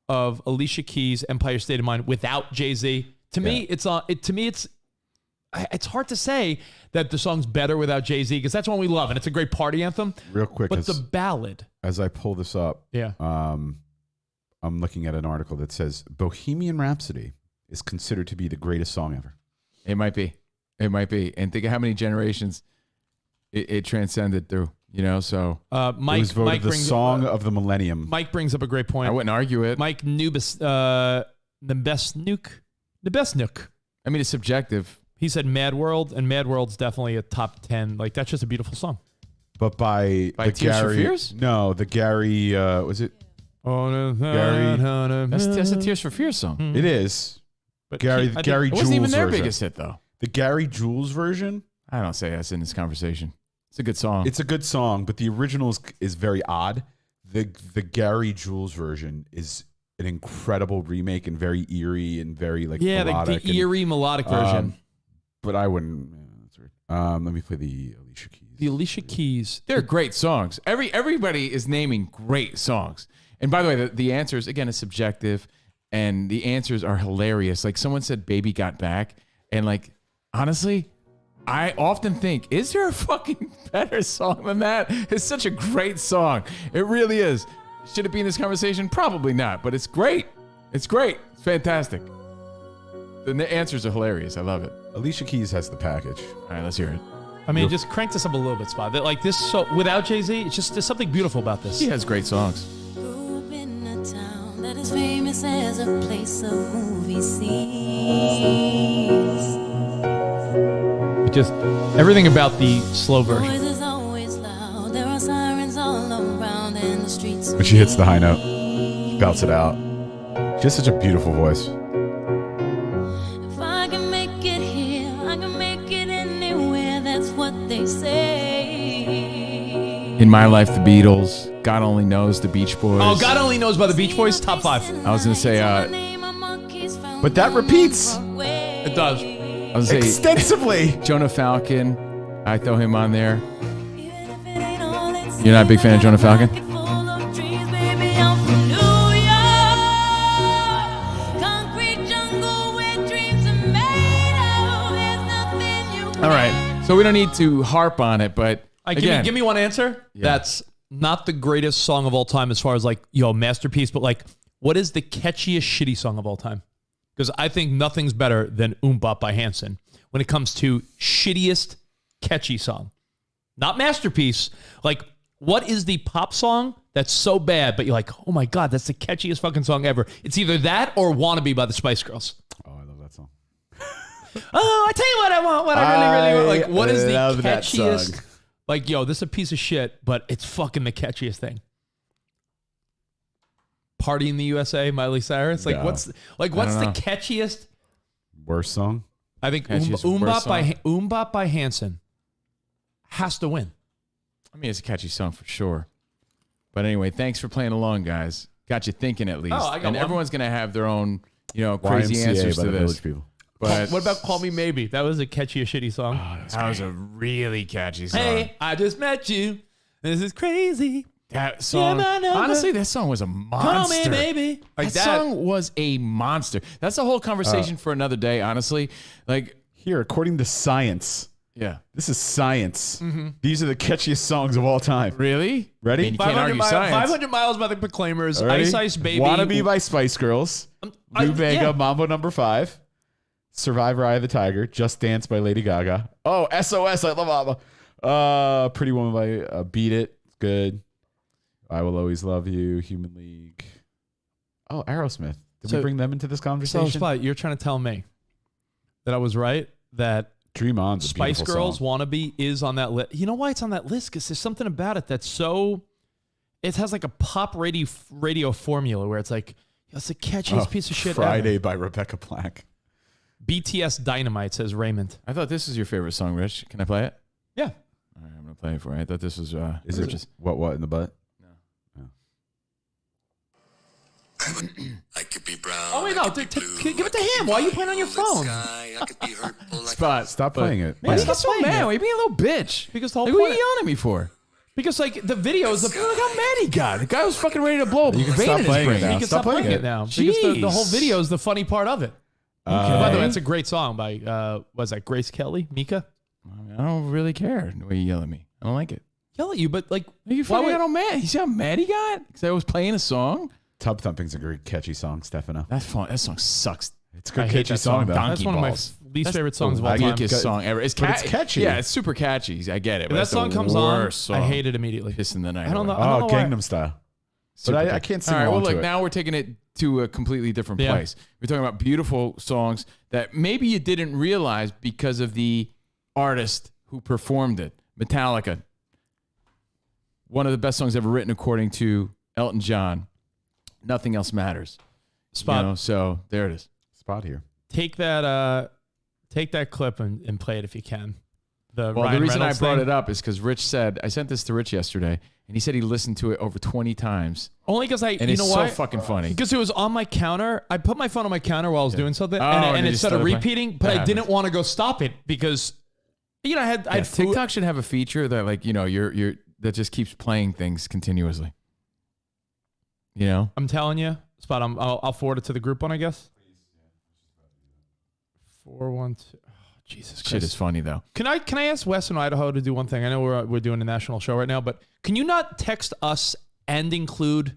of Alicia Keys' "Empire State of Mind" without Jay-Z? To me, it's hard to say that the song's better without Jay-Z because that's one we love and it's a great party anthem. Real quick, but the ballad. As I pull this up, I'm looking at an article that says Bohemian Rhapsody is considered to be the greatest song ever. It might be. And think of how many generations it transcended through. So Mike, it was voted Mike the song of the millennium. Mike brings up a great point. I wouldn't argue it. Mike the best nuke. I mean, it's subjective. He said "Mad World," and "Mad World's" definitely a top 10. Like, that's just a beautiful song. But by the Tears for Gary, Fears? No, the Gary was it? Gary. That's a Tears for Fears song. It is. But Gary it Jules wasn't even their version. biggest hit though. The Gary Jules version. I don't say that's in this conversation. It's a good song. It's a good song, but the original is very odd. The Gary Jules version is an incredible remake and very eerie and very melodic. The eerie melodic version. But I wouldn't. That's weird. Let me play the Alicia Keys. The Alicia Keys. They're great songs. Everybody is naming great songs. And by the way, the answers again is subjective, and the answers are hilarious. Like someone said, "Baby Got Back," and like honestly, I often think, is there a fucking better song than that? It's such a great song. It really is. Should it be in this conversation? Probably not, but it's great. It's great. It's fantastic. The answers are hilarious. I love it. Alicia Keys has the package. All right, let's hear it. I mean, just crank this up a little bit, Spot. Like this, so without Jay-Z, it's just there's something beautiful about this. He has great songs. Grew up in a town that is famous as a place of movie scenes. Just everything about the slow version. Noise is always loud. There are sirens all around, and the streets. When she hits the high note, she belts it out. She has such a beautiful voice. If I can make it here, I can make it anywhere. That's what they say. In My Life, the Beatles. God Only Knows, the Beach Boys. Oh, God Only Knows by the Beach Boys, top 5. I was going to say, but that repeats. It does. I was gonna say extensively. Jonah Falcon. I throw him on there. You're not a big fan of Jonah Falcon? All right. So we don't need to harp on it, but again, give me one answer. Yeah. That's not the greatest song of all time as far as like, masterpiece, but like, what is the catchiest shitty song of all time? Because I think nothing's better than Bop by Hanson when it comes to shittiest catchy song. Not masterpiece. Like, what is the pop song that's so bad, but you're like, oh my God, that's the catchiest fucking song ever. It's either that or Wannabe by the Spice Girls. Oh, I love that song. Oh, I tell you what I want, what I really want. Like, what is the love that catchiest? song. Like, this is a piece of shit, but it's fucking the catchiest thing. Party in the USA, Miley Cyrus. Like, No. what's the catchiest? Worst song? I think Catchiest worst Bop by Hanson has to win. I mean, it's a catchy song for sure. But anyway, thanks for playing along, guys. Got you thinking at least. Oh, I got and one. everyone's going to have their own, crazy YMCA answers by to the this. Village People. But What about Call Me Maybe? That was a catchy, shitty song. that was a really catchy song. Hey, I just met you. This is crazy. That song, my number. honestly, that song was a monster. Call me baby. Like that song was a monster. That's a whole conversation for another day, honestly. Like, Here, according to science, yeah. this is science. These are the catchiest songs of all time. Really? Ready? I mean, you can't argue science. 500 Miles by the Proclaimers. Ready? Ice Ice Baby. Wannabe by Spice Girls. Lou Bega, yeah. Mambo No. 5. Survivor, Eye of the Tiger. Just Dance by Lady Gaga. Oh, SOS, I love ABBA. Pretty Woman by Beat It. It's good. I Will Always Love You. Human League. Oh, Aerosmith. Did we bring them into this So, conversation? Spot, you're trying to tell me that I was right, that Dream On's a Spice beautiful Girls song. Wannabe is on that list. You know why it's on that list? Because there's something about it that's so... It has like a pop radio formula where it's like, it's the catchiest piece of shit Friday ever. by Rebecca Black. BTS Dynamite, says Raymond. I thought this was your favorite song, Rich. Can I play it? Yeah. All right, I'm going to play it for you. I thought this was... Is it Rich's. what in the butt? I could be brown. Oh, wait, no. Give it to him. Why are you playing on your phone? Spot. Stop playing it. Why are you Stop so playing mad? it. Why are you being a little bitch? Because the whole Like, what are point... you yelling at me for? Because, like, the videos... Look how mad he got. The guy was fucking ready to blow a You can vein stop in his playing it brain. now. You can Stop stop playing playing it now. it. Because the whole Jeez. video is the funny part of it. By the way, that's a great song by, was that Grace Kelly? Mika? I don't really care the way you yell at me. I don't like it. Yell at you, but, like... You fucking got all mad. You see how mad he got? Because I was playing a song? Tub Thumping's a great catchy song, Stefano. That's fun. That song sucks. It's a good I hate catchy that song, though. That's one of my Balls. least favorite songs of all The time. weakest song ever. It's But it's catchy. Yeah, it's super catchy. I get it. If but that that's song the comes on, worst song. I hate it immediately. Pissing the night I don't know. away. I Oh, don't know why. Gangnam Style. Super But I catchy. can't sing All right, along well, to look, it. now we're taking it to a completely different Yeah. place. We're talking about beautiful songs that maybe you didn't realize because of the artist who performed it. Metallica. One of the best songs ever written, according to Elton John. Nothing Else Matters. Spot. So there it is. Spot here. Take that clip and play it if you can. Well, Ryan the reason Reynolds I brought thing. it up is because Rich said, I sent this to Rich yesterday, and he said he listened to it over 20 times. Only because And you it's know so why? fucking funny. Because it was on my counter. I put my phone on my counter while I was doing something, Oh, and and it you started started playing? repeating. But That I didn't want to go stop it because, I had food. TikTok should have a feature that, like, you're that just keeps playing things continuously. You know? I'm telling you, Spot. I'll forward it to the group one, I guess. 412. Oh, Jesus Christ. Shit is funny, though. Can I ask Wes in Idaho to do one thing? I know we're doing a national show right now, but can you not text us and include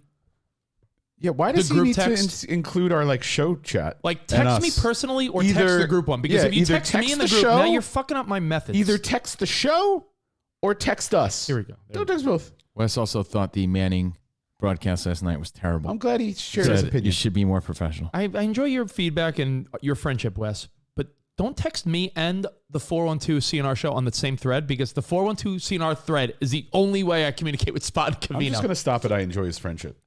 Yeah, why does the he group need text? to include our like show chat? Like and text me us? personally or Either- text the group one. Because yeah, if you either text me in the text group, the now show- you're fucking up my methods. Either text the show or text us. Here we go. Don't text both. Wes also thought the Manning broadcast last night was terrible. I'm glad he shared his Said opinion. you should be more professional. I enjoy your feedback and your friendship, Wes, but don't text me and the 412 CNR show on the same thread, because the 412 CNR thread is the only way I communicate with Spot and Covino. I'm just going to stop it. I enjoy his friendship.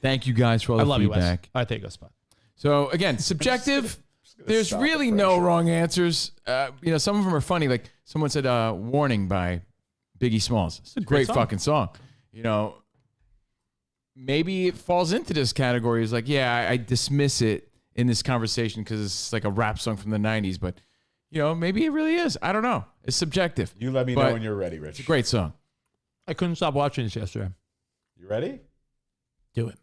Thank you guys for all I the love you, Wes. feedback. All right, there you go, Spot. So again, subjective. There's stop really the no wrong answers. Some of them are funny. Like someone said, "Warning" by Biggie Smalls. It's a great song. fucking song. Maybe it falls into this category. It's like, yeah, I dismiss it in this conversation because it's like a rap song from the '90s. But maybe it really is. I don't know. It's subjective. You let me But know when you're ready, Rich. It's a great song. I couldn't stop watching this yesterday. You ready? Do it.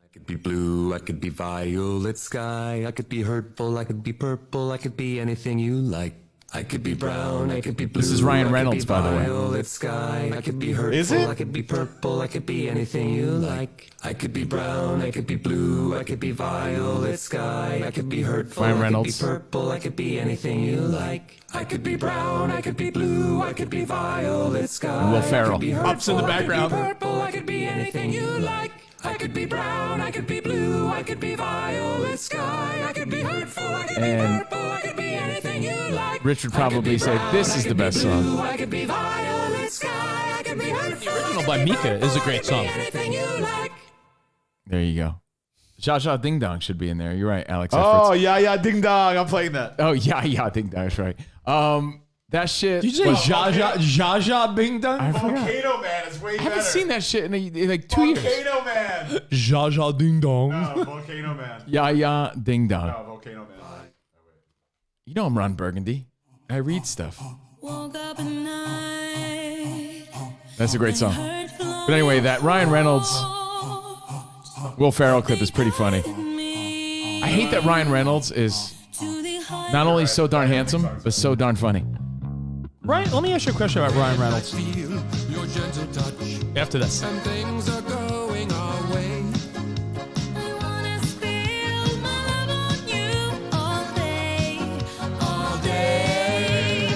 I could be blue, I could be violet sky, I could be hurtful, I could be purple, I could be anything you like. I could be brown, I could be blue. This is Ryan Reynolds, by the way. Violet sky, I could be hurtful, Is it? I could be purple, I could be anything you like. I could be brown, I could be blue, I could be violet sky, I could be hurtful, Ryan I could Reynolds. be purple, I could be anything you like. I could be brown, I could be blue, I could be violet sky. Will Ferrell. I could be hurtful, Ups in the background. I could be purple, I could be anything you like. I could be brown, I could be blue, I could be violet sky, I could be hurtful, I could be And purple, I could be anything you like. Rich would probably say this is the best song. I could be violet sky, I could be hurtful. The original by Mika is a great song. Anything you like. There you go. Zha Zha Ding Dong should be in there. You're right, Alex. Oh, Efforts. yeah, ding dong. I'm playing that. Oh yeah, Ding Dong. That's right. That shit. Did you say was- Zha Zha Bing Dong? I forgot. Volcano Man is way I haven't seen that shit in like 2 years. Volcano Man. Zha Zha Ding Dong. No, Volcano Man. Yeah, Ding Dong. No, Volcano Man. You know I'm Ron Burgundy. I read stuff. Woke up at night. That's a great song. But anyway, that Ryan Reynolds, Will Ferrell clip is pretty funny. I hate that Ryan Reynolds is not only so darn handsome, but so darn funny. Ryan, let me ask you a question about Ryan Reynolds. After this. Things are going our way. I wanna spill my love on you all day, all day.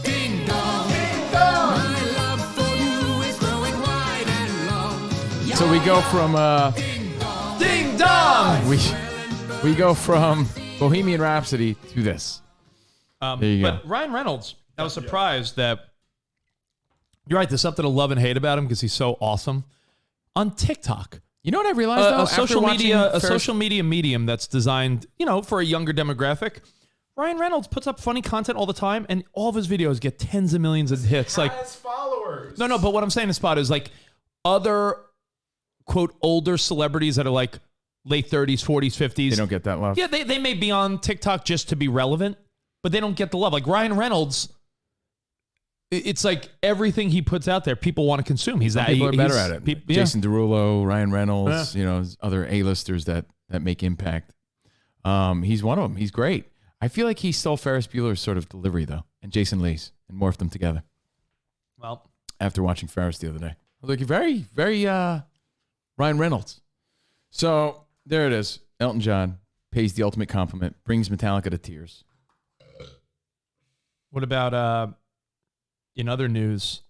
Ding dong, ding dong. My love for you is growing wide and long. So we go from Ding Dong! we go from Bohemian Rhapsody to this. There you But go. Ryan Reynolds, I was surprised that you're right. There's something to love and hate about him because he's so awesome. On TikTok, You know what I realized though? a After social watching media, a Ferris- social media medium that's designed, for a younger demographic. Ryan Reynolds puts up funny content all the time, and all of his videos get tens of millions of hits. Like, followers. no, but what I'm saying to Spot is like other quote older celebrities that are like late 30s, 40s, 50s. they don't get that love. Yeah, they may be on TikTok just to be relevant, but they don't get the love. Like Ryan Reynolds, it's like everything he puts out there, people want to consume. He's that People are better he's- at it. yeah. Jason Derulo, Ryan Reynolds, other A-listers that make impact. He's one of them. He's great. I feel like he stole Ferris Bueller's sort of delivery though, and Jason Lee's, and morphed them together. Well, After watching Ferris the other day, I was like, very, very Ryan Reynolds. So there it is. Elton John pays the ultimate compliment, brings Metallica to tears. what about in other news?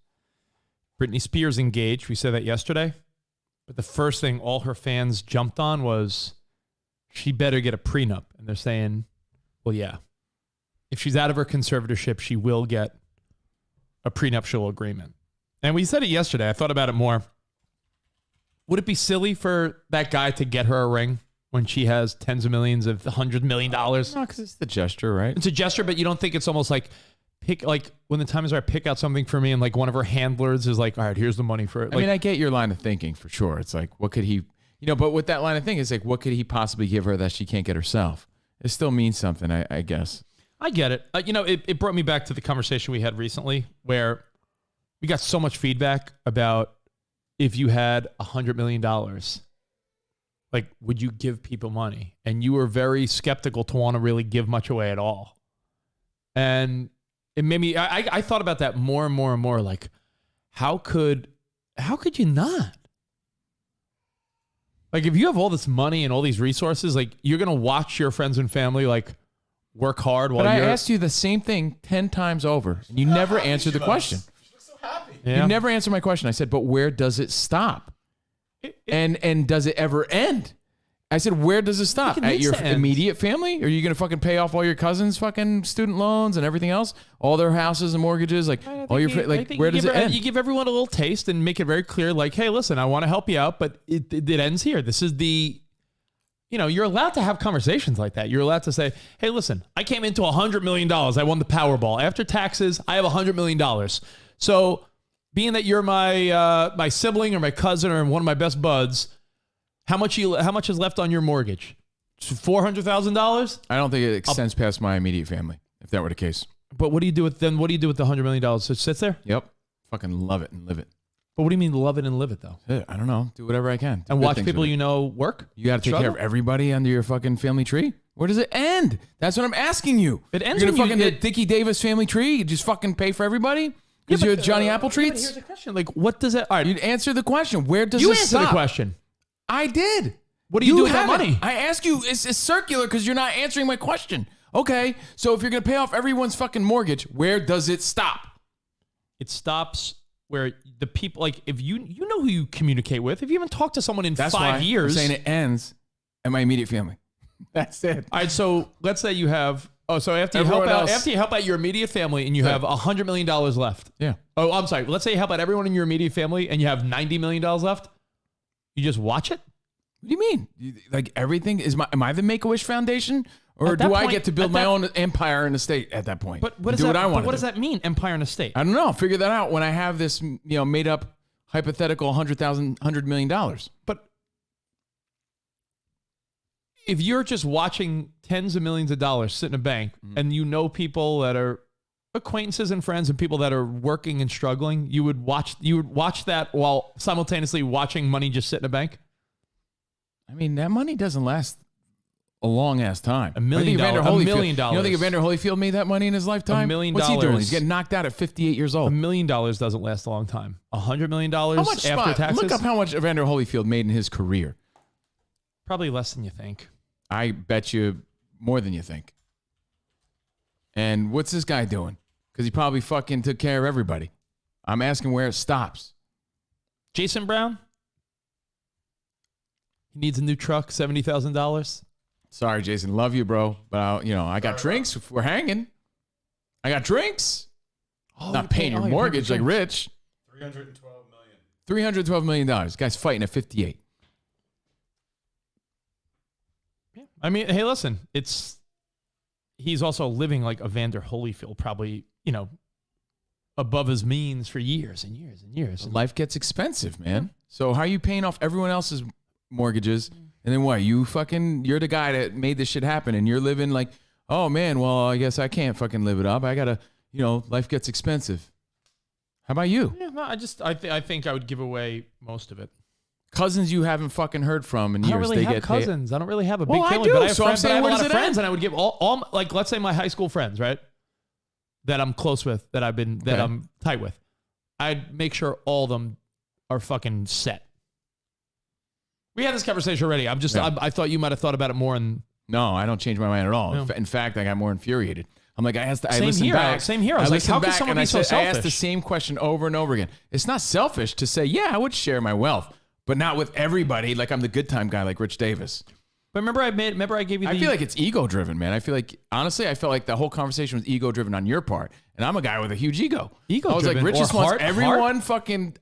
Britney Spears engaged. We said that yesterday, but the first thing all her fans jumped on was she better get a prenup, and they're saying, well, yeah, if she's out of her conservatorship, she will get a prenuptial agreement. And we said it yesterday. I thought about it more. Would it be silly for that guy to get her a ring when she has tens of millions of $100 million? No, because it's the gesture, right? It's a gesture, but you don't think it's almost like when the time is right, pick out something for me, and like one of her handlers is like, all right, here's the money for it. I mean, I get your line of thinking for sure. It's like, what could he, but with that line of thinking, it's like, what could he possibly give her that she can't get herself? It still means something, I guess. I get it. It brought me back to the conversation we had recently where we got so much feedback about if you had $100 million, like, would you give people money? And you were very skeptical to want to really give much away at all. And it made me. I thought about that more and more and more. Like, how could you not? Like, if you have all this money and all these resources, like, you're gonna watch your friends and family like work hard while But you're. I asked you the same thing 10 times over, and you never answered the question. She looks so happy. Yeah. You never answered my question. I said, but where does it stop? And does it ever end? I said, where does it stop? It At needs your to end. immediate family? Are you going to fucking pay off all your cousins' fucking student loans and everything else? All their houses and mortgages? Like, all your, where does it end? You give everyone a little taste and make it very clear, like, hey, listen, I want to help you out, but it ends here. This is the, you're allowed to have conversations like that. You're allowed to say, hey, listen, I came into $100 million. I won the Powerball. After taxes, I have $100 million. So being that you're my sibling or my cousin or one of my best buds, how much is left on your mortgage? $400,000? I don't think it extends past my immediate family, if that were the case. But what do you do with the $100 million? So it sits there? Yep. Fucking love it and live it. But what do you mean love it and live it, though? I don't know. Do whatever I can. And watch people work? You got to take care of everybody under your fucking family tree? Where does it end? That's what I'm asking you. It ends You're when gonna fucking the Dickie Davis family tree? You just fucking pay for everybody? Because you're Johnny Apple Treats? Here's the question. Like, what does it... All right. You'd answer the question. Where does You it answer stop? the question. I did. What do you do with that haven't. money? I ask you, it's circular because you're not answering my question. Okay, so if you're going to pay off everyone's fucking mortgage, where does it stop? It stops where the people, like, if you know who you communicate with, if you haven't talked to someone in That's 5 why years. I'm saying it ends at my immediate family. That's it. All right, so let's say you have, so after you help out your immediate family and you have $100 million left. Yeah. Oh, I'm sorry. Let's say you help out everyone in your immediate family and you have $90 million left. You just watch it? What do you mean? Like everything am I the Make-A-Wish Foundation, or do I get to build my own empire in the state at that point? But what do what I want. What does that mean? Empire in a state? I don't know. I'll figure that out when I have this, made up hypothetical $100 million. But if you're just watching tens of millions of dollars sit in a bank, and you know people that are acquaintances and friends and people that are working and struggling, you would watch that while simultaneously watching money just sit in a bank. I mean, that money doesn't last a long ass time. $1 million. $1 million. You don't think Evander Holyfield made that money in his lifetime? $1 million. What's he doing? He's getting knocked out at 58 years old. $1 million doesn't last a long time. $100 million How much after taxes? Look up how much Evander Holyfield made in his career. Probably less than you think. I bet you more than you think. And what's this guy doing? Because he probably fucking took care of everybody. I'm asking where it stops. Jason Brown? He needs a new truck, $70,000. Sorry, Jason. Love you, bro. But, I got drinks if we're hanging. I got drinks. Not paying your mortgage like Rich. $312 million. This guy's fighting at 58. Yeah. I mean, hey, listen, he's also living like Evander Holyfield, probably, above his means for years and years and years. Life gets expensive, man. So how are you paying off everyone else's mortgages? And then what? You're the guy that made this shit happen, and you're living like, oh man, well, I guess I can't fucking live it up. I gotta, life gets expensive. How about you? Yeah, no, I think I would give away most of it. Cousins you haven't fucking heard from in years. I don't really have cousins. I don't really have a big family. I do. But I have So friends, I'm saying, but I have a where lot does of it friends, end? and I would give all like, let's say my high school friends, right? That I'm close with, that I'm tight with. I'd make sure all of them are fucking set. We had this conversation already. I thought you might have thought about it more. No, I don't change my mind at all. No. In fact, I got more infuriated. I'm like, I Same listened here, back. Alex, same here. I was like, how can someone be so I asked the selfish? same question over and over again. It's not selfish to say, yeah, I would share my wealth, but not with everybody. Like I'm the good time guy, like Rich Davis. But remember I gave you I feel like it's ego driven, man. I feel like, honestly, I felt like the whole conversation was ego driven on your part. And I'm a guy with a huge ego. I was like, Rich just wants everyone fucking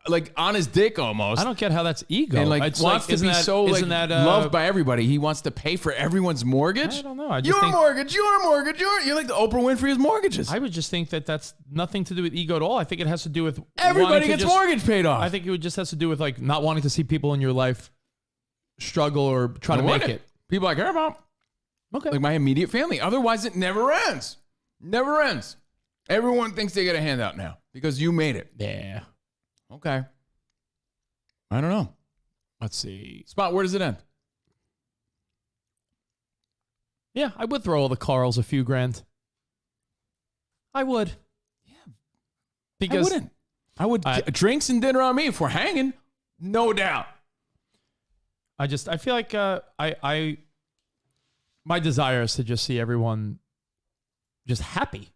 like on his dick almost. I don't get how that's ego. And like it's wants to be so like loved by everybody. He wants to pay for everyone's mortgage. I don't know. Your mortgage. You're like the Oprah Winfrey's mortgages. I would just think that that's nothing to do with ego at all. I think it has to do with everybody gets mortgage paid off. I think it just has to do with like not wanting to see people in your life struggle or try to make it. People I care about. Okay. Like my immediate family. Otherwise, it never ends. Never ends. Everyone thinks they get a handout now because you made it. Yeah. Okay. I don't know. Let's see. Spot, where does it end? Yeah, I would throw all the Carls a few grand. I would. Yeah. Because I wouldn't. I would drinks and dinner on me if we're hanging. No doubt. I feel like my desire is to just see everyone just happy.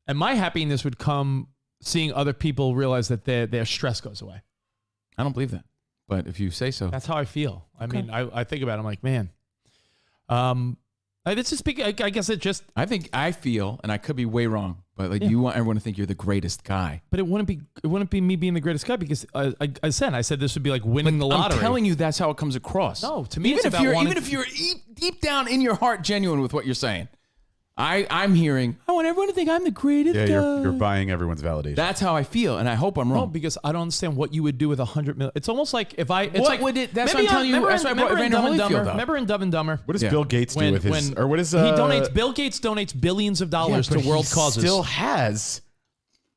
And my happiness would come seeing other people realize that their stress goes away. I don't believe that. But if you say so. That's how I feel. I mean, I think about it. I'm like, man. This is big. I guess it just. I think I feel, and I could be way wrong, but like you want everyone to think you're the greatest guy. But it wouldn't be me being the greatest guy because I said this would be like winning the lottery. I'm telling you, that's how it comes across. No, to me, even if you're deep down in your heart genuine with what you're saying, I'm hearing. I want everyone to think I'm the greatest guy. You're buying everyone's validation. That's how I feel, and I hope I'm wrong. No, because I don't understand what you would do with $100 million. It's almost like if I. It's what like, would it? That's what I'm telling you. That's why I brought Evander Holyfield up. Remember in Dumb and Dumber? What does Bill Gates do with his? Or what is he donates? Bill Gates donates billions of dollars to world causes. Still has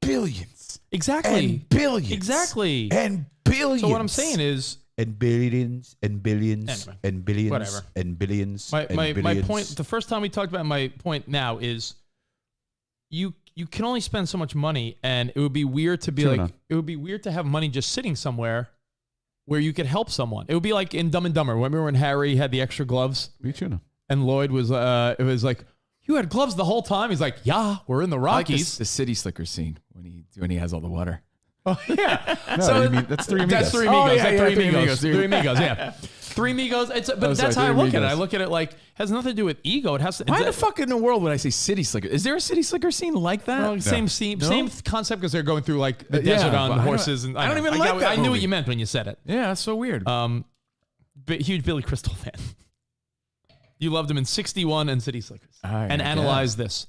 billions. Exactly. And billions. Exactly. And billions. So what I'm saying is. And billions and billions anyway, and billions whatever. And billions. My billions. point. The first time we talked about my point now is. You can only spend so much money, and it would be weird to be it would be weird to have money just sitting somewhere where you could help someone. It would be like in Dumb and Dumber. Remember when Harry had the extra gloves? What are you tuna? And Lloyd was it was like, you had gloves the whole time? He's like, yeah, we're in the Rockies. I like the City Slicker scene when he has all the water. Oh yeah. No, so you mean, that's Three Amigos. That's Three Amigos. Three Amigos. Yeah. Three Amigos. But that's how I look at it. I look at it like has nothing to do with ego. It has to. Why the fuck in the world would I say City Slicker? Is there a City Slicker scene like that? Well, same concept because they're going through like the desert on horses and I don't even like that. I knew what you meant when you said it. Yeah, that's so weird. Huge Billy Crystal fan. You loved him in 61 and City Slickers. And analyze this.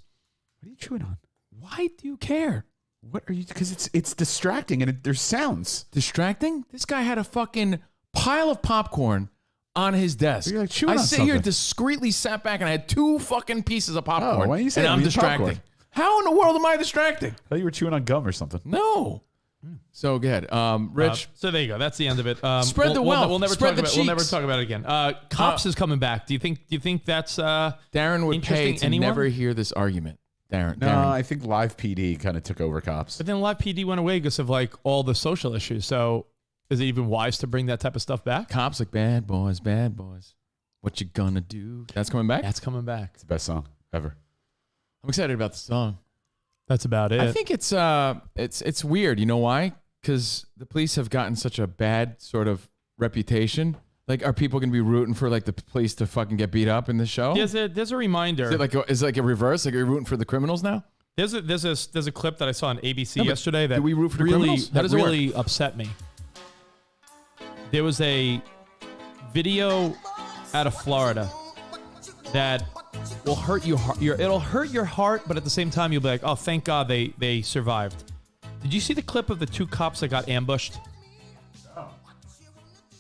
What are you chewing on? Why do you care? What are you? Because it's distracting and there's sounds. Distracting? This guy had a fucking pile of popcorn on his desk. You're like chewing on I sit here discreetly sat back and I had 2 fucking pieces of popcorn. Why are you saying and I'm distracting? Popcorn? How in the world am I distracting? I thought you were chewing on gum or something. No. So go ahead, Rich. So there you go. That's the end of it. Spread the wealth. We'll never Spread talk the about. cheeks. We'll never talk about it again. Cops is coming back. Do you think that's Darren would pay to never hear this argument? Darren. I think Live PD kind of took over Cops. But then Live PD went away because of like all the social issues. So is it even wise to bring that type of stuff back? Cops like bad boys. What you gonna do? That's coming back. That's coming back. It's the best song ever. I'm excited about the song. That's about it. I think it's weird. You know why? Because the police have gotten such a bad sort of reputation. Like, are people going to be rooting for like the police to fucking get beat up in this show? There's a reminder. Is it like a reverse? Like, are you rooting for the criminals now? There's a clip that I saw on ABC yesterday that do we root for the criminals? That really upset me. There was a video out of Florida that will hurt it'll hurt your heart, but at the same time you'll be like, oh, thank God they survived. Did you see the clip of the 2 cops that got ambushed?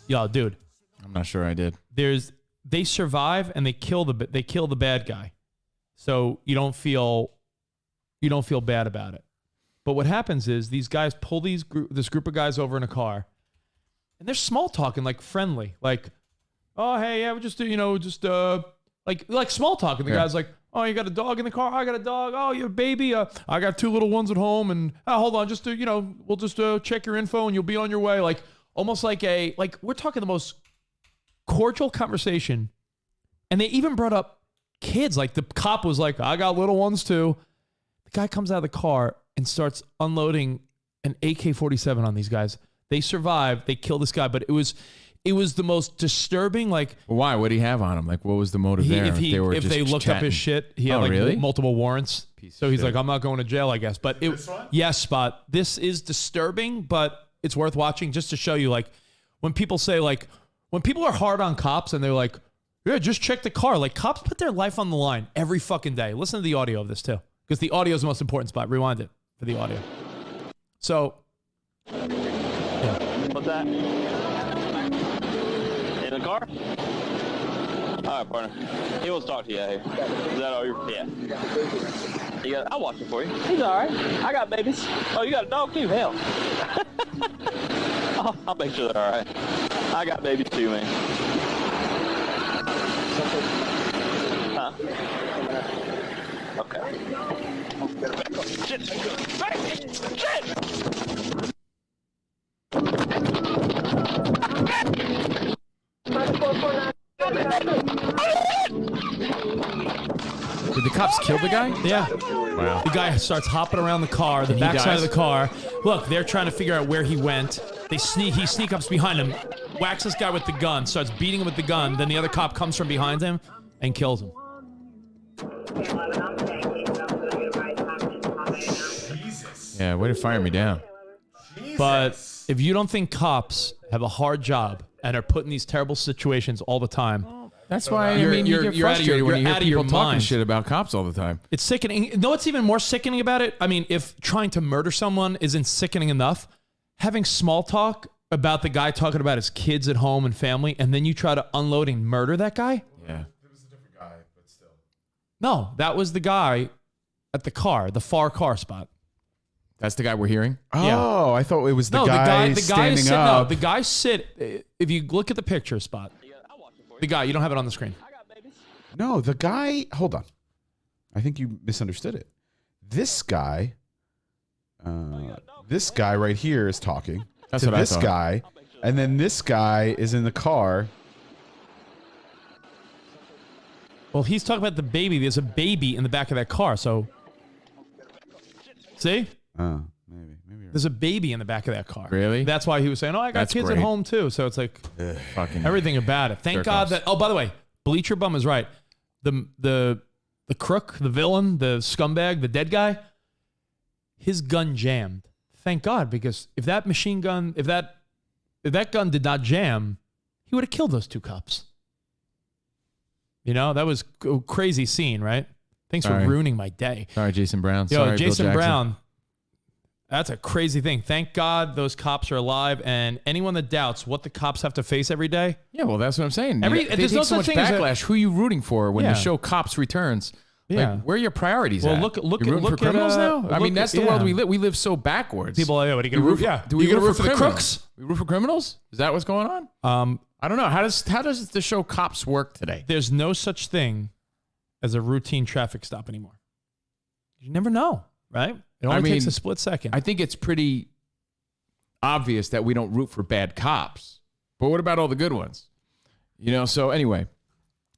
Yo, dude. I'm not sure I did. They survive and they kill the bad guy. So you don't feel bad about it. But what happens is these guys pull this group of guys over in a car and they're small talking, like friendly, like, oh, hey, yeah, we just like small talking. The guy's like, oh, you got a dog in the car? I got a dog. Oh, you have a baby? I got 2 little ones at home. And hold on, just we'll just check your info and you'll be on your way. Like almost like we're talking the most cordial conversation. And they even brought up kids. Like the cop was like, I got little ones too. The guy comes out of the car and starts unloading an AK-47 on these guys. They survived. They killed this guy, but it was the most disturbing. Like, why? What did he have on him? Like, what was the motive there? If they looked up his shit, he had multiple warrants. So he's like, I'm not going to jail, I guess. But yes, Spot. This is disturbing, but it's worth watching just to show you, like, when people say, like, when people are hard on cops and they're like, yeah, just check the car. Like, cops put their life on the line every fucking day. Listen to the audio of this too, because the audio is the most important spot. Rewind it for the audio. So, yeah. What's that? In the car? All right, partner. He wants to talk to you out here. Is that all you're... Yeah. I'll watch it for you. He's all right. I got babies. Oh, you got a dog too? Hell. I'll make sure they're all right. I got babies too, man. Huh? Okay. Shit! Hey! Shit! Did the cops kill the guy? Yeah. Wow. The guy starts hopping around the car, the And he backside of dies? the car. Look, they're trying to figure out where he went. He sneak ups behind him, whacks this guy with the gun, starts beating him with the gun. Then the other cop comes from behind him and kills him. Yeah, way to fire me down. But if you don't think cops have a hard job and are put in these terrible situations all the time, That's why You're- you you're- get you're out of your- frustrated when you you're hear out of your people talking mind. shit about cops all the time. it's sickening. You know what's even more sickening about it? I mean, if trying to murder someone isn't sickening enough, having small talk about the guy talking about his kids at home and family, and then you try to unload and murder that guy? Yeah. No, that was the guy at the car, the far car spot. That's the guy we're hearing? Oh, I thought it was the guy the guy standing is sitting, up. No, the guy sit. If you look at the picture spot, the guy, you don't have it on the screen. No, the guy. Hold on. I think you misunderstood it. This guy right here is talking That's to what I this thought. guy, and then this guy is in the car. Well, he's talking about the baby. There's a baby in the back of that car. So, see? Maybe. There's a baby in the back of that car. Really? That's why he was saying, "Oh, I got That's kids at great. home too." So it's like Fucking everything about it. Thank God Jerk-offs. that. Oh, by the way, Bleacher Bum is right. The crook, the villain, the scumbag, the dead guy. His gun jammed. Thank God, because if that machine gun, if that gun did not jam, he would have killed those two cops. You know, that was a crazy scene, right? Thanks Sorry. for ruining my day. Sorry, Jason Brown. Yo, Sorry, Bill Jason Jackson. Brown. That's a crazy thing. Thank God those cops are alive. And anyone that doubts what the cops have to face every day. Yeah, well, that's what I'm saying. They There's no so much such thing as a- backlash. Who are you rooting for when Yeah. the show Cops returns? Yeah. Like, where are your priorities Well, at? look You're rooting look for criminals at, now? I look mean, that's at- the world yeah. we live. We live so backwards. People are, what are you going to root? Yeah. Do we You gonna root for the criminals? crooks? We root for criminals? Is that what's going on? I don't know. How does the show Cops work today? There's no such thing as a routine traffic stop anymore. You never know, right? It only takes a split second. I think it's pretty obvious that we don't root for bad cops. But what about all the good ones? You know, so anyway,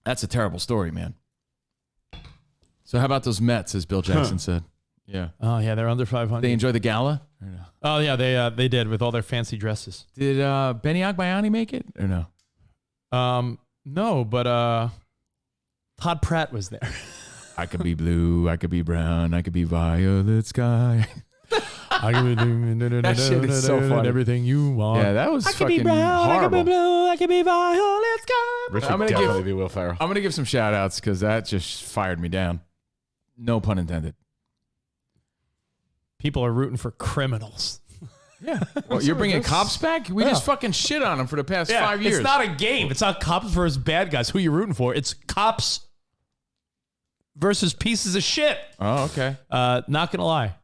that's a terrible story, man. So how about those Mets, as Bill Jackson said? Yeah. Oh, yeah, they're under 500. They enjoy the gala? Or no? Oh, yeah, they did with all their fancy dresses. Did Benny Agbayani make it or no? No, but Todd Pratt was there. I could be blue, I could be brown, I could be violet sky. I can be That shit is so funny. everything you want. Yeah, that was I could fucking be brown, I could be horrible. blue, I could be violet sky. Rich I'm would gonna definitely give- be Will Ferrell. I'm going to give some shout outs because that just fired me down. No pun intended. People are rooting for criminals. Yeah. Well, you're bringing cops back? We just fucking shit on them for the past 5 years. It's not a game. It's not cops versus bad guys. Who you rooting for? It's cops versus pieces of shit. Oh, okay. Not gonna lie,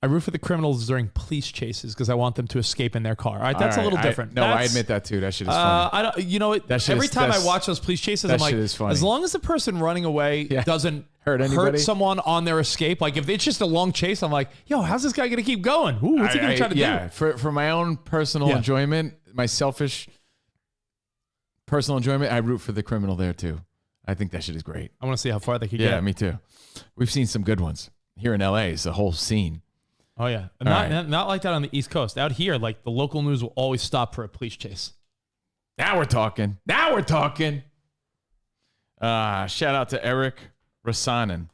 I root for the criminals during police chases because I want them to escape in their car. All right, that's All a little right, different. I That's- admit that too. That shit is funny. I don't. You know what? That shit Every is- time I that's- watch those police chases, that I'm like, shit is funny. as long as the person running away doesn't Hurt anybody? someone on their escape, like if it's just a long chase, I'm like, yo, how's this guy gonna keep going? Ooh, what's he gonna try to do? For my own personal Yeah. enjoyment, my selfish personal enjoyment, I root for the criminal there too. I think that shit is great. I want to see how far they could Yeah, get. me too. We've seen some good ones here in LA. It's a whole scene. Oh yeah, All not like that on the East Coast. Out here, like the local news will always stop for a police chase. Now we're talking. Shout out to Eric Rasanen.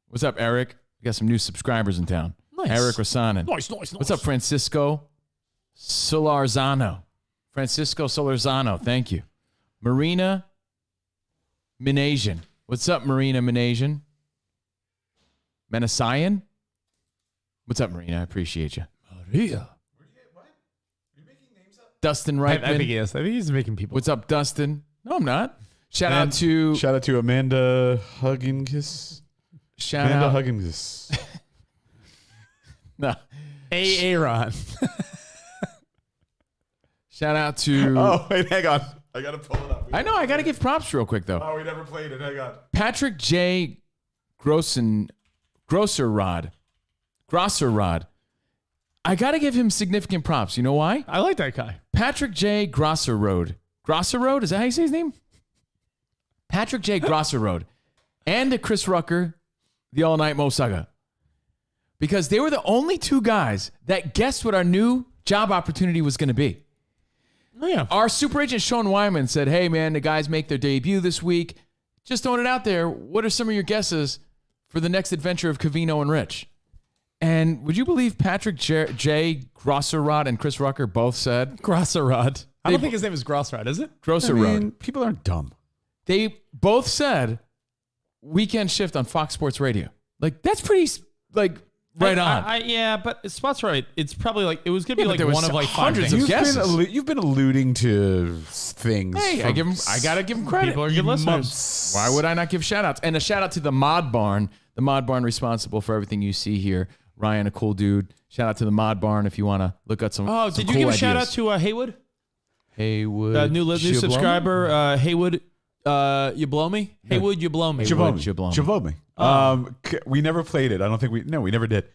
What's up, Eric? We got some new subscribers in town. Nice. Eric Rasanen. Nice. What's up, Francisco Solarzano? Thank you. Marina Minasian. What's up, Marina Minasian? Menasayan? What's up, Marina? I appreciate you. Maria. Dustin I Reitman. think yes. I think he's making people. What's up, Dustin? No, I'm not. Shout out to Amanda Huggins. Amanda Huggins. No. Aaron. Shout out to. Oh, wait, hang on. I got to pull it up. I know. I got to give props real quick though. Oh, we never played it. Hang on. Patrick J. Grosser-Rod. I got to give him significant props. You know why? I like that guy. Patrick J. Grosser-Rod. Grosser-Rod? Is that how you say his name? Patrick J. Grosser-Rod. And Chris Rucker, the all-night Mo Saga. Because they were the only two guys that guessed what our new job opportunity was going to be. Oh, yeah. Our super agent, Sean Wyman, said, hey, man, the guys make their debut this week. Just throwing it out there. What are some of your guesses for the next adventure of Covino and Rich? And would you believe Patrick J. Grosser-Rod and Chris Rucker both said? Grosser-Rod. I don't think his name is Grosser-Rod, is it? Grosser-Rod. I mean, people aren't dumb. They both said weekend shift on Fox Sports Radio. Like, that's pretty, like, right on. Yeah, but Spot's right. It's probably like, it was going to be but there like was one of like hundreds five of things. guesses. You've been alluding to things. Hey, I got to give him credit. People are good listeners. Why would I not give shout outs? And a shout out to the Mod Barn responsible for everything you see here. Ryan, a cool dude. Shout out to the Mod Barn if you want to look at some. Oh, some did you cool give a shout out ideas. to Haywood? Haywood. New subscriber, Haywood. You blow me? Yeah. Haywood, you blow me. Javomi. We never played it. I don't think we never did.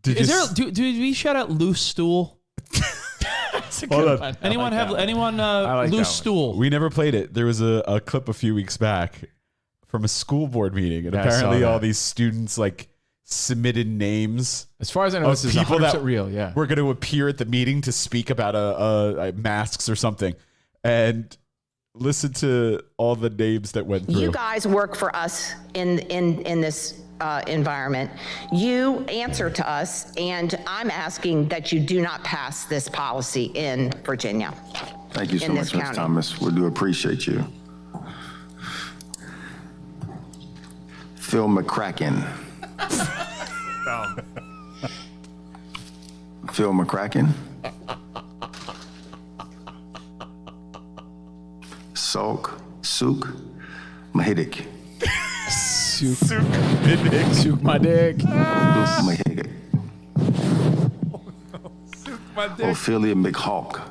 Do we shout out Loose Stool? That's a good one. Anyone like Loose that one. Stool? We never played it. There was a clip a few weeks back from a school board meeting, and Yeah, I saw apparently all that. these students like submitted names. As far as I know, of this is people 100% that real. Yeah. were going to appear at the meeting to speak about a masks or something, and listen to all the names that went through. You guys work for us in this environment. You answer to us, and I'm asking that you do not pass this policy in Virginia. Thank you so in much, this Ms. county. Thomas. We do appreciate you. Phil McCracken. Phil McCracken. Sook Mahidik. Sook my dick. Mahidik. My dick. Ophelia McHawk.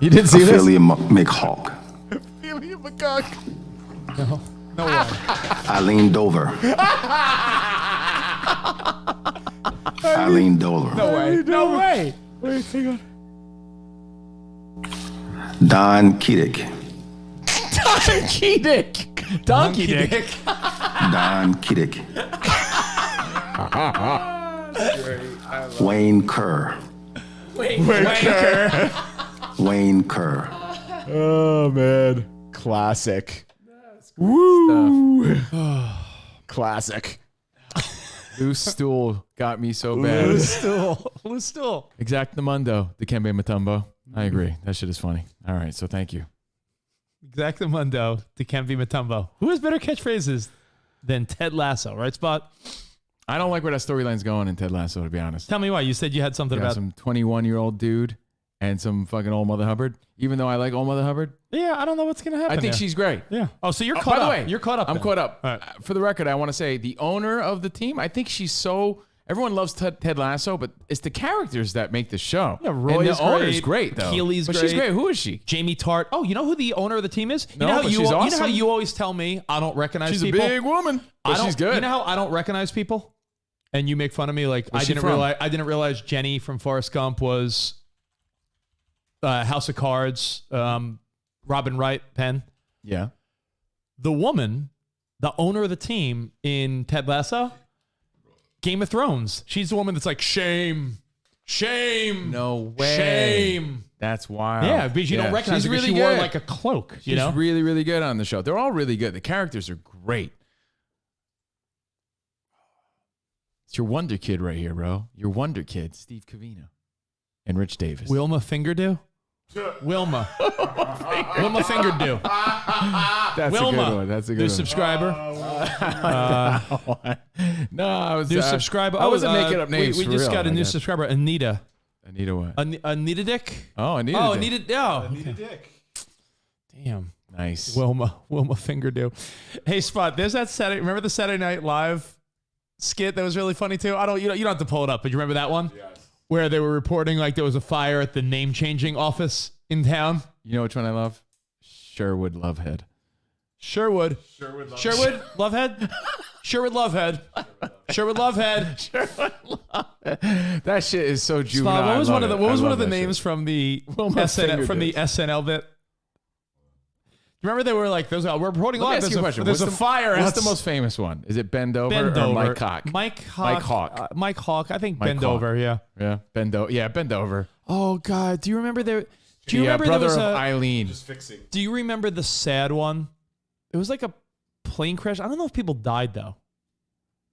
You didn't see this? Ophelia McHawk. Ophelia McCock. No way. Eileen Dover. Eileen Dover. No way. Wait, hang on. Don Kiddick. Donkey dick. Don Kiddick. Wayne Kerr. Wayne Kerr. Oh man, classic. Woo! Classic. Loose Stool got me so bad. Loose Stool. Exactamundo, Dikembe Mutombo. I agree. That shit is funny. All right, so thank you. Exactamundo, Dikembe Mutombo. Who has better catchphrases than Ted Lasso, right, Spot? I don't like where that storyline's going in Ted Lasso, to be honest. Tell me why. You said you had something You got about... some 21-year-old dude and some fucking old Mother Hubbard. Even though I like old Mother Hubbard, Yeah, I don't know what's going to happen I think there. she's great. Yeah. Oh, so you're Oh, caught by the up. way, You're caught up. I'm then. caught up. All right. For the record, I want to say the owner of the team, I think she's so... Everyone loves Ted Lasso, but it's the characters that make the show. Yeah, and Roy's the owner's great, though. Keely's but great. she's great. Who is she? Jamie Tart. Oh, you know who the owner of the team is? No, you know how but you, she's you know how awesome. you always tell me I don't recognize She's people? a big woman, but she's good. You know how I don't recognize people? And you make fun of me like Where's I she didn't from? realize Jenny from Forrest Gump was House of Cards, Robin Wright, Penn. Yeah. The woman, the owner of the team in Ted Lasso, Game of Thrones. She's the woman that's like, shame. No way. Shame. That's wild. Yeah, because you don't recognize her because she wore like a cloak. She's really, really good on the show. They're all really good. The characters are great. It's your Wonder Kid right here, bro. Your Wonder Kid, Steve Covino and Rich Davis. Wilma Fingerdew? Wilma. Wilma Fingerdew. That's Wilma. a good one. That's a good New one. subscriber. No, I was New subscriber. I wasn't making up names. We for just real. got a I new got- subscriber, Anita. Anita what? Anita Dick? Oh, Anita. Oh, Dick. Anita. Oh, Anita okay. Dick. Damn. Nice. Wilma Fingerdew. Hey, Spot, there's that Saturday. Remember the Saturday Night Live skit that was really funny too? You don't have to pull it up, but you remember that one? Yes. Where they were reporting like there was a fire at the name changing office in town. You know which one I love? Sherwood Lovehead. Sherwood Lovehead. Sherwood Lovehead. Sherwood Lovehead. That shit is so juvenile. Spot, what was one of the that names shit. from the Well, my finger SNL bit? Remember they were like, "We're reporting Let me live. ask you a question. There's a fire." What's the most famous one? Is it Bend Over Bend or Over. Mike Hawk? Mike Hawk. Mike Hawk. I think Mike Bend Hawk. Over. Yeah. Yeah, Bend Over. Oh God, do you remember there? Do you Yeah, remember brother there was of a? Eileen. Just fixing. Do you remember the sad one? It was like a plane crash. I don't know if people died though.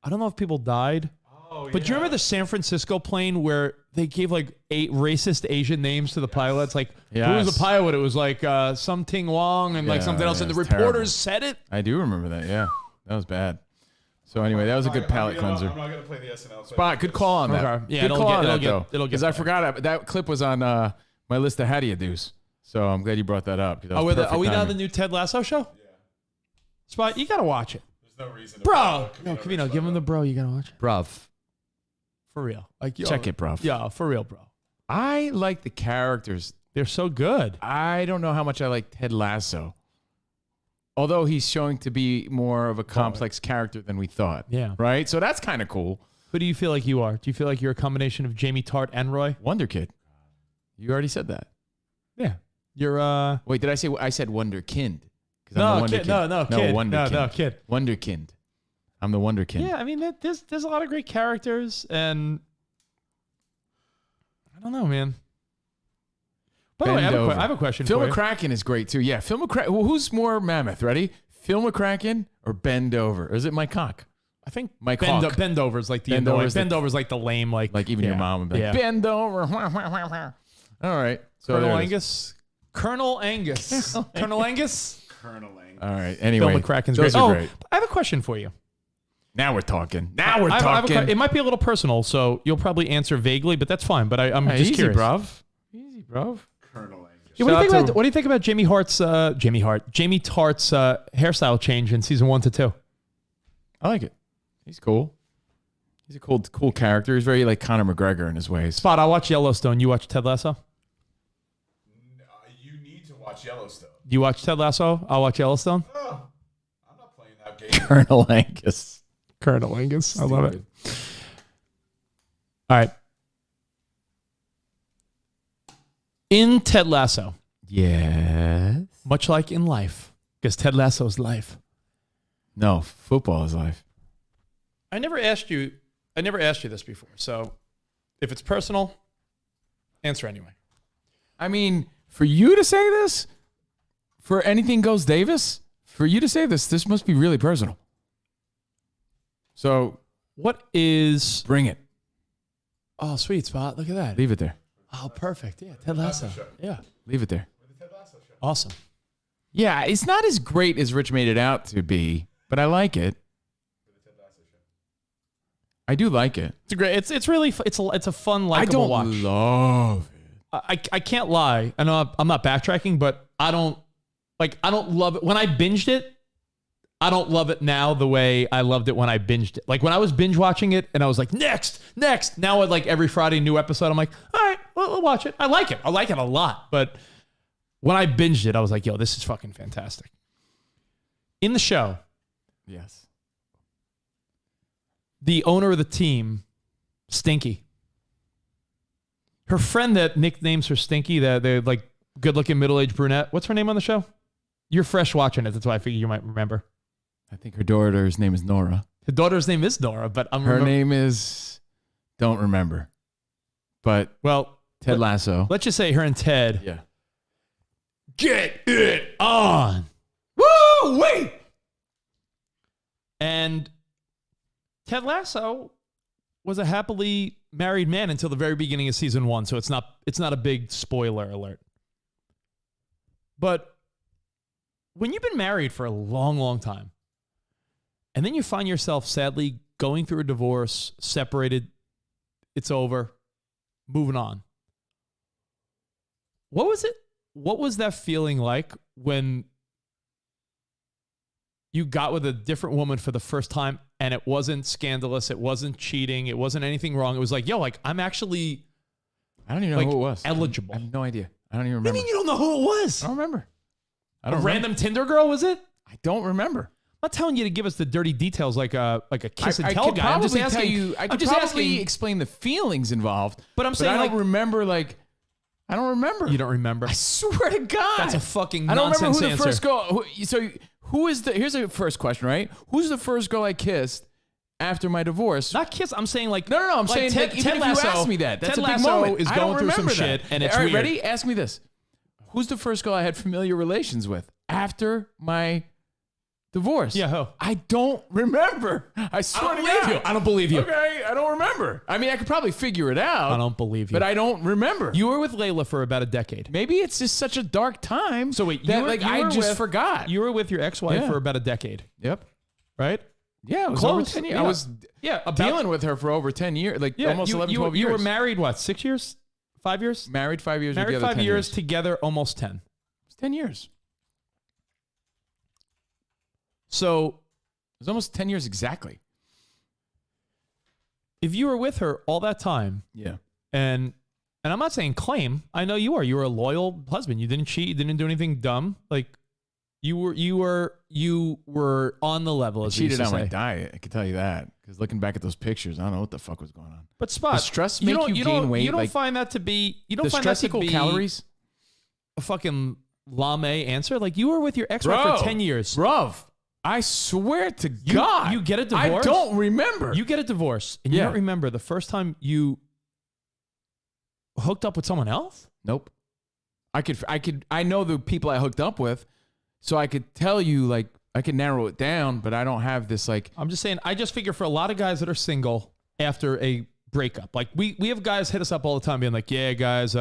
Oh, But do you remember the San Francisco plane where they gave like 8 racist Asian names to the pilots? Like, who was the pilot? It was like some Ting Wong and like something else. And the reporters said it. I do remember that. Yeah, that was bad. So anyway, that was a good palate cleanser. I'm not gonna play the SNL. Spot, good call on that. Okay. Yeah, good it'll call get- on it'll that get- though. it'll get Because I better. forgot that clip was on my list of how do you do's. So I'm glad you brought that up. Are we now the new Ted Lasso show? Yeah. Spot, you gotta watch it. There's no reason. Bro, no, Covino, give him the bro. You gotta watch it, bruv? for real. Like, yo, Check it, bruv. Yeah, for real, bro. I like the characters. They're so good. I don't know how much I like Ted Lasso. Although he's showing to be more of a complex character than we thought. Yeah. Right? So that's kind of cool. Who do you feel like you are? Do you feel like you're a combination of Jamie Tart and Roy? Wonder Kid. You already said that. Yeah. You're Wait, did I say I said Wonderkind? 'Cause No, I'm the Wonder kid. No, kid. Wonderkind. No, kid. Wonderkind. I'm the Wonderkind. Yeah, I mean, there's a lot of great characters, and I don't know, man. By the way, I have a question Phil for you. McCracken is great too. Yeah, Phil McCracken. Well, who's more mammoth? Ready? Phil McCracken or Bend Over? Or is it Mike Hawk? I think Mike Hawk. Bend Over's like the Bend annoying. Over's Bend the- Over's like the lame, like Like even your mom would be like, Bend Over. All right. So Colonel there it is. Angus. Colonel Angus. Colonel Angus. Colonel Angus. All right. Anyway, Phil McCracken's those great. are Oh, great. I have a question for you. Now we're talking. Now we're I have a talking. it might be a little personal, so you'll probably answer vaguely, but that's fine. But I'm Hey, just easy, curious. bruv. Easy, bruv. Colonel Angus. Yeah, what do you think about Jamie Tart's hairstyle change in season 1 to 2? I like it. He's cool. He's a cool character. He's very like Conor McGregor in his ways. Spot, I watch Yellowstone. You watch Ted Lasso? You need to watch Yellowstone. You watch Ted Lasso? I'll watch Yellowstone. Oh, I'm not playing that game. Colonel Angus. Colonel Angus. I love it. All right. In Ted Lasso, Yes. much like in life, because Ted Lasso's life. No, football is life. I never asked you this before. So if it's personal, answer anyway. I mean, for you to say this, for Anything Goes Davis, for you to say this must be really personal. So What is... bring it. Oh, sweet Spot. Look at that. Leave it there. Oh, perfect. Yeah, Ted Lasso. Yeah. Leave it there. Awesome. Yeah, it's not as great as Rich made it out to be, but I like it. I do like it. It's a great. It's really. It's a fun, I likable don't watch. love it. I can't lie. I know I'm not backtracking, but I don't love it. When I binged it, I don't love it now the way I loved it when I binged it. Like when I was binge watching it and I was like, next. Now at like every Friday new episode, I'm like, all right, we'll watch it. I like it. I like it a lot. But when I binged it, I was like, yo, this is fucking fantastic. In the show, Yes. the owner of the team, Stinky. Her friend that nicknames her Stinky, the like good-looking middle-aged brunette. What's her name on the show? You're fresh watching it. That's why I figured you might remember. I think her daughter's name is Nora. Her daughter's name is Nora, but Her name is don't remember. But Ted Lasso. Let's just say her and Ted. Yeah. Get it on. Woo! Wait. And Ted Lasso was a happily married man until the very beginning of season 1, so it's not a big spoiler alert. But when you've been married for a long, long time, and then you find yourself sadly going through a divorce, separated, it's over, moving on. What was it? What was that feeling like when you got with a different woman for the first time and it wasn't scandalous, it wasn't cheating, it wasn't anything wrong? It was like, yo, like I'm actually, I don't even know who it was. Eligible. I have no idea. I don't even What do remember. you mean you don't know who it was? I don't remember. A random Tinder girl, was it? I don't remember. I'm not telling you to give us the dirty details like a kiss and I tell could guy. I'm just probably asking tell you. I could just probably asking. explain the feelings involved. But I'm saying I like don't remember. Like, I don't remember. you don't remember. I swear to God, That's a fucking I don't remember nonsense who the answer. first girl. Who is the? Here's the first question, right? Who's the first girl I kissed after my divorce? Not kiss. I'm saying like No. I'm like saying Ted, even Ted if Lasso, you ask me that, that's Ted a big Lasso moment. is I don't going through some remember that. shit, and it's All right, weird. ready? Ask me this: who's the first girl I had familiar relations with after my divorce? Yeah, who? I don't remember. I swear to God. I don't believe you. Okay, I don't remember. I mean, I could probably figure it out. I don't believe you. But I don't remember. You were with Layla for about a decade. Maybe it's just such a dark time. So wait, that I just forgot. You were with your ex-wife Yeah. for about a decade, Yep. right? Yeah, it was Close. over 10 years. Yeah. I was About- dealing with her for over 10 years, like almost 11, 12 years. You were married, what, 6 years? 5 years? Married 5 years. Married together 5 10 years, together almost 10. It's 10 years. So It was almost 10 years exactly. if you were with her all that time, Yeah. and I'm not saying claim, I know you are. You were a loyal husband. You didn't cheat. You didn't do anything dumb. Like you were on the level. I As we cheated used on to my say. diet. I can tell you that. Because looking back at those pictures, I don't know what the fuck was going on. But Spot, Does stress you make don't- you don't- gain weight? You don't Like, find that to be. You don't does find stress that to equal be calories? a fucking lame answer. Like you were with your ex-wife Bro, for 10 years. Bruv, I swear to God. You get a divorce. I don't remember. You get a divorce, and you Yeah. don't remember the first time you hooked up with someone else. Nope. I know the people I hooked up with, so I could tell you, like, I could narrow it down, but I don't have this, like. I'm just saying, I just figure for a lot of guys that are single after a breakup, like we have guys hit us up all the time being like, yeah, guys,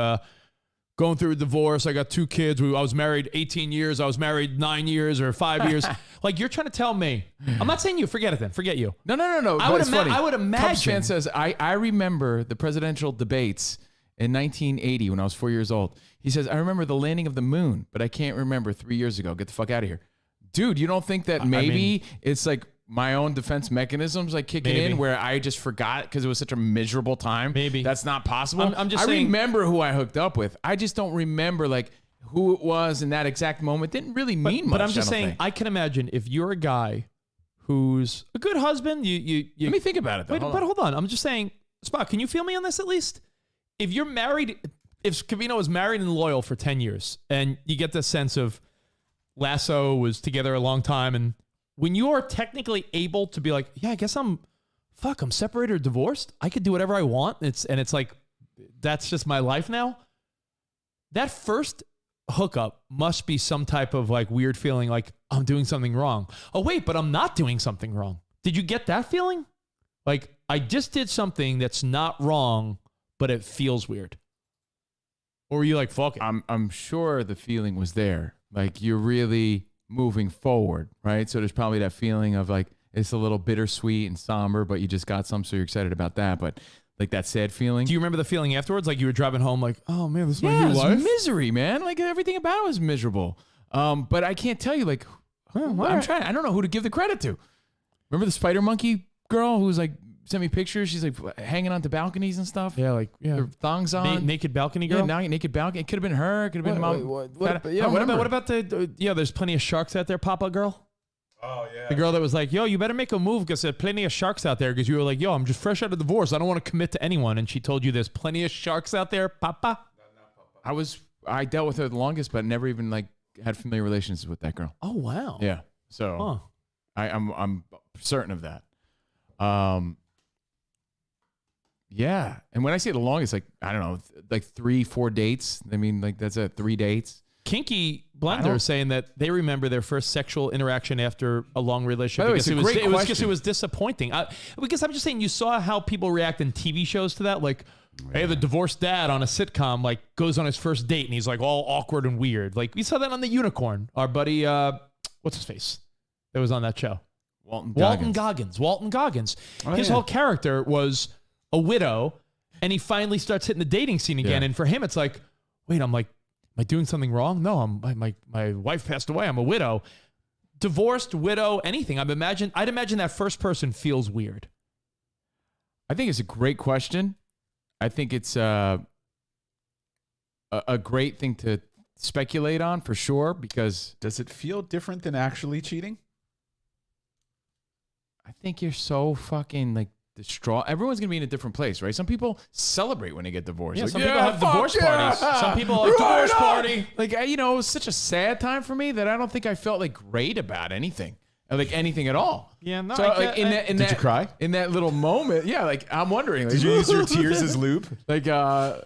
going through a divorce. I got 2 kids. I was married 18 years. I was married 9 years or 5 years. Like you're trying to tell me. I'm not saying you. Forget it then. Forget you. No. I would, I would imagine. Cubs fan says, I remember the presidential debates in 1980 when I was 4 years old. He says, I remember the landing of the moon, but I can't remember 3 years ago. Get the fuck out of here. Dude, you don't think that maybe it's like my own defense mechanisms like kicking in where I just forgot because it was such a miserable time? Maybe. That's not possible. I'm just I saying, remember who I hooked up with. I just don't remember like who it was in that exact moment. Didn't really mean much. But I'm just I don't saying, think. I can imagine if you're a guy who's a good husband, you Let me think about it though. hold on. I'm just saying, Spot, can you feel me on this at least? If you're married, if Covino was married and loyal for 10 years, and you get this sense of Lasso was together a long time, and when you are technically able to be like, yeah, I guess I'm separated or divorced, I could do whatever I want. It's like, that's just my life now. That first hookup must be some type of like weird feeling like I'm doing something wrong. Oh, wait, but I'm not doing something wrong. Did you get that feeling? Like I just did something that's not wrong, but it feels weird. Or were you like, fuck it? I'm sure the feeling was there. Like you're really moving forward, right? So there's probably that feeling of like it's a little bittersweet and somber, but you just got some, so you're excited about that. But like that sad feeling. Do you remember the feeling afterwards? Like you were driving home, like, oh man, this is my Yeah, new it was life. misery, man. Like everything about it was miserable. But I can't tell you like I'm trying. I don't know who to give the credit to. Remember the spider monkey girl who was like sent me pictures? She's like hanging onto balconies and stuff. Yeah, like Her thongs on. naked balcony girl. Yeah, naked balcony. It could have been her. It could have been mom. What about the there's plenty of sharks out there, Papa girl? Oh, yeah. The girl that was like, yo, you better make a move because there's plenty of sharks out there, because you were like, yo, I'm just fresh out of divorce. I don't want to commit to anyone. And she told you there's plenty of sharks out there, Papa? I dealt with her the longest, but never even like had familiar relations with that girl. Oh, wow. Yeah. So I'm certain of that. Yeah. And when I say the longest, like, I don't know, like 3-4 dates. I mean, like that's 3 dates. Kinky Blender is saying that they remember their first sexual interaction after a long relationship. By the way, because it's a great because question. it was disappointing. Because I'm just saying, you saw how people react in TV shows to that. Like, hey, the divorced dad on a sitcom like goes on his first date and he's like all awkward and weird. Like we saw that on The Unicorn. Our buddy, what's his face? That was on that show. Walton Goggins. His whole character was a widow, and he finally starts hitting the dating scene again. Yeah. And for him, it's like, wait, am I doing something wrong? No, my wife passed away. I'm a widow, divorced, widow, anything. I'd imagine that first person feels weird. I think it's a great question. I think it's a great thing to speculate on for sure, because does it feel different than actually cheating? I think you're so fucking like distraught. Everyone's gonna be in a different place, right? Some people celebrate when they get divorced. Yeah, Like, some people have divorce parties. Some people like divorce party. Like, it was such a sad time for me that I don't think I felt like great about anything. Like anything at all. Yeah, no. So like Did you cry? in that little moment? Yeah, like I'm wondering. Like, Did you use your tears as lube? Like I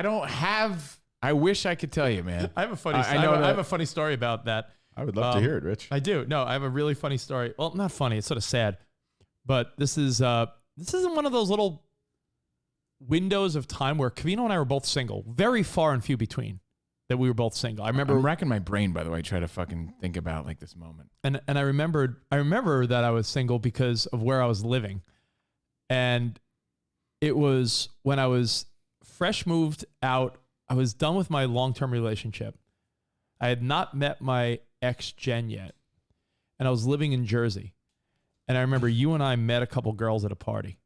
don't have. I wish I could tell you, man. I have a funny. I know I have a funny story about that. I would love to hear it, Rich. I do. No, I have a really funny story. Well, not funny. It's sort of sad, but this isn't one of those little windows of time where Covino and I were both single, very far and few between. That we were both single. I remember I'm racking my brain, by the way, try to fucking think about like this moment. And I remember that I was single because of where I was living. And it was when I was fresh moved out, I was done with my long-term relationship. I had not met my ex Jen yet. And I was living in Jersey. And I remember you and I met a couple girls at a party.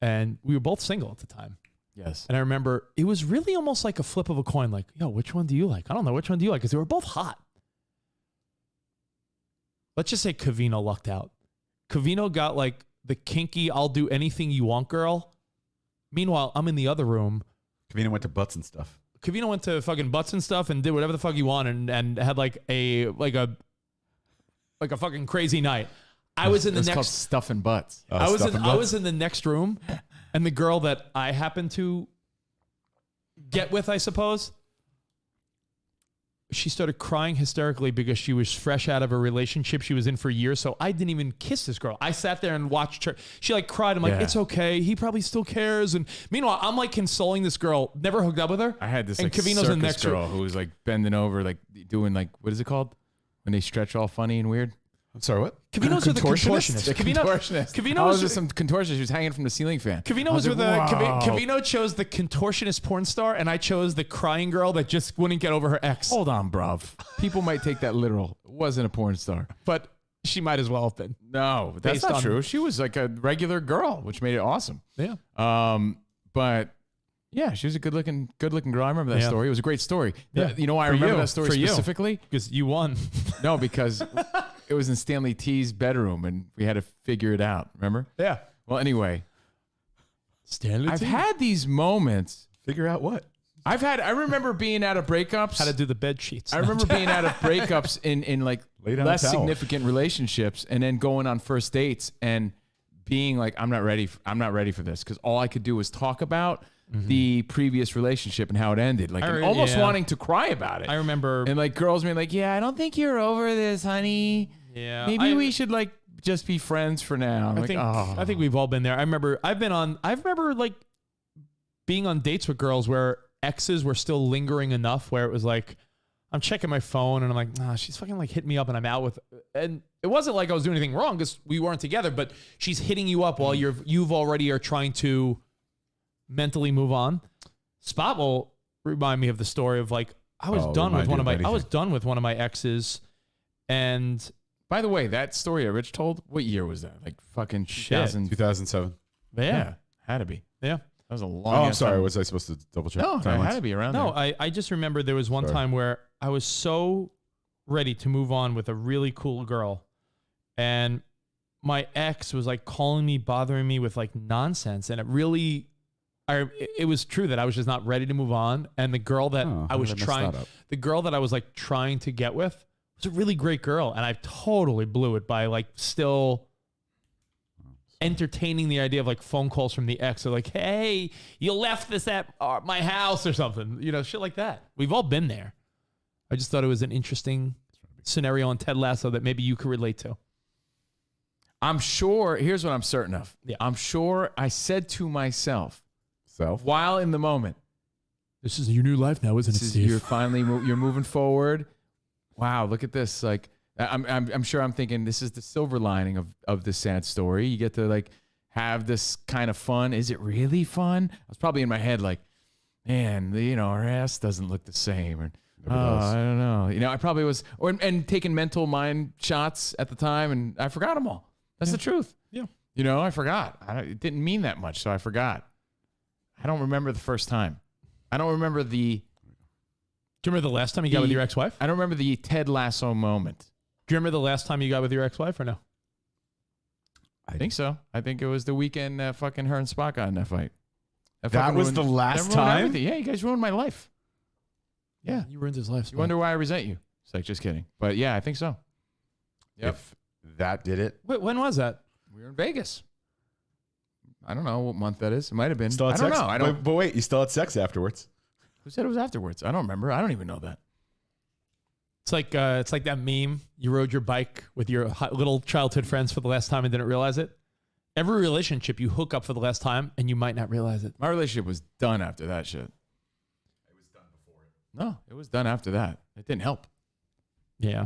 And we were both single at the time. Yes. And I remember it was really almost like a flip of a coin. Like, yo, which one do you like? I don't know. Which one do you like? Because they were both hot. Let's just say Covino lucked out. Covino got like the kinky, I'll do anything you want girl. Meanwhile, I'm in the other room. Covino went to butts and stuff. Covino went to fucking butts and stuff and did whatever the fuck he wanted and had like a fucking crazy night. I was in the next called stuff and butts. I was in the next room. And the girl that I happened to get with, I suppose, she started crying hysterically because she was fresh out of a relationship she was in for years. So I didn't even kiss this girl. I sat there and watched her. She like cried. I'm like, it's okay. He probably still cares. And meanwhile, I'm like consoling this girl. Never hooked up with her. I had this and like Covino's circus in the next girl room. who was like bending over, like doing like, what is it called? When they stretch all funny and weird. I'm sorry, what? Covino's with a contortionist. Covino was just some contortionist. She was hanging from the ceiling fan. Covino was with Covino chose the contortionist porn star, and I chose the crying girl that just wouldn't get over her ex. Hold on, bruv. People might take that literal. It wasn't a porn star. But she might as well have been. No, that's Based not on- true. She was like a regular girl, which made it awesome. Yeah. But yeah, she was a good looking girl. I remember that story. It was a great story. Yeah. You know why I For remember you. that story For you. specifically? Because you won. No, because it was in Stanley T's bedroom and we had to figure it out. Remember? Yeah. Well, anyway, Stanley I've T? had these moments. Figure out what? I remember being out of breakups. How to do the bed sheets. I remember being out of breakups in like Lay down a less towel. significant relationships, and then going on first dates and being like, I'm not ready for this, because all I could do was talk about the previous relationship and how it ended, like and almost wanting to cry about it. I remember, and like girls being like, "Yeah, I don't think you're over this, honey. Yeah, maybe we should like just be friends for now." I think we've all been there. I remember like being on dates with girls where exes were still lingering enough where it was like, I'm checking my phone and I'm like, nah, she's fucking like hitting me up and I'm out with, and it wasn't like I was doing anything wrong because we weren't together, but she's hitting you up while you've already are trying to mentally move on. Spot will remind me of the story of like, I was done with one of my exes. And by the way, that story that Rich told, what year was that? Like fucking 2007. Yeah. Had to be. Yeah. That was a long Oh, I'm sorry. time. Was I supposed to double check? No, it had to be around there. No, I just remember there was one time where I was so ready to move on with a really cool girl. And my ex was like calling me, bothering me with like nonsense. And it was true that I was just not ready to move on. And the girl that the girl that I was like trying to get with was a really great girl. And I totally blew it by like still entertaining the idea of like phone calls from the ex. Or like, hey, you left this at my house or something, shit like that. We've all been there. I just thought it was an interesting scenario on Ted Lasso that maybe you could relate to. I'm sure, here's what I'm certain of. Yeah. I'm sure I said to myself, while in the moment, this is your new life now, isn't it, Steve? You're finally, you're moving forward. Wow, look at this. Like, I'm sure I'm thinking this is the silver lining of this sad story. You get to like have this kind of fun. Is it really fun? I was probably in my head like, man, our ass doesn't look the same. Or, I don't know. I probably was, and taking mental mind shots at the time, and I forgot them all. That's the truth. Yeah. I forgot. It didn't mean that much, so I forgot. I don't remember the first time. I don't remember the... Do you remember the last time you got with your ex-wife? I don't remember the Ted Lasso moment. Do you remember the last time you got with your ex-wife or no? I think so. I think it was the weekend fucking her and Spock got in that fight. That was the last time? Everything. Yeah, you guys ruined my life. Yeah. You ruined his life. You wonder why I resent you. It's like, just kidding. But yeah, I think so. Yep. If that did it. Wait, when was that? We were in Vegas. I don't know what month that is. It might have been. Still had I don't sex? know. I don't. But wait, you still had sex afterwards. Who said it was afterwards? I don't remember. I don't even know that. It's like that meme. You rode your bike with your little childhood friends for the last time and didn't realize it. Every relationship you hook up for the last time and you might not realize it. My relationship was done after that shit. It was done before it. No, it was done after that. It didn't help. Yeah.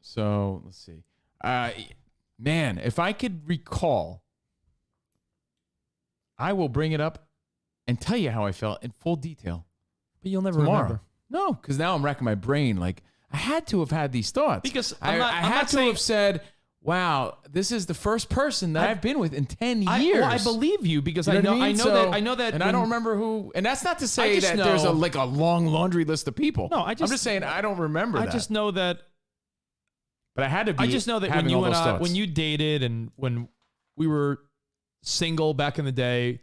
So let's see. Man, if I could recall, I will bring it up and tell you how I felt in full detail. But you'll never tomorrow. remember. No, because now I'm racking my brain. Like, I had to have had these thoughts. Because I had to have said, wow, this is the first person that I've been with in 10 years. Well, I believe you because You know what I know that. And I don't remember who. And that's not to say just that there's know- a long laundry list of people. No, I'm just saying I don't remember I that. just know that. But I had to be. I just know that when having you all and those I, thoughts. when you dated and when we were single back in the day,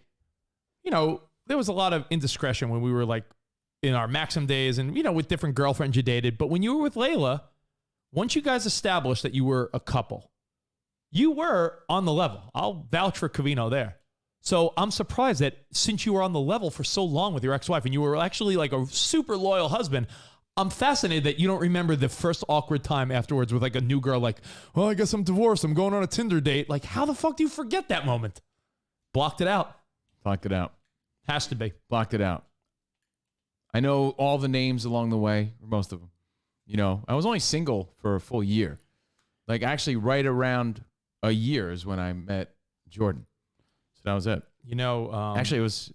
you know, there was a lot of indiscretion when we were like in our Maxim days and, you know, with different girlfriends you dated. But when you were with Layla, once you guys established that you were a couple, you were on the level. I'll vouch for Covino there. So I'm surprised that since you were on the level for so long with your ex-wife and you were actually like a super loyal husband, I'm fascinated that you don't remember the first awkward time afterwards with like a new girl like, well, I guess I'm divorced. I'm going on a Tinder date. Like, how the fuck do you forget that moment? Blocked it out. Blocked it out. Has to be. Blocked it out. I know all the names along the way, or most of them. You know, I was only single for a full year. Like, actually, right around a year is when I met Jordan. So that was it. You know, actually, it was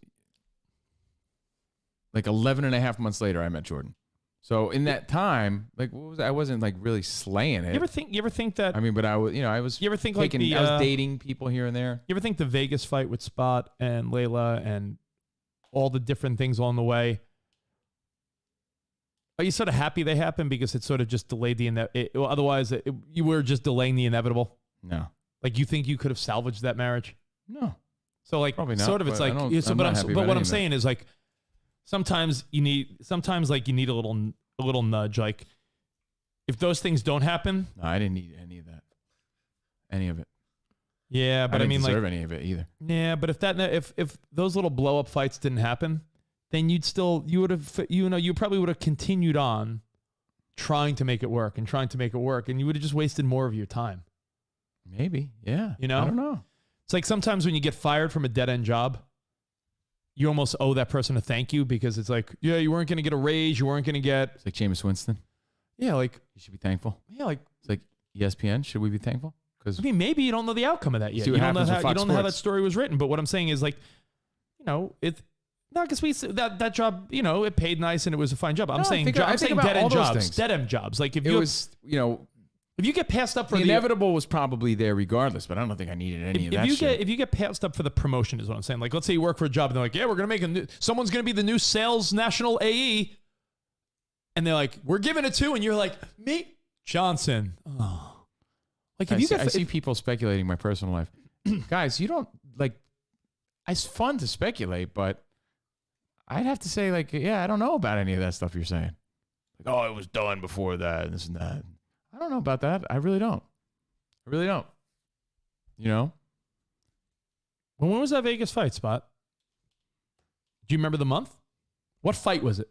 like 11 and a half months later I met Jordan. So in that time, like, what was I wasn't like really slaying it. You ever think that? I mean, but I was, you know, I was. You ever think taking, like the? I was dating people here and there. You ever think the Vegas fight with Spot and Layla and all the different things along the way? Are you sort of happy they happened because it sort of just delayed the otherwise you were just delaying the inevitable? No. Like, you think you could have salvaged that marriage? No. So like, Probably not, sort of, it's but like, I don't- so, I'm but not I'm, happy but about what any I'm of that. saying is like, sometimes you need like a little nudge. Like, if those things don't happen, No, I didn't need any of that. Any of it. yeah. But I didn't mean, deserve like, any of it either. yeah. But if those little blow up fights didn't happen, then you probably would have continued on trying to make it work, and you would have just wasted more of your time. Maybe. Yeah. You know? I don't know. It's like sometimes when you get fired from a dead end job, you almost owe that person a thank you because it's like, yeah, you weren't going to get a raise, you weren't going to get. It's like Jameis Winston. Yeah, like You should be thankful. yeah, like It's like ESPN. Should we be thankful? Because I mean, maybe you don't know the outcome of that yet. See You what don't know happens how with Fox you don't know how that Sports. story was written. But what I'm saying is like, you know, because that job, you know, it paid nice and it was a fine job. I'm No, I saying think I'm saying about dead all end those jobs, things. dead end jobs. Like if it you was, you know, if you get passed up for the the inevitable was probably there regardless, but I don't think I needed any of that shit. if you get passed up for the promotion is what I'm saying. Like, let's say you work for a job and they're like, yeah, we're gonna make someone's gonna be the new sales national AE, and they're like, we're giving it to, and you're like, me, Johnson. Oh, like if I see people speculating my personal life. Guys, you don't like. It's fun to speculate, but I'd have to say, like, yeah, I don't know about any of that stuff you're saying. Like, oh, it was done before that, and this and that. I don't know about that. I really don't. I really don't. You know? when was that Vegas fight, Spot? Do you remember the month? What fight was it?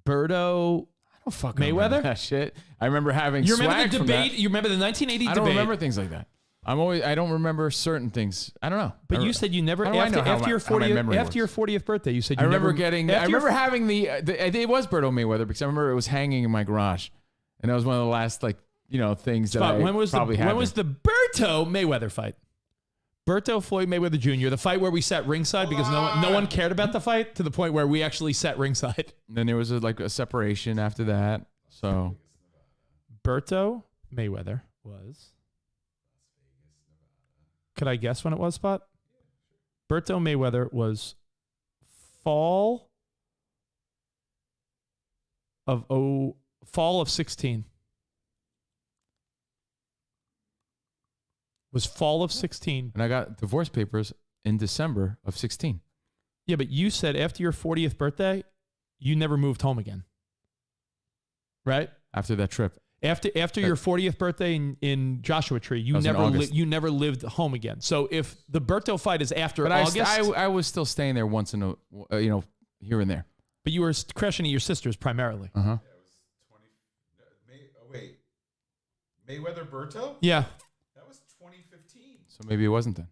Berto. I don't fucking remember Mayweather. that shit. I remember having You remember swag the from debate? that. You remember the 1980 I debate? don't remember things like that. I don't remember certain things. I don't know. But you said you never How do I know how after your my 40th memory after your works? 40th birthday. You said you I remember never, getting. after I your remember having the. It was Berto Mayweather because I remember it was hanging in my garage, and that was one of the last things that Spot, I when was probably the had. when was the Berto Mayweather fight? Berto Floyd Mayweather Jr. The fight where we sat ringside because no one cared about the fight to the point where we actually sat ringside. And then there was a separation after that. So Berto Mayweather was. Could I guess when it was, Spot? Berto Mayweather was fall of 16. Was fall of 16. And I got divorce papers in December of 16. Yeah, but you said after your 40th birthday, you never moved home again. Right? After that trip. After your 40th birthday in Joshua Tree, you never lived home again. So if the Berto fight is after August, I was still staying there once in a here and there. But you were crashing at your sister's primarily. Uh huh. Wait, Mayweather Berto? Yeah. That was 2015. So maybe it wasn't then.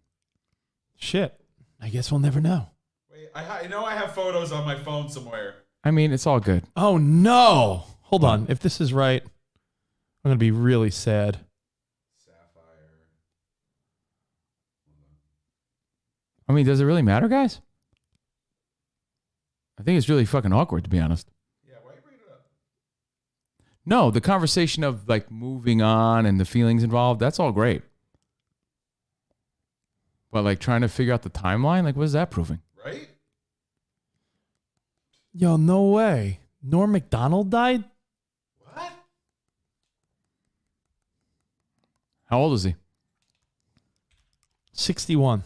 Shit. I guess we'll never know. Wait, I have photos on my phone somewhere. I mean, it's all good. Oh no! Hold on. If this is right, I'm gonna be really sad. Sapphire. I mean, does it really matter, guys? I think it's really fucking awkward, to be honest. Yeah, why are you bringing it up? No, the conversation of like moving on and the feelings involved, that's all great. But like trying to figure out the timeline, like what is that proving? Right? Yo, no way. Norm Macdonald died? What? How old is he? 61.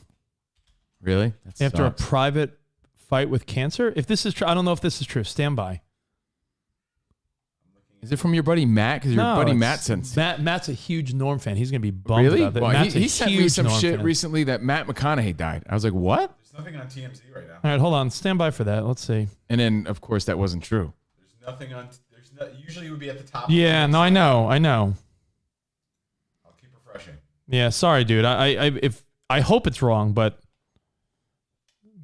Really? That After sucks. a private fight with cancer? If this is true, I don't know if this is true. Stand by. Is it from your buddy Matt? Because your buddy Matt sent. Matt's a huge Norm fan. He's gonna be bummed Really? about that. Well, Matt's he a sent me huge some Norm shit fan. recently that Matt McConaughey died. I was like, what? There's nothing on TMZ right now. All right, hold on. Stand by for that. Let's see. And then, of course, that wasn't true. There's nothing on. Usually it would be at the top. Yeah, no, I know. I'll keep refreshing. Yeah, sorry, dude. I hope it's wrong, but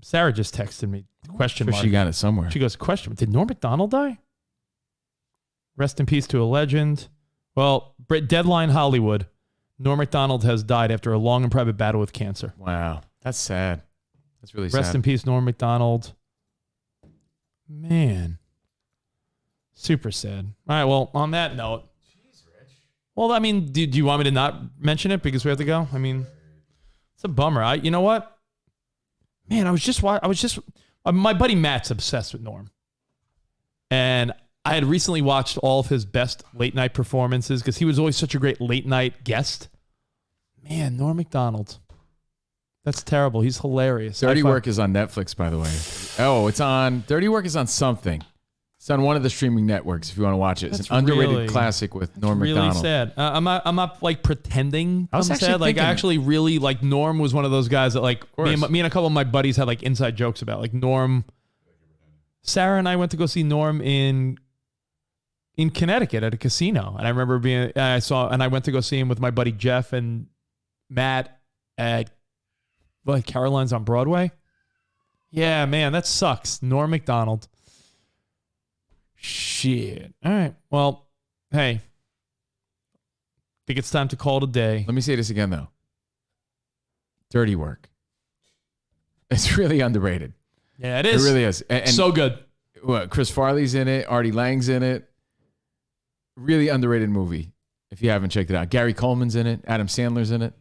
Sarah just texted me. Question Sure mark. she got it somewhere. She goes, question. Did Norm Macdonald die? Rest in peace to a legend. Well, Deadline Hollywood. Norm Macdonald has died after a long and private battle with cancer. Wow. That's sad. That's really sad. Rest in peace, Norm Macdonald. Man. Super sad. All right, well, on that note. Jeez, Rich. Well, I mean, do you want me to not mention it because we have to go? I mean, it's a bummer. You know what? Man, my buddy Matt's obsessed with Norm. And I had recently watched all of his best late night performances because he was always such a great late night guest. Man, Norm Macdonald. That's terrible. He's hilarious. Dirty Work is on Netflix, by the way. Oh, it's on. Dirty Work is on something. It's on one of the streaming networks if you want to watch it. It's That's an underrated really- classic with Norm Really Macdonald. sad. I'm not like pretending I was I'm actually sad. Like I thinking- actually really like Norm was one of those guys that like me and a couple of my buddies had like inside jokes about. Like Norm. Sarah and I went to go see Norm in Connecticut at a casino, and I remember I went to go see him with my buddy Jeff and Matt at Caroline's on Broadway. Yeah, man, that sucks. Norm Macdonald. Shit. All right. Well, hey. Think it's time to call it a day. Let me say this again, though. Dirty Work. It's really underrated. Yeah, it is. It really is. And so good. What, Chris Farley's in it. Artie Lang's in it. Really underrated movie if you haven't checked it out. Gary Coleman's in it. Adam Sandler's in it.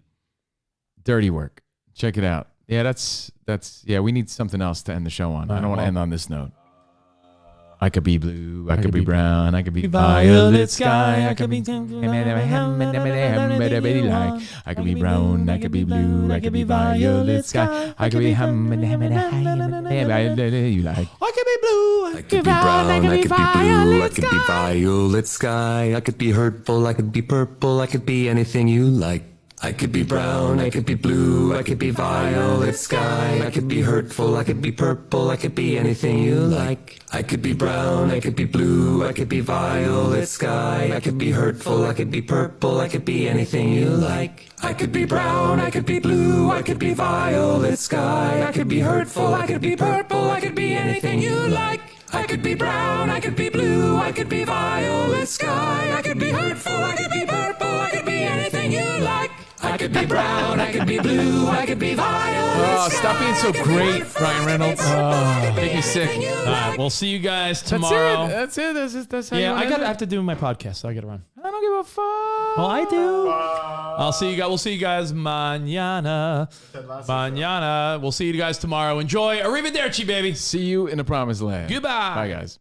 Dirty Work. Check it out. Yeah, that's we need something else to end the show on. I don't want to end on this note. I could be blue, I could be brown, I could be violet sky, I could be I could be brown, I could be blue, I could be violet sky, I could be you like. I could be blue, I could be brown, I could be blue, I could be violet sky, I could be hurtful, I could be purple, I could be anything you like. I could be brown, I could be blue, I could be violet sky, I could be hurtful, I could be purple, I could be anything you like. I could be brown, I could be blue, I could be violet sky, I could be hurtful, I could be purple, I could be anything you like. I could be brown, I could be blue, I could be violet sky, I could be hurtful, I could be purple, I could be anything you like. I could be brown, I could be blue, I could be violet sky, I could be hurtful, I could be purple, I could be anything you like. I could be brown, I could be blue, I could be violet. Oh, stop being so great, Ryan Reynolds. Oh, make me sick. All right, we'll see you guys tomorrow. That's it. That's how you Yeah, wanna I end it? have to do my podcast, so I got to run. I don't give a fuck. Well, I do. I'll see you guys. We'll see you guys mañana. Mañana. We'll see you guys tomorrow. Enjoy. Arrivederci, baby. See you in the promised land. Goodbye. Bye, guys.